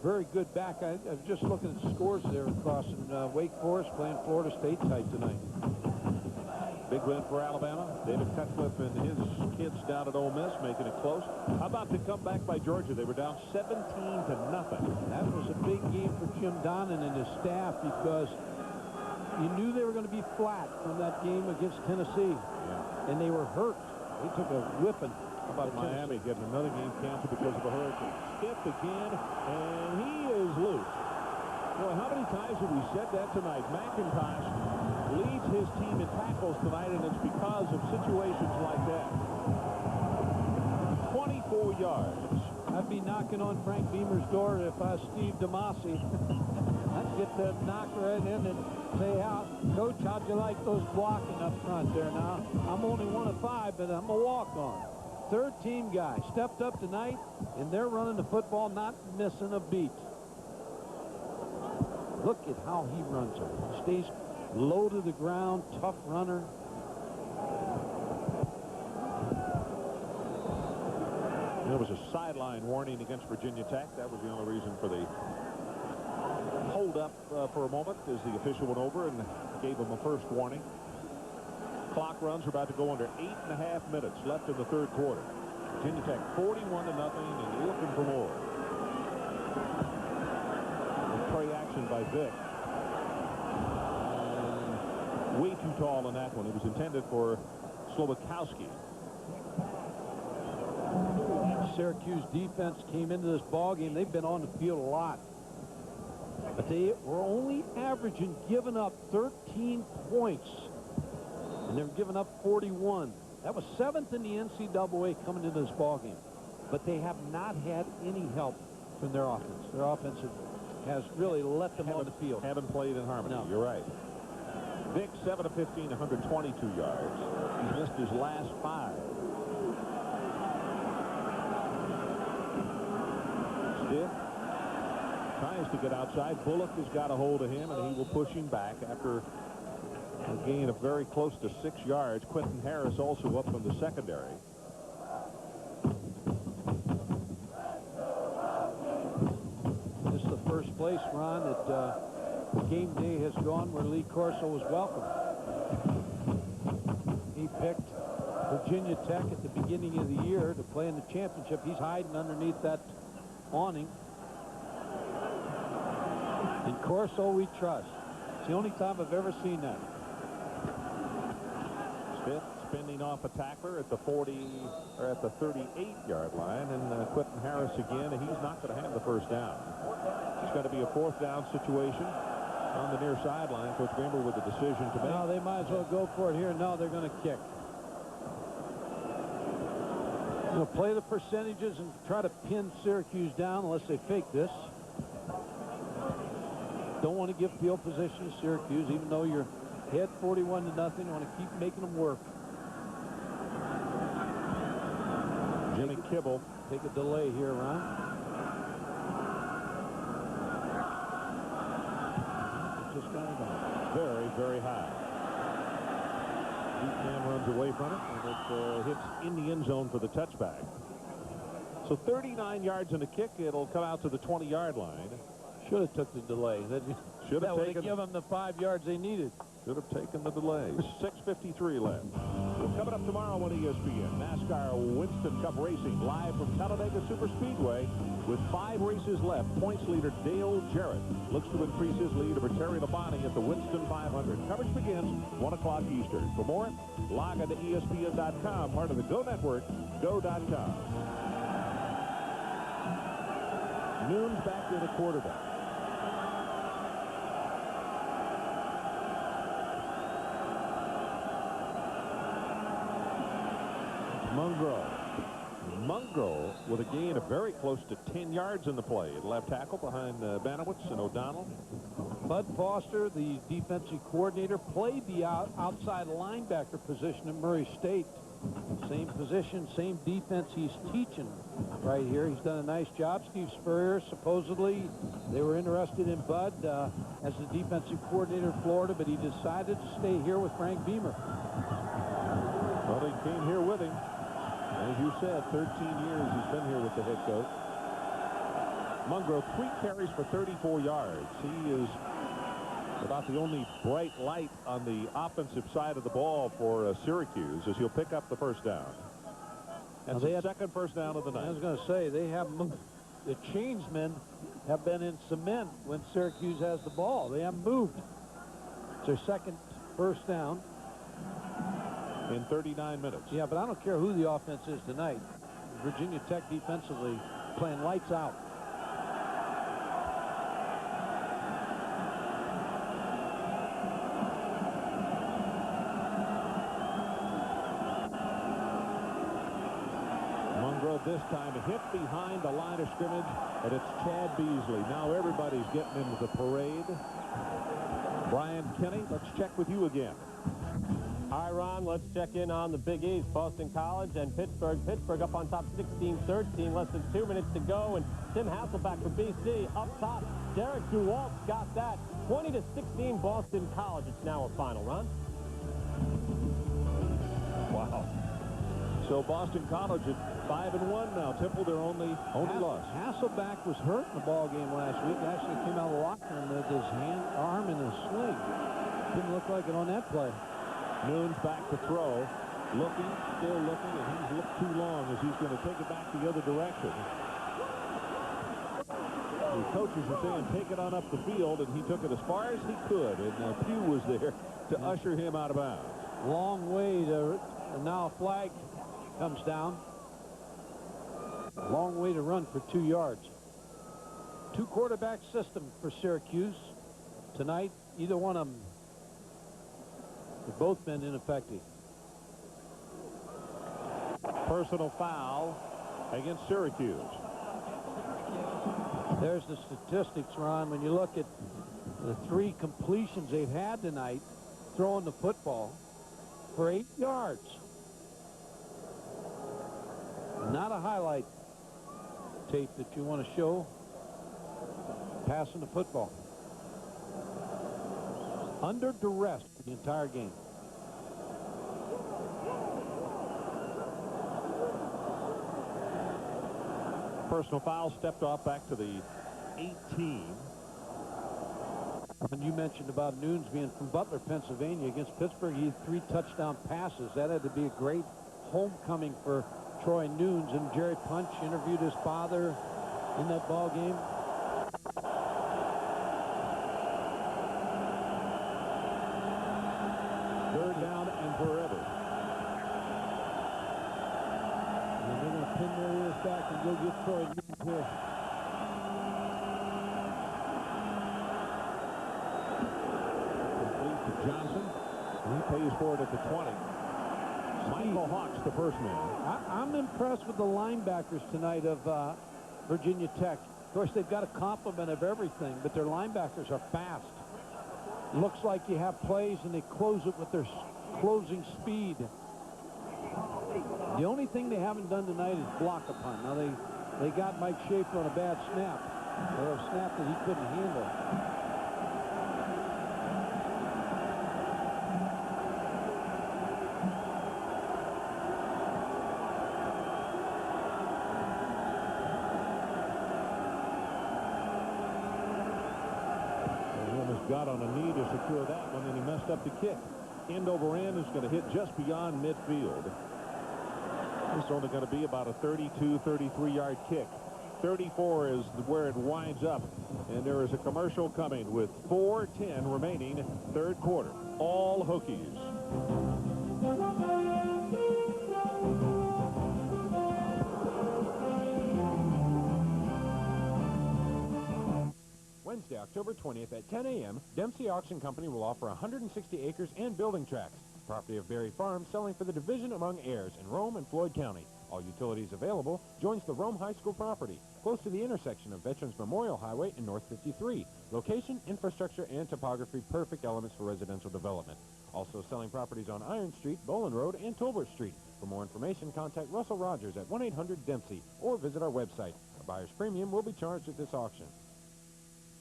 Very good back. I was just looking at the scores there across in Wake Forest playing Florida State tight tonight. Big win for Alabama. David Cutcliffe and his kids down at Ole Miss making it close. How about the comeback by Georgia? They were down 17-0. That was a big game for Jim Donnan and his staff because you knew they were going to be flat from that game against Tennessee. And they were hurt. They took a whipping. How about Miami getting another game canceled because of a hurricane? Skip again, and he is loose. Boy, how many times have we said that tonight? McIntosh leads his team in tackles tonight, and it's because of situations like that. 24 yards. I'd be knocking on Frank Beamer's door if I was Steve DeMasi. I'd get that knock right in and say, Coach, how'd you like those blocking up front there now? I'm only 1 of 5, but I'm a walk-on. Third team guy stepped up tonight, and they're running the football, not missing a beat. Look at how he runs it. He stays low to the ground, tough runner. There was a sideline warning against Virginia Tech. That was the only reason for the hold up for a moment as the official went over and gave him a first warning. Clock runs are about to go under 8.5 minutes left in the third quarter. Virginia Tech 41-0 and looking for more. Play action by Vick. And way too tall on that one. It was intended for Slowakowski. Syracuse defense came into this ball game. They've been on the field a lot. But they were only averaging giving up 13 points. And they're giving up 41. That was 7th in the NCAA coming into this ball game. But they have not had any help from their offense. Their offense has really let them on the field. Haven't played in harmony. No. You're right. Vick, 7 of 15, 122 yards. He's missed his last 5. Stiff tries to get outside. Bullock has got a hold of him, and he will push him back after a gain of very close to 6 yards. Quentin Harris also up from the secondary. This is the first place, Ron, that game day has gone where Lee Corso was welcome. He picked Virginia Tech at the beginning of the year to play in the championship. He's hiding underneath that awning. In Corso we trust. It's the only time I've ever seen that. Smith spinning off a tackler at the 38-yard line, and Quentin Harris again, and he's not going to have the first down. It's going to be a 4th down situation on the near sideline. Coach Beamer with the decision to make. No, they might as well go for it here. No, they're going to kick. You know, play the percentages and try to pin Syracuse down unless they fake this. Don't want to give field position to Syracuse, even though you're Head 41-0. Want to keep making them work. Jimmy Kibble. Take a delay here, Ron. Just got it on. Very, very high. Deep man runs away from it, and it hits in the end zone for the touchback. So 39 yards in the kick. It'll come out to the 20-yard line. Should have took the delay. Should have taken. Give them the 5 yards they needed. Should have taken the delay. 6:53 left. Coming up tomorrow on ESPN, NASCAR Winston Cup Racing live from Talladega Superspeedway with 5 races left. Points leader Dale Jarrett looks to increase his lead over Terry Labonte at the Winston 500. Coverage begins 1 o'clock Eastern. For more, log on to ESPN.com, part of the Go Network, go.com. Noon's back in a quarterback. Mungo with a gain of very close to 10 yards in the play at left tackle behind Banowitz and O'Donnell. Bud Foster, the defensive coordinator, played the outside linebacker position at Murray State. Same position, same defense he's teaching right here. He's done a nice job. Steve Spurrier, supposedly, they were interested in Bud as the defensive coordinator in Florida, but he decided to stay here with Frank Beamer. Well, he came here with him. As you said, 13 years he's been here with the head coach. Mungo, 3 carries for 34 yards. He is about the only bright light on the offensive side of the ball for Syracuse, as he'll pick up the first down. That's the second first down of the night. I was going to say, they have moved. The changemen have been in cement when Syracuse has the ball. They haven't moved. It's their second first down. In 39 minutes. Yeah, but I don't care who the offense is tonight. Virginia Tech defensively playing lights out. Mungo this time hit behind the line of scrimmage, and it's Chad Beasley. Now everybody's getting into the parade. Brian Kenny, let's check with you again. All right, Ron, let's check in on the Big East. Boston College and Pittsburgh. Pittsburgh up on top 16-13, less than 2 minutes to go. And Tim Hasselback for BC up top. Derek DeWalt's got that. 20-16 Boston College. It's now a final, Ron. Wow. So Boston College at 5-1 now. Temple, their only loss. Hasselback was hurt in the ball game last week. Actually came out of the locker room with his arm in a sling. Didn't look like it on that play. Noon's back to throw. Looking, still looking, and he's looked too long as he's going to take it back the other direction. The coaches are saying take it on up the field, and he took it as far as he could, and Pugh was there to usher him out of bounds. Long way to, and now a flag comes down. Long way to run for 2 yards. 2 quarterback system for Syracuse tonight. Either one of them. They've both been ineffective. Personal foul against Syracuse. There's the statistics, Ron. When you look at the 3 completions they've had tonight, throwing the football for 8 yards. Not a highlight tape that you want to show passing the football. Under duress for the entire game. Personal foul, stepped off back to the 18. And you mentioned about Nunes being from Butler, Pennsylvania. Against Pittsburgh, he had 3 touchdown passes. That had to be a great homecoming for Troy Nunes. And Jerry Punch interviewed his father in that ball game. Third down and forever. And they're going to pin their ears back and go get Troy Nunes here. Complete to Johnson. He pays for it at the 20. Michael Hawks, the first man. I'm impressed with the linebackers tonight of Virginia Tech. Of course, they've got a complement of everything, but their linebackers are fast. looks like you have plays and they close it with their closing speed. The only thing they haven't done tonight is block a punt. Now they got Mike Schaefer on a bad snap, or a snap that he couldn't handle. Got on a knee to secure that one, and he messed up the kick. End over end is going to hit just beyond midfield. It's only going to be about a 32, 33-yard kick. 34 is where it winds up, and there is a commercial coming with 4:10 remaining, third quarter. All Hokies. Wednesday, October 20th at 10 a.m., Dempsey Auction Company will offer 160 acres and building tracts. Property of Berry Farm selling for the division among heirs in Rome and Floyd County. All utilities available. Joins the Rome High School property, close to the intersection of Veterans Memorial Highway and North 53. Location, infrastructure, and topography perfect elements for residential development. Also selling properties on Iron Street, Boland Road, and Tolbert Street. For more information, contact Russell Rogers at 1-800-DEMPSEY or visit our website. A buyer's premium will be charged at this auction.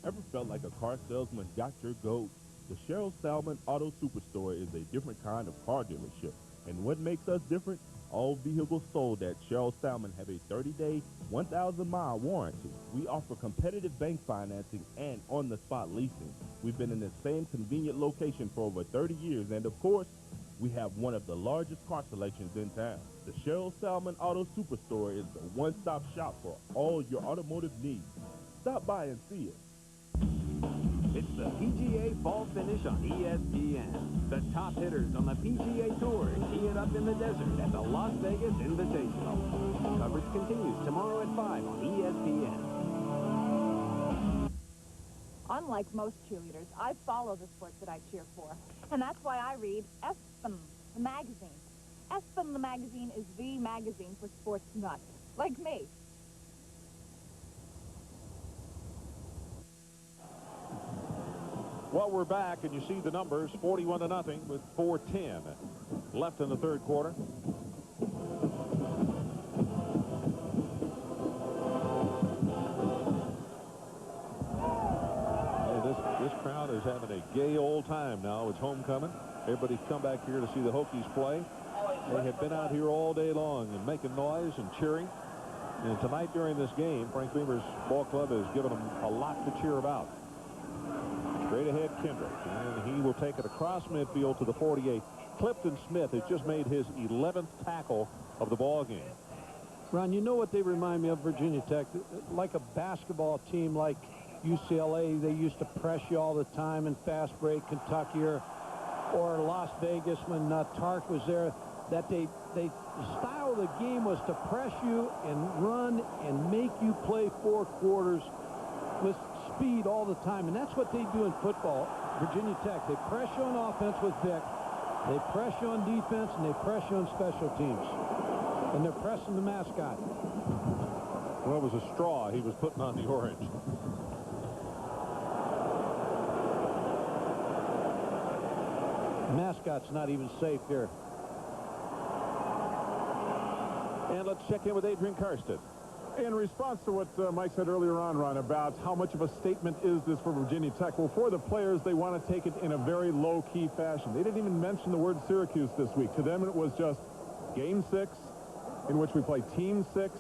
Ever felt like a car salesman got your goat? The Cheryl Salmon Auto Superstore is a different kind of car dealership. And what makes us different? All vehicles sold at Cheryl Salmon have a 30-day, 1,000-mile warranty. We offer competitive bank financing and on-the-spot leasing. We've been in the same convenient location for over 30 years, and of course, we have one of the largest car selections in town. The Cheryl Salmon Auto Superstore is the one-stop shop for all your automotive needs. Stop by and see us. It's the PGA Fall Finish on ESPN. The top hitters on the PGA Tour tee it up in the desert at the Las Vegas Invitational. Coverage continues tomorrow at 5 on ESPN. Unlike most cheerleaders, I follow the sports that I cheer for. And that's why I read ESPN, the magazine. ESPN, the magazine, is the magazine for sports nuts, like me. Well, we're back, and you see the numbers, 41-0 with 4:10 left in the third quarter. This crowd is having a gay old time now. It's homecoming. Everybody's come back here to see the Hokies play. They have been out here all day long and making noise and cheering. And tonight during this game, Frank Beamer's ball club has given them a lot to cheer about. Straight ahead, Kendrick, and he will take it across midfield to the 48. Clifton Smith has just made his 11th tackle of the ball game. Ron, you know what they remind me of, Virginia Tech? Like a basketball team like UCLA, they used to press you all the time in fast break, Kentucky, or Las Vegas when Tark was there. That the style of the game was to press you and run and make you play 4 quarters with speed all the time, and that's what they do in football. Virginia Tech, they press you on offense with Vic, they press you on defense, and they press you on special teams, and they're pressing the mascot. Well, it was a straw he was putting on the orange. The mascot's not even safe here. And let's check in with Adrian Karsten. In response to what Mike said earlier on, Ron, about how much of a statement is this for Virginia Tech, well, for the players, they want to take it in a very low-key fashion. They didn't even mention the word Syracuse this week. To them, it was just Game 6, in which we play Team 6,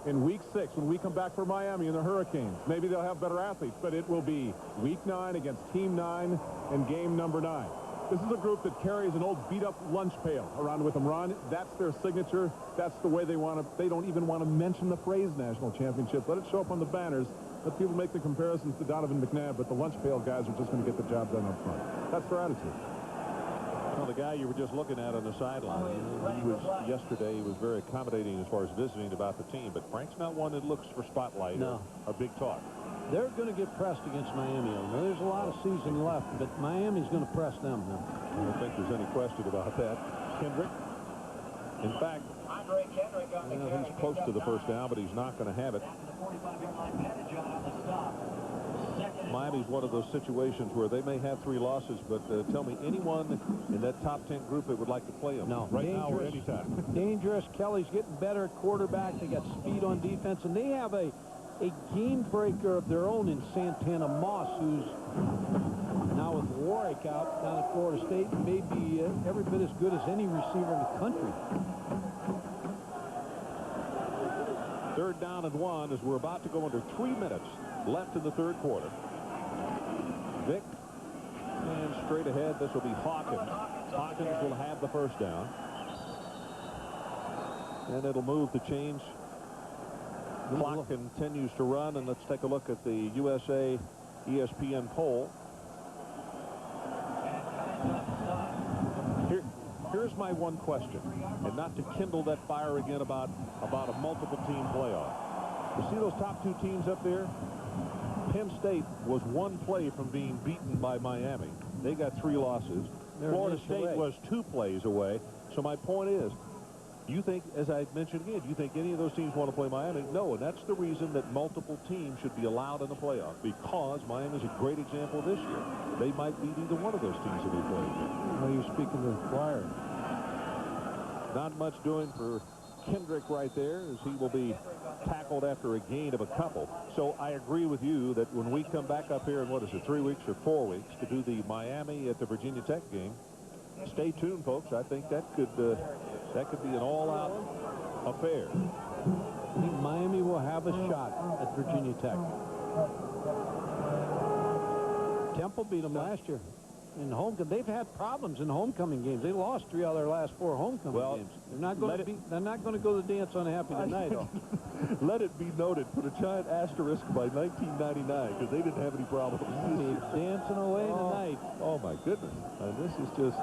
in Week 6, when we come back for Miami and the Hurricanes. Maybe they'll have better athletes, but it will be Week 9 against Team 9 and game number 9. This is a group that carries an old beat-up lunch pail around with them, Ron. That's their signature. That's the way they want to. They don't even want to mention the phrase national championship. Let it show up on the banners. Let people make the comparisons to Donovan McNabb, but the lunch pail guys are just going to get the job done up front. That's their attitude. Well, the guy you were just looking at on the sideline, yesterday he was very accommodating as far as visiting about the team, but Frank's not one that looks for spotlight or big talk. They're going to get pressed against Miami. Now, there's a lot of season left, but Miami's going to press them now. I don't think there's any question about that. Kendrick, in fact, he's close to the first down, but he's not going to have it. Miami's one of those situations where they may have 3 losses, but tell me anyone in that top 10 group that would like to play them. No. Right now or anytime. Dangerous. Kelly's getting better at quarterback. They got speed on defense, and they have a game breaker of their own in Santana Moss, who's now with Warwick out down at Florida State, may be every bit as good as any receiver in the country. 3rd down and 1 as we're about to go under 3 minutes left in the 3rd quarter. Vick, and straight ahead, this will be Hawkins. Hawkins will have the 1st down. And it'll move the chains. Clock continues to run, and let's take a look at the USA ESPN poll. Here's my one question, and not to kindle that fire again about a multiple team playoff. You see those top 2 teams up there? Penn State was 1 play from being beaten by Miami. They got 3 losses. Florida State was 2 plays away. So my point is, do you think, as I mentioned again, do you think any of those teams want to play Miami? No, and that's the reason that multiple teams should be allowed in the playoff, because Miami's a great example this year. They might beat either one of those teams that we play again. Well, you're speaking to the choir. Not much doing for Kendrick right there, as he will be tackled after a gain of a couple. So I agree with you that when we come back up here in, what is it, 3 weeks or 4 weeks to do the Miami at the Virginia Tech game, stay tuned, folks. I think that could be an all-out affair. I think Miami will have a shot at Virginia Tech. Temple beat them last year in homecoming. They've had problems in homecoming games. They lost 3 out of their last 4 homecoming games. They're not going to go to the dance unhappy tonight. Let it be noted, put a giant asterisk by 1999, because they didn't have any problems. Dancing away tonight. Oh my goodness. This is just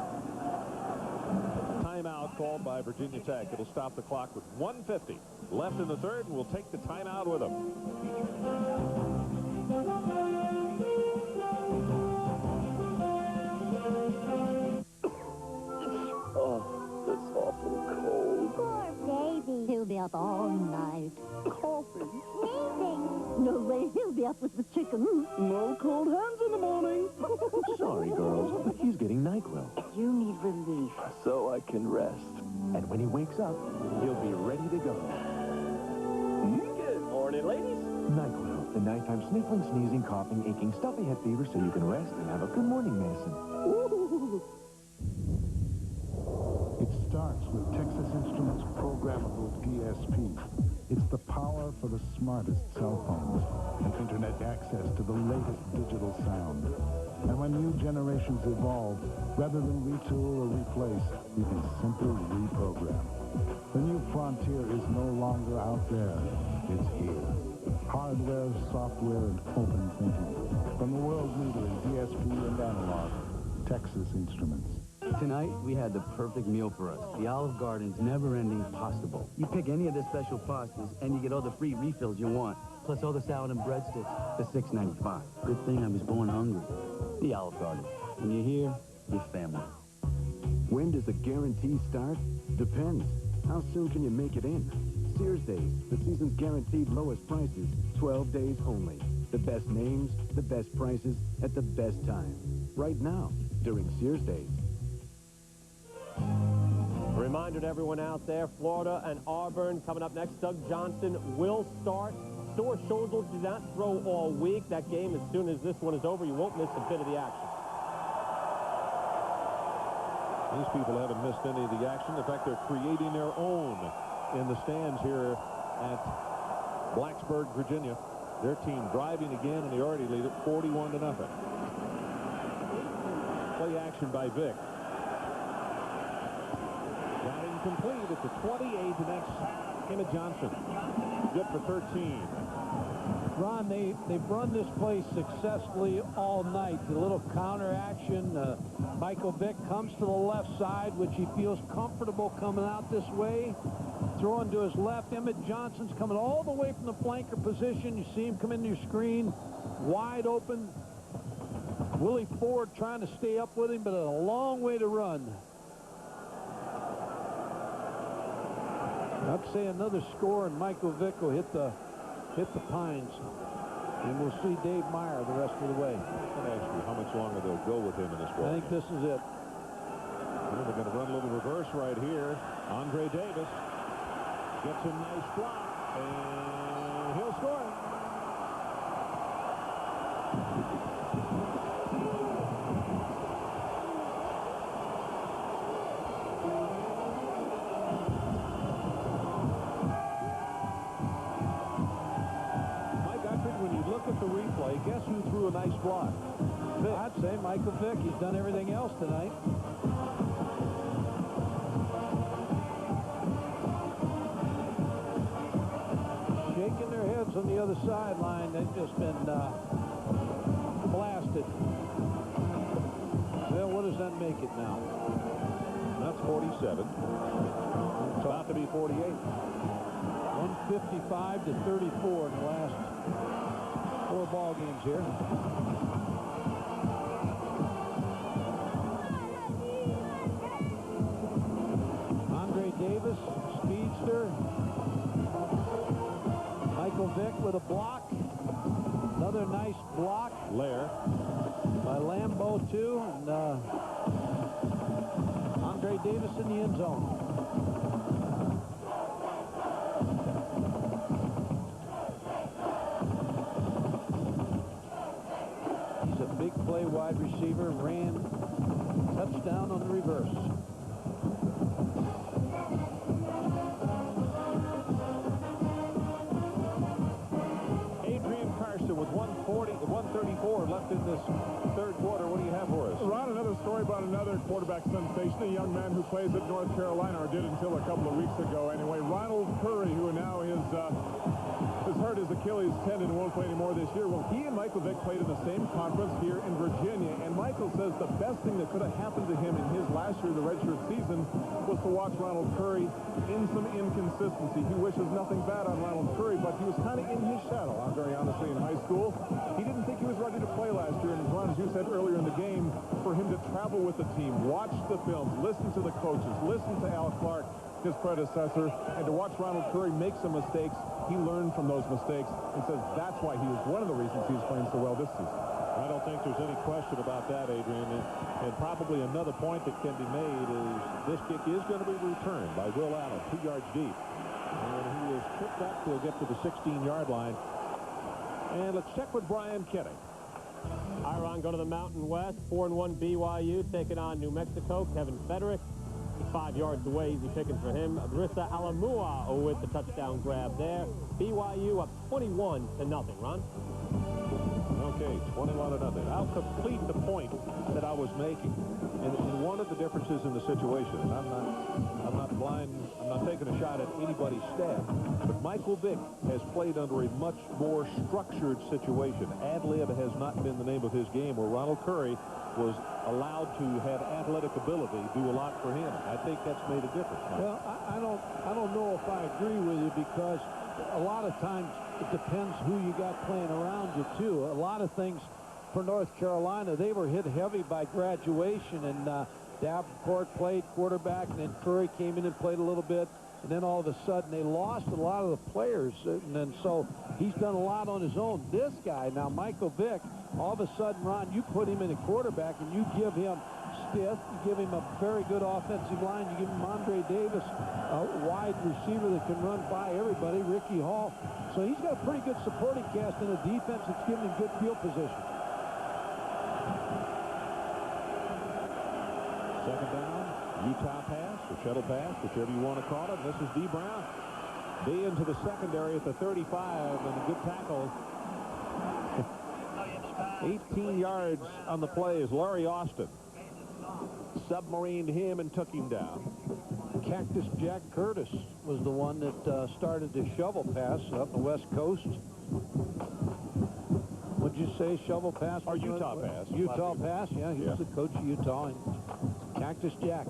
timeout called by Virginia Tech. It'll stop the clock with 1:50 left in the 3rd, and we'll take the timeout with them. Oh, that's awful cold. Poor baby. He'll be up all night. Coffee. Sneezing. No way, he'll be up with the chicken. No cold hands in the morning. Sorry, girls, but he's getting NyQuil. You need relief. So I can rest. And when he wakes up, he'll be ready to go. Good morning, ladies. NyQuil, the nighttime sniffling, sneezing, coughing, aching, stuffy head fever, so you can rest and have a good morning, Mason. Ooh. It starts with Texas Instruments programmable DSP. It's the power for the smartest cell phones and internet access to the latest digital sound. And when new generations evolve, rather than retool or replace, you can simply reprogram. The new frontier is no longer out there. It's here. Hardware, software, and open thinking. From the world leader in DSP and analog, Texas Instruments. Tonight, we had the perfect meal for us. The Olive Garden's never-ending pasta bowl. You pick any of their special pastas, and you get all the free refills you want, plus all the salad and breadsticks for $6.95. Good thing I was born hungry. The Olive Garden. When you're here, you're family. When does the guarantee start? Depends. How soon can you make it in? Sears Days, the season's guaranteed lowest prices, 12 days only. The best names, the best prices, at the best time. Right now, during Sears Days. Reminder to everyone out there, Florida and Auburn coming up next. Doug Johnson will start. Stuart Schultz did not throw all week. That game, as soon as this one is over, you won't miss a bit of the action. These people haven't missed any of the action. In fact, they're creating their own in the stands here at Blacksburg, Virginia. Their team driving again, and they already lead it 41-0. Play action by Vick. Got incomplete at the 28, and that's Emmett Johnson. Good for 13. Ron, they've run this play successfully all night. The little counter action. Michael Vick comes to the left side, which he feels comfortable coming out this way. Throwing to his left. Emmett Johnson's coming all the way from the flanker position. You see him come into your screen. Wide open. Willie Ford trying to stay up with him, but a long way to run. I'd say another score, and Michael Vick will hit the Pines. And we'll see Dave Meyer the rest of the way. I'm going to ask you how much longer they'll go with him in this ball. I think this is it. Well, they're going to run a little reverse right here. Andre Davis gets a nice block, and he'll score. At the replay, guess who threw a nice block? Vic. I'd say Michael Vick. He's done everything else tonight. Shaking their heads on the other sideline. They've just been blasted. Well, what does that make it now? That's 47. It's about to be 48. 155 to 34 in the last 4 ball games here. Andre Davis, speedster. Michael Vick with a block. Another nice block. Lair. By Lambeau, too. And Andre Davis in the end zone. Big play wide receiver, ran touchdown on the reverse. Adrian Carson with 134 left in this third quarter. What do you have for us? Ron, another story about another quarterback sensation, a young man who plays at North Carolina, or did until a couple of weeks ago. Anyway, Ronald Curry, who now is hurt his Achilles tendon and won't play anymore this year. Well, he and Michael Vick played in the same conference here in Virginia, and Michael says the best thing that could have happened to him in his last year, the redshirt season, was to watch Ronald Curry in some inconsistency. He wishes nothing bad on Ronald Curry, but he was kind of in his shadow, very honestly, in high school. He didn't think he was ready to play last year, and Ron, as you said earlier in the game, for him to travel with the team, watch the films, listen to the coaches, listen to Al Clark, his predecessor, and to watch Ronald Curry make some mistakes, he learned from those mistakes and says that's why he was one of the reasons he's playing so well this season. I don't think there's any question about that, Adrian. And probably another point that can be made is this kick is going to be returned by Will Allen, 2 yards deep. And he is tripped up. He'll get to the 16-yard line. And let's check with Brian Kenny. Iron go to the Mountain West. 4-1 BYU taking on New Mexico. Kevin Federick. 5 yards away, easy pickings for him. Brissa Alamua with the touchdown grab there. BYU up 21-0. Ron? Okay, 21-0. I'll complete the point that I was making. And one of the differences in the situation, and I'm not blind, I'm not taking a shot at anybody's staff, but Michael Vick has played under a much more structured situation. Ad-lib has not been the name of his game, where Ronald Curry was allowed to have athletic ability do a lot for him. I think that's made a difference. Well, I don't know if I agree with you, because a lot of times it depends who you got playing around you too. A lot of things for North Carolina, they were hit heavy by graduation, and Davenport played quarterback, and then Curry came in and played a little bit, and then all of a sudden they lost a lot of the players, and then so he's done a lot on his own. This guy now, Michael Vick, all of a sudden, Ron, you put him in a quarterback and you give him stiff, you give him a very good offensive line, you give him Andre Davis, a wide receiver that can run by everybody, Ricky Hall. So he's got a pretty good supporting cast in a defense that's giving him good field position. Second down, Utah pass, or shuttle pass, whichever you want to call it. This is D. Brown. D into the secondary at the 35, and a good tackle. 18 yards on the play is Larry Austin. Submarined him and took him down. Cactus Jack Curtis was the one that started the shovel pass up the West Coast. What'd you say, shovel pass? Or Utah pass. Utah pass, yeah. He was the coach of Utah. And Cactus Jack.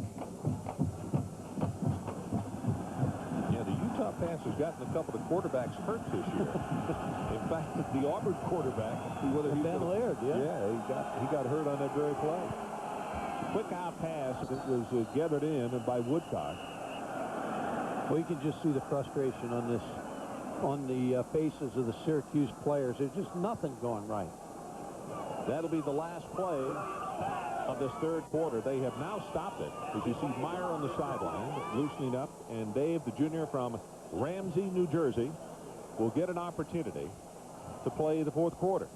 Yeah, the Utah pass has gotten a couple of quarterbacks hurt this year. In fact, the Auburn quarterback, whether he Ben Laird, yeah, he got hurt on that very play. Quick out pass that was gathered in by Woodcock. Well, you can just see the frustration on this on the faces of the Syracuse players. There's just nothing going right. That'll be the last play of this third quarter. They have now stopped it. As you see Meyer on the sideline, loosening up, and Dave, the junior from Ramsey, New Jersey, will get an opportunity to play the fourth quarter.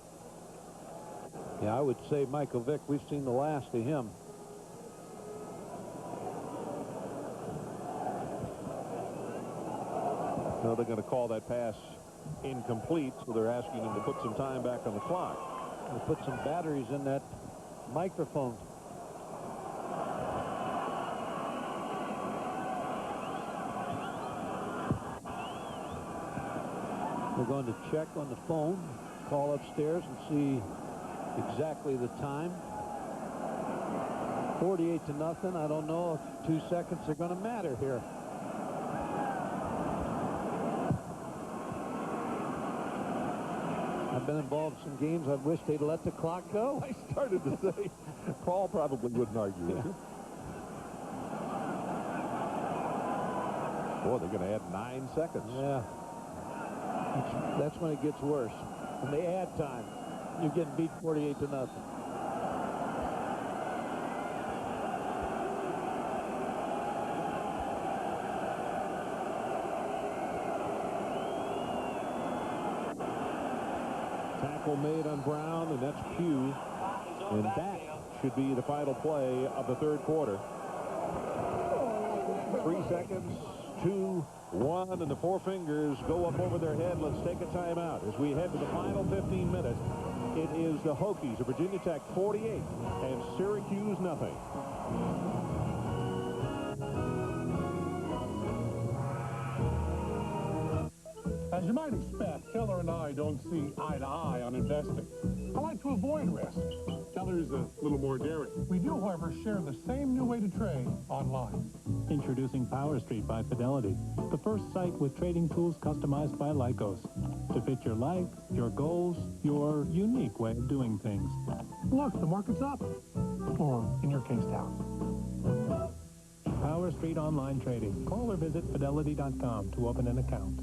Yeah, I would say Michael Vick, we've seen the last of him. No, they're going to call that pass incomplete, so they're asking him to put some time back on the clock. They put some batteries in that microphone. We're going to check on the phone, call upstairs and see exactly the time. 48-0. I don't know if 2 seconds are going to matter here. I've been involved in some games. I wish they'd let the clock go. I started to say, Paul probably wouldn't argue with you. Boy, they're going to add 9 seconds. Yeah. That's when it gets worse. When they add time, you're getting beat 48-0. Tackle made on Brown, and that's Pugh. And that should be the final play of the third quarter. 3 seconds, 2, 1, and the four fingers go up over their head. Let's take a timeout as we head to the final 15 minutes. It is the Hokies of Virginia Tech 48 and Syracuse nothing. As you might expect, Keller and I don't see eye to eye on investing. I like to avoid risk. Keller's a little more daring. We do, however, share the same new way to trade online. Introducing Power Street by Fidelity, the first site with trading tools customized by Lycos to fit your life, your goals, your unique way of doing things. Look, the market's up. Or, in your case, down. Power Street Online Trading. Call or visit Fidelity.com to open an account.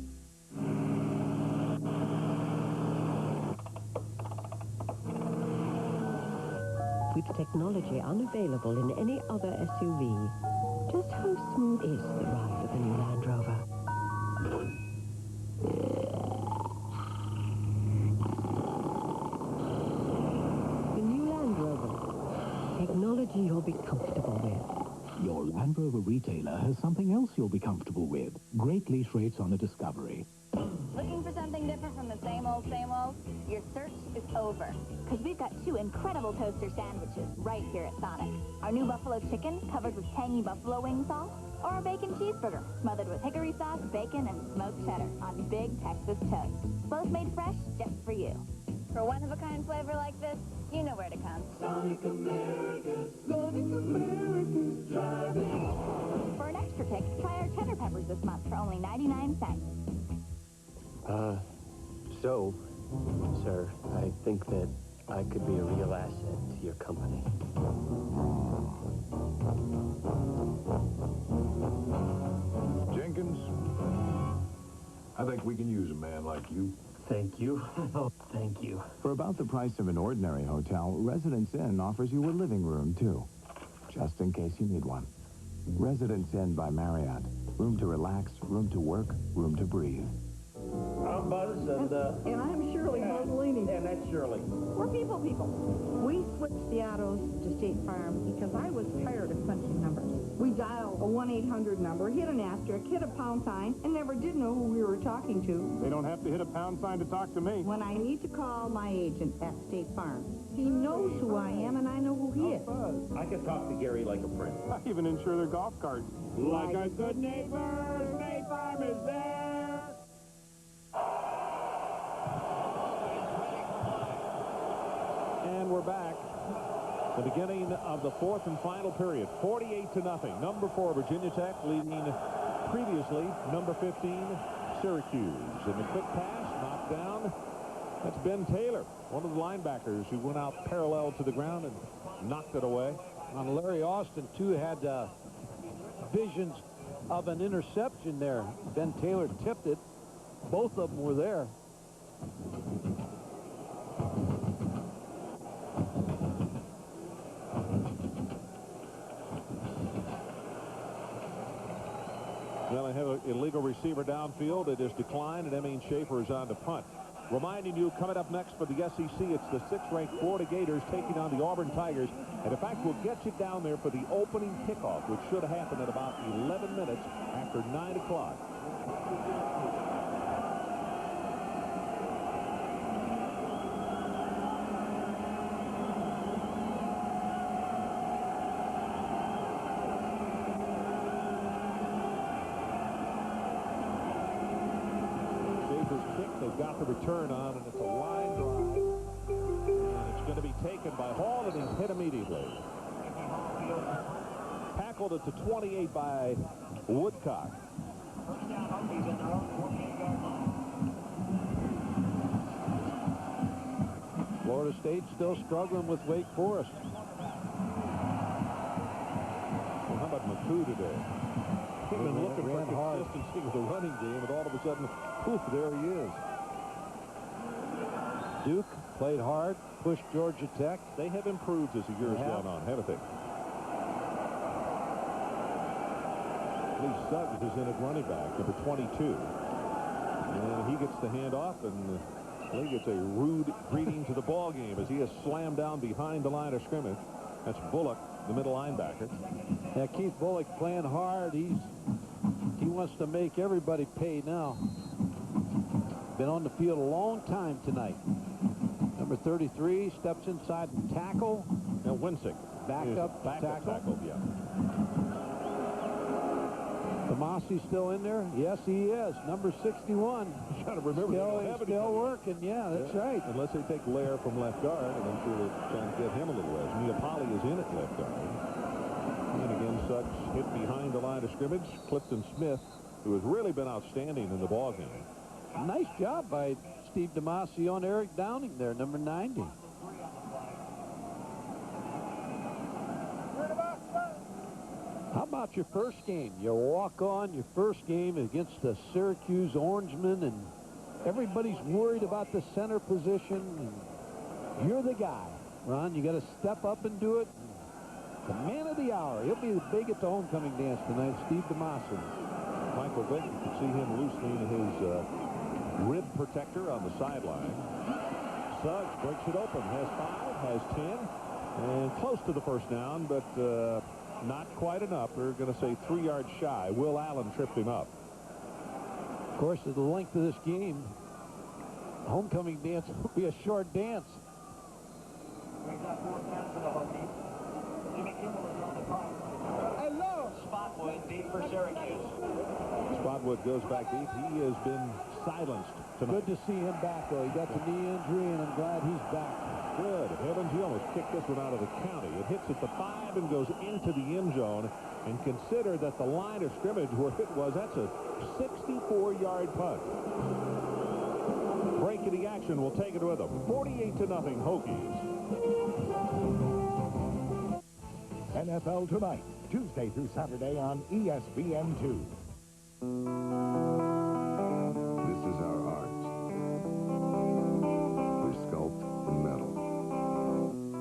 With technology unavailable in any other SUV, just how smooth is the ride of the new Land Rover? The new Land Rover. Technology you'll be comfortable with. Your Land Rover retailer has something else you'll be comfortable with. Great lease rates on a Discovery. Looking for something different from the same old, same old? Your search is over. Because we've got 2 incredible toaster sandwiches right here at Sonic. Our new buffalo chicken covered with tangy buffalo wing sauce, or our bacon cheeseburger smothered with hickory sauce, bacon, and smoked cheddar on big Texas toast. Both made fresh just for you. For a one-of-a-kind flavor like this, you know where to come. Sonic America's driving. For an extra kick, try our cheddar peppers this month for only 99 cents. So, sir, I think that I could be a real asset to your company. Jenkins, I think we can use a man like you. Thank you. Oh, thank you. For about the price of an ordinary hotel, Residence Inn offers you a living room, too, just in case you need one. Residence Inn by Marriott. Room to relax, room to work, room to breathe. I'm Buzz, and I'm Shirley Bozzolini. And that's Shirley. We're people. We switched the autos to State Farm because I was tired of punching numbers. We dialed a 1-800 number, hit an asterisk, hit a pound sign, and never did know who we were talking to. They don't have to hit a pound sign to talk to me. When I need to call my agent at State Farm, he knows who I am, and I know who he is. I can talk to Gary like a friend. I even insure their golf carts. Like a good neighbor, State Farm is there. And we're back. The beginning of the fourth and final period. 48-0. Number 4, Virginia Tech, leading previously number 15, Syracuse. And the quick pass, knocked down. That's Ben Taylor, one of the linebackers who went out parallel to the ground and knocked it away. And Larry Austin, too, had visions of an interception there. Ben Taylor tipped it, both of them were there. Well, they have an illegal receiver downfield. It is declined, and Emeen Schaefer is on to punt. Reminding you, coming up next for the SEC, it's the 6th-ranked Florida Gators taking on the Auburn Tigers. And in fact, we'll get you down there for the opening kickoff, which should happen at about 11 minutes after 9 o'clock. They've got the return on, and it's a line drive. And it's going to be taken by Hall, and he's hit immediately. Tackled at the 28 by Woodcock. Florida State still struggling with Wake Forest. Well, how about McCoo today? He's been looking for hard. consistency with the running game, and all of a sudden, poof, there he is. Duke played hard, pushed Georgia Tech. They have improved as the year's gone on, haven't they? Lee Suggs is in at running back, number 22. And he gets the handoff, and Lee gets a rude greeting to the ball game as he is slammed down behind the line of scrimmage. That's Bullock, the middle linebacker. Yeah, Keith Bullock playing hard. He wants to make everybody pay now. Been on the field a long time tonight. Number 33 steps inside and tackle. And Winsick. Back up tackle. Yeah. Tomasi still in there? Yes, he is. Number 61. You got to remember, still working. Yeah, that's right. Unless they take Lair from left guard, and I'm sure they're trying to get him a little rest. Neapoli is in at left guard. And again, Suggs hit behind the line of scrimmage. Clifton Smith, who has really been outstanding in the ball game. Nice job by Steve Tomasi on Eric Downing there, number 90. How about your first game? You walk on your first game against the Syracuse Orangemen, and everybody's worried about the center position. And you're the guy, Ron. You got to step up and do it. The man of the hour. He'll be big at the homecoming dance tonight, Steve Tomasi. Michael Vick, you can see him loosening his rib protector on the sideline. Suggs breaks it open. Has 5, has 10, and close to the first down, but not quite enough. We're going to say 3 yards shy. Will Allen tripped him up. Of course, at the length of this game, homecoming dance will be a short dance. Hello! Spotwood deep for Syracuse. Spotwood goes back deep. He has been silenced tonight. Good to see him back, though. He got the knee injury, and I'm glad he's back. Good. Heavens, he almost kicked this one out of the county. It hits at the 5 and goes into the end zone. And consider that the line of scrimmage where it was, that's a 64-yard punt. Break of the action will take it with them. 48-0 Hokies. NFL Tonight, Tuesday through Saturday on ESPN2. This is our art. We sculpt in metal,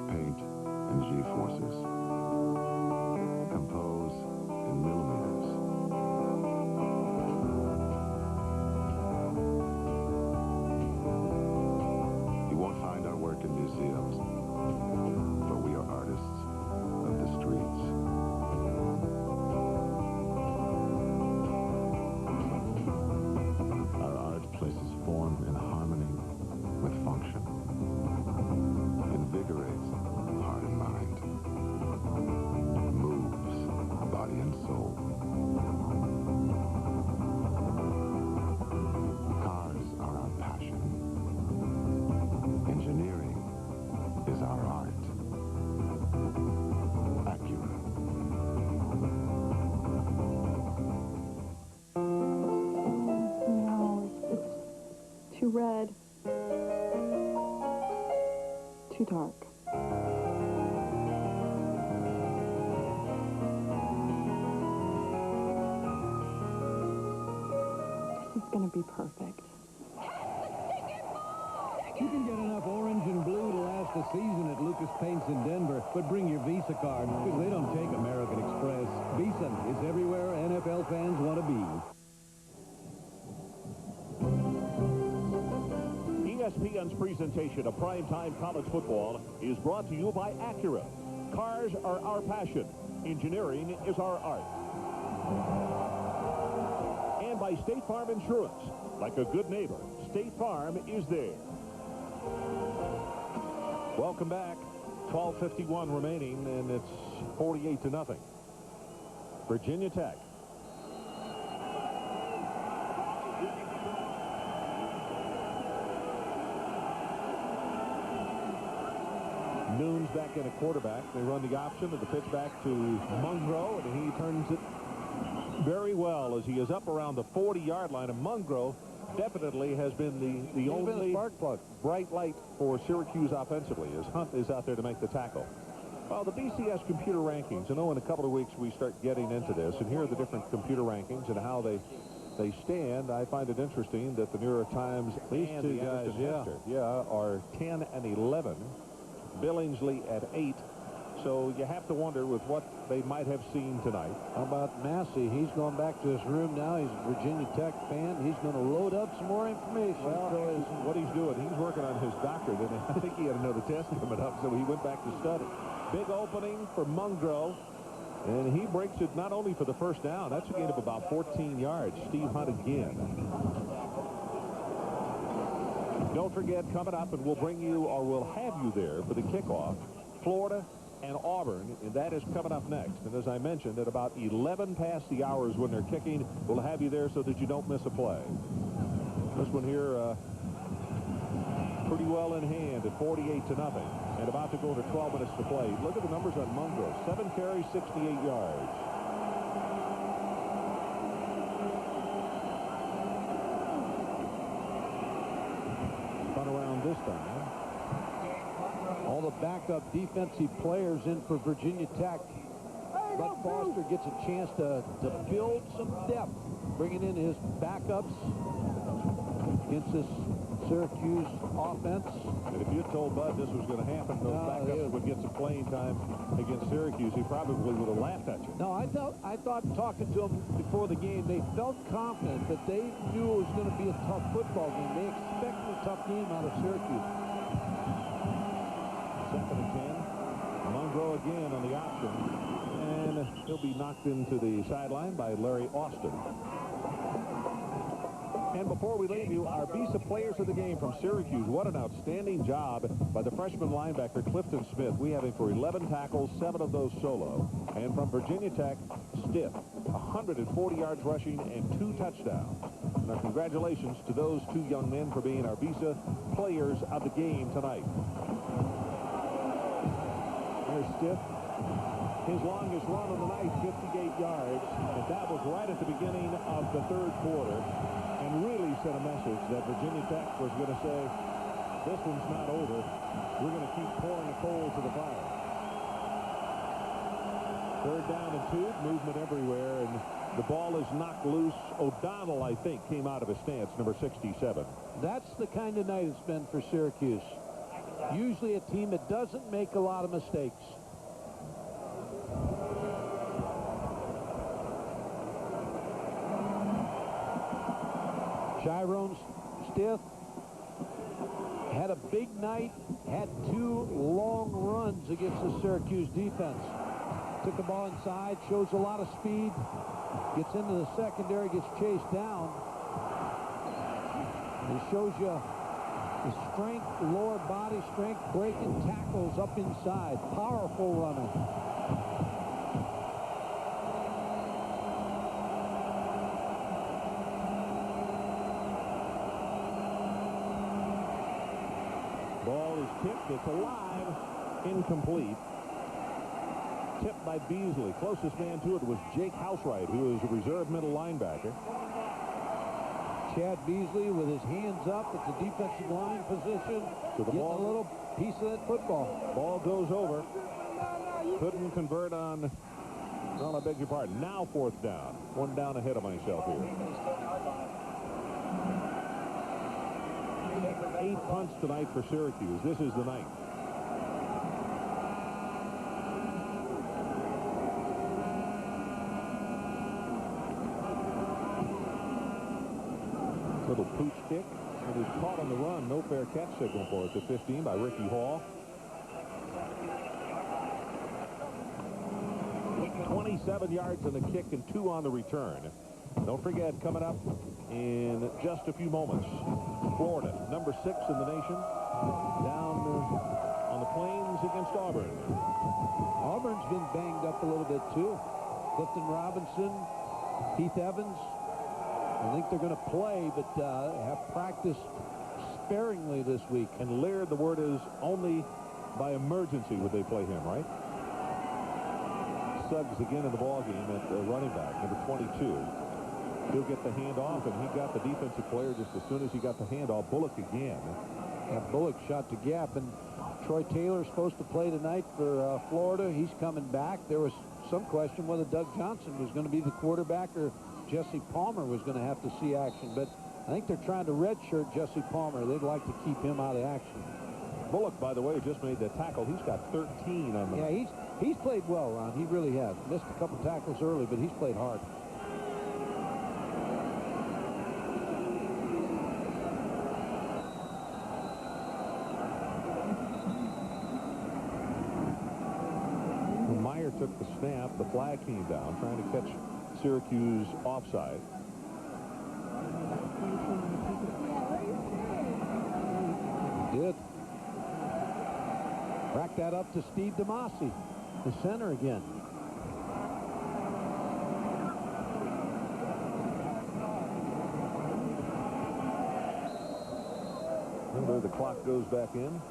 paint in G-forces, compose in millimeters. You won't find our work in museums, for we are artists of the streets. Our art places form in harmony with function, invigorates heart and mind, moves body and soul. Cars are our passion. Engineering is our art. No, it's too red. Too dark. This is gonna be perfect. You can get enough orange and blue to last a season at Lucas Paints in Denver, but bring your Visa card, because they don't take American Express. Visa is everywhere NFL fans want to be. ESPN's presentation of primetime college football is brought to you by Acura. Cars are our passion. Engineering is our art. And by State Farm Insurance. Like a good neighbor, State Farm is there. Welcome back. 12:51 remaining, and it's 48-0. Virginia Tech. Noon's back in a quarterback. They run the option of the pitch back to Mungro, and he turns it very well as he is up around the 40-yard line. And Mungro definitely has been the only spark plug, bright light for Syracuse offensively, as Hunt is out there to make the tackle. Well, the BCS computer rankings, I know in a couple of weeks we start getting into this, and here are the different computer rankings and how they stand. I find it interesting that the New York Times and the Anderson Hester, are 10 and 11. Billingsley at 8. So you have to wonder with what they might have seen tonight. How about Massey? He's going back to his room now. He's a Virginia Tech fan. He's going to load up some more information. Well, what he's doing, he's working on his doctorate, and I think he had another test coming up, so he went back to study. Big opening for Mungro, and he breaks it not only for the first down. That's a gain of about 14 yards. Steve Hunt again. Don't forget, coming up, and we'll bring you, or we'll have you there for the kickoff, Florida and Auburn, and that is coming up next. And as I mentioned, at about 11 past the hours when they're kicking, we'll have you there so that you don't miss a play. This one here, pretty well in hand at 48-0, and about to go to 12 minutes to play. Look at the numbers on Mungro. 7 carries, 68 yards. Around this time. All the backup defensive players in for Virginia Tech. Bud Foster gets a chance to build some depth, bringing in his backups against this Syracuse offense. And if you had told Bud this was going to happen, those backups would get some playing time against Syracuse, he probably would have laughed at you. No, I thought talking to them before the game, they felt confident that they knew it was going to be a tough football game. They expected a tough game out of Syracuse. 2nd and 10. Mungro again on the option. And he'll be knocked into the sideline by Larry Austin. And before we leave you, our Visa players of the game from Syracuse. What an outstanding job by the freshman linebacker, Clifton Smith. We have him for 11 tackles, 7 of those solo. And from Virginia Tech, Stiff, 140 yards rushing and 2 touchdowns. And our congratulations to those 2 young men for being our Visa players of the game tonight. There's Stiff. His longest run of the night, 58 yards. And that was right at the beginning of the 3rd quarter. And really sent a message that Virginia Tech was going to say, this one's not over. We're going to keep pouring the coal to the fire. 3rd down and 2, movement everywhere, and the ball is knocked loose. O'Donnell, I think, came out of his stance, number 67. That's the kind of night it's been for Syracuse. Usually a team that doesn't make a lot of mistakes. Chiron Stiff had a big night, had 2 long runs against the Syracuse defense. Took the ball inside, shows a lot of speed, gets into the secondary, gets chased down. It shows you the strength, lower body strength, breaking tackles up inside. Powerful runner. Ball is tipped. It's alive. Incomplete. Tipped by Beasley. Closest man to it was Jake Housewright, who is a reserve middle linebacker. Chad Beasley with his hands up at the defensive line position. So the ball, a little piece of that football. Ball goes over. Couldn't convert on. Well, I beg your pardon. Now 4th down. 1 down ahead of myself here. 8 punts tonight for Syracuse. This is the night. Little pooch kick. It was caught on the run. No fair catch signal for it. The 15 by Ricky Hall. 27 yards on the kick and 2 on the return. Don't forget, coming up in just a few moments, Florida, number 6 in the nation, down on the plains against Auburn. Auburn's been banged up a little bit, too. Clifton Robinson, Keith Evans. I think they're going to play, but have practiced sparingly this week. And Laird, the word is only by emergency would they play him, right? Suggs again in the ballgame at running back, number 22. He'll get the handoff, and he got the defensive player just as soon as he got the handoff. Bullock again. Yeah, Bullock shot the gap, and Troy Taylor's supposed to play tonight for Florida. He's coming back. There was some question whether Doug Johnson was going to be the quarterback or Jesse Palmer was going to have to see action, but I think they're trying to redshirt Jesse Palmer. They'd like to keep him out of action. Bullock, by the way, just made that tackle. He's got 13 on the... Yeah, he's played well, Ron. He really has. Missed a couple tackles early, but he's played hard. When Meyer took the snap, the flag came down, trying to catch Syracuse offside. Did. Rack that up to Steve DeMasi, the center again. Remember, the clock goes back in.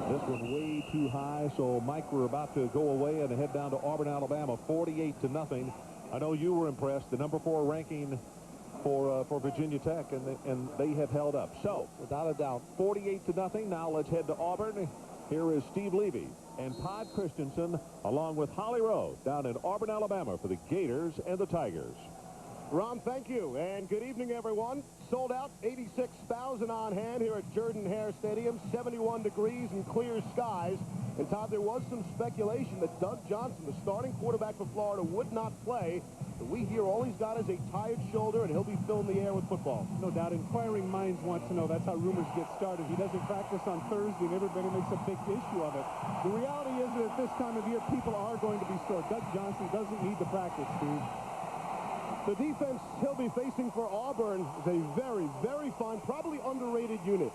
This one way too high, so Mike, we're about to go away and head down to Auburn, Alabama, 48-0. I know you were impressed. The number 4 ranking for Virginia Tech, and they have held up. So, without a doubt, 48-0. Now let's head to Auburn. Here is Steve Levy and Todd Christensen, along with Holly Rowe, down in Auburn, Alabama, for the Gators and the Tigers. Ron, thank you, and good evening, everyone. Sold out, 86,000 on hand here at Jordan-Hare Stadium, 71 degrees and clear skies. And, Todd, there was some speculation that Doug Johnson, the starting quarterback for Florida, would not play. But we hear all he's got is a tired shoulder, and he'll be filling the air with football. No doubt. Inquiring minds want to know. That's how rumors get started. He doesn't practice on Thursday, and everybody makes a big issue of it. The reality is that at this time of year, people are going to be sore. Doug Johnson doesn't need to practice, Steve. The defense he'll be facing for Auburn is a very, very fine, probably underrated unit.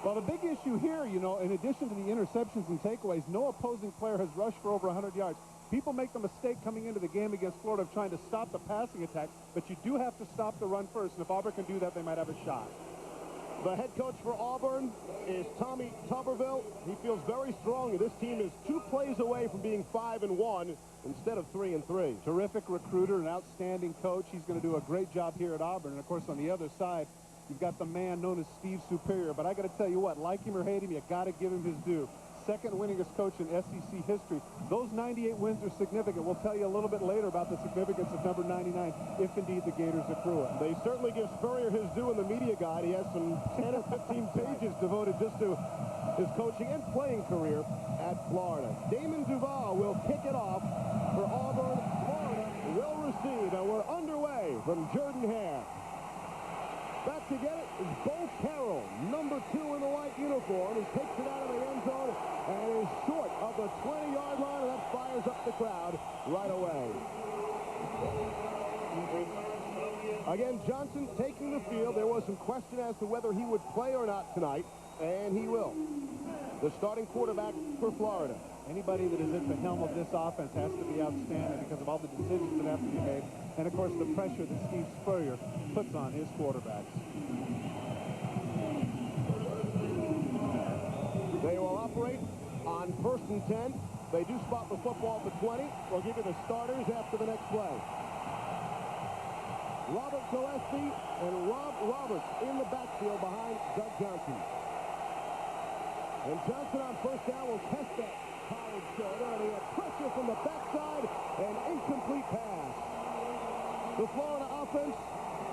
Well, the big issue here, you know, in addition to the interceptions and takeaways, no opposing player has rushed for over 100 yards. People make the mistake coming into the game against Florida of trying to stop the passing attack, but you do have to stop the run first, and if Auburn can do that, they might have a shot. The head coach for Auburn is Tommy Tuberville. He feels very strongly this team is 2 plays away from being 5-1 instead of 3-3. Terrific recruiter, an outstanding coach. He's going to do a great job here at Auburn. And, of course, on the other side, you've got the man known as Steve Superior. But I got to tell you what, like him or hate him, you got to give him his due. Second winningest coach in SEC history. Those 98 wins are significant. We'll tell you a little bit later about the significance of number 99, if indeed the Gators accrue it. They certainly give Spurrier his due in the media guide. He has some 10 or 15 pages devoted just to his coaching and playing career at Florida. Damon Duval will kick it off for Auburn. Florida will receive, and we're underway from Jordan-Hare. Back to get it is Bo Carroll, number 2 in the white uniform. He takes it out of the end zone and is short of the 20-yard line, and that fires up the crowd right away. Again, Johnson taking the field. There was some question as to whether he would play or not tonight, and he will. The starting quarterback for Florida. Anybody that is at the helm of this offense has to be outstanding because of all the decisions that have to be made. And, of course, the pressure that Steve Spurrier puts on his quarterbacks. They will operate on 1st and 10. They do spot the football at the 20. We'll give you the starters after the next play. Robert Gillespie and Rob Roberts in the backfield behind Doug Johnson. And Johnson on first down will test that college shoulder, and he had pressure from the backside, and incomplete pass. The Florida offense,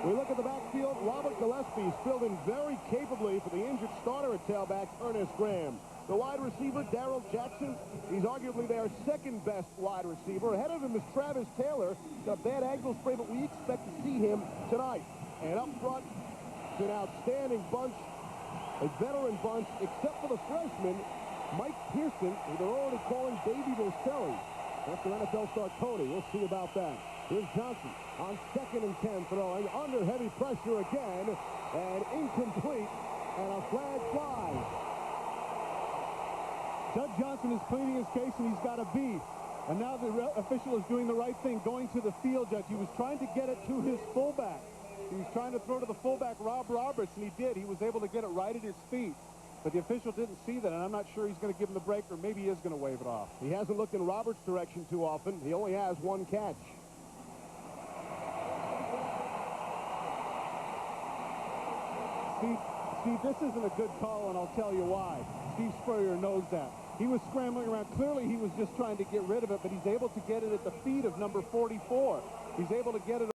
we look at the backfield. Robert Gillespie filled in very capably for the injured starter at tailback, Ernest Graham. The wide receiver, Darrell Jackson, he's arguably their second-best wide receiver. Ahead of him is Travis Taylor. Got a bad ankle sprain, but we expect to see him tonight. And up front, it's an outstanding bunch, a veteran bunch, except for the freshman, Mike Pearson, who they're already calling Baby Boselli. That's their NFL star Tony. We'll see about that. Here's Johnson on 2nd and 10, throwing under heavy pressure again, and incomplete, and a flag flies. Doug Johnson is pleading his case, and he's got a beat. And now the official is doing the right thing, going to the field judge. He was trying to get it to his fullback. He was trying to throw to the fullback, Rob Roberts, and he did. He was able to get it right at his feet. But the official didn't see that, and I'm not sure he's going to give him the break, or maybe he is going to wave it off. He hasn't looked in Roberts' direction too often. He only has one catch. Steve, this isn't a good call, and I'll tell you why. Steve Spurrier knows that. He was scrambling around. Clearly, he was just trying to get rid of it, but he's able to get it at the feet of number 44. He's able to get it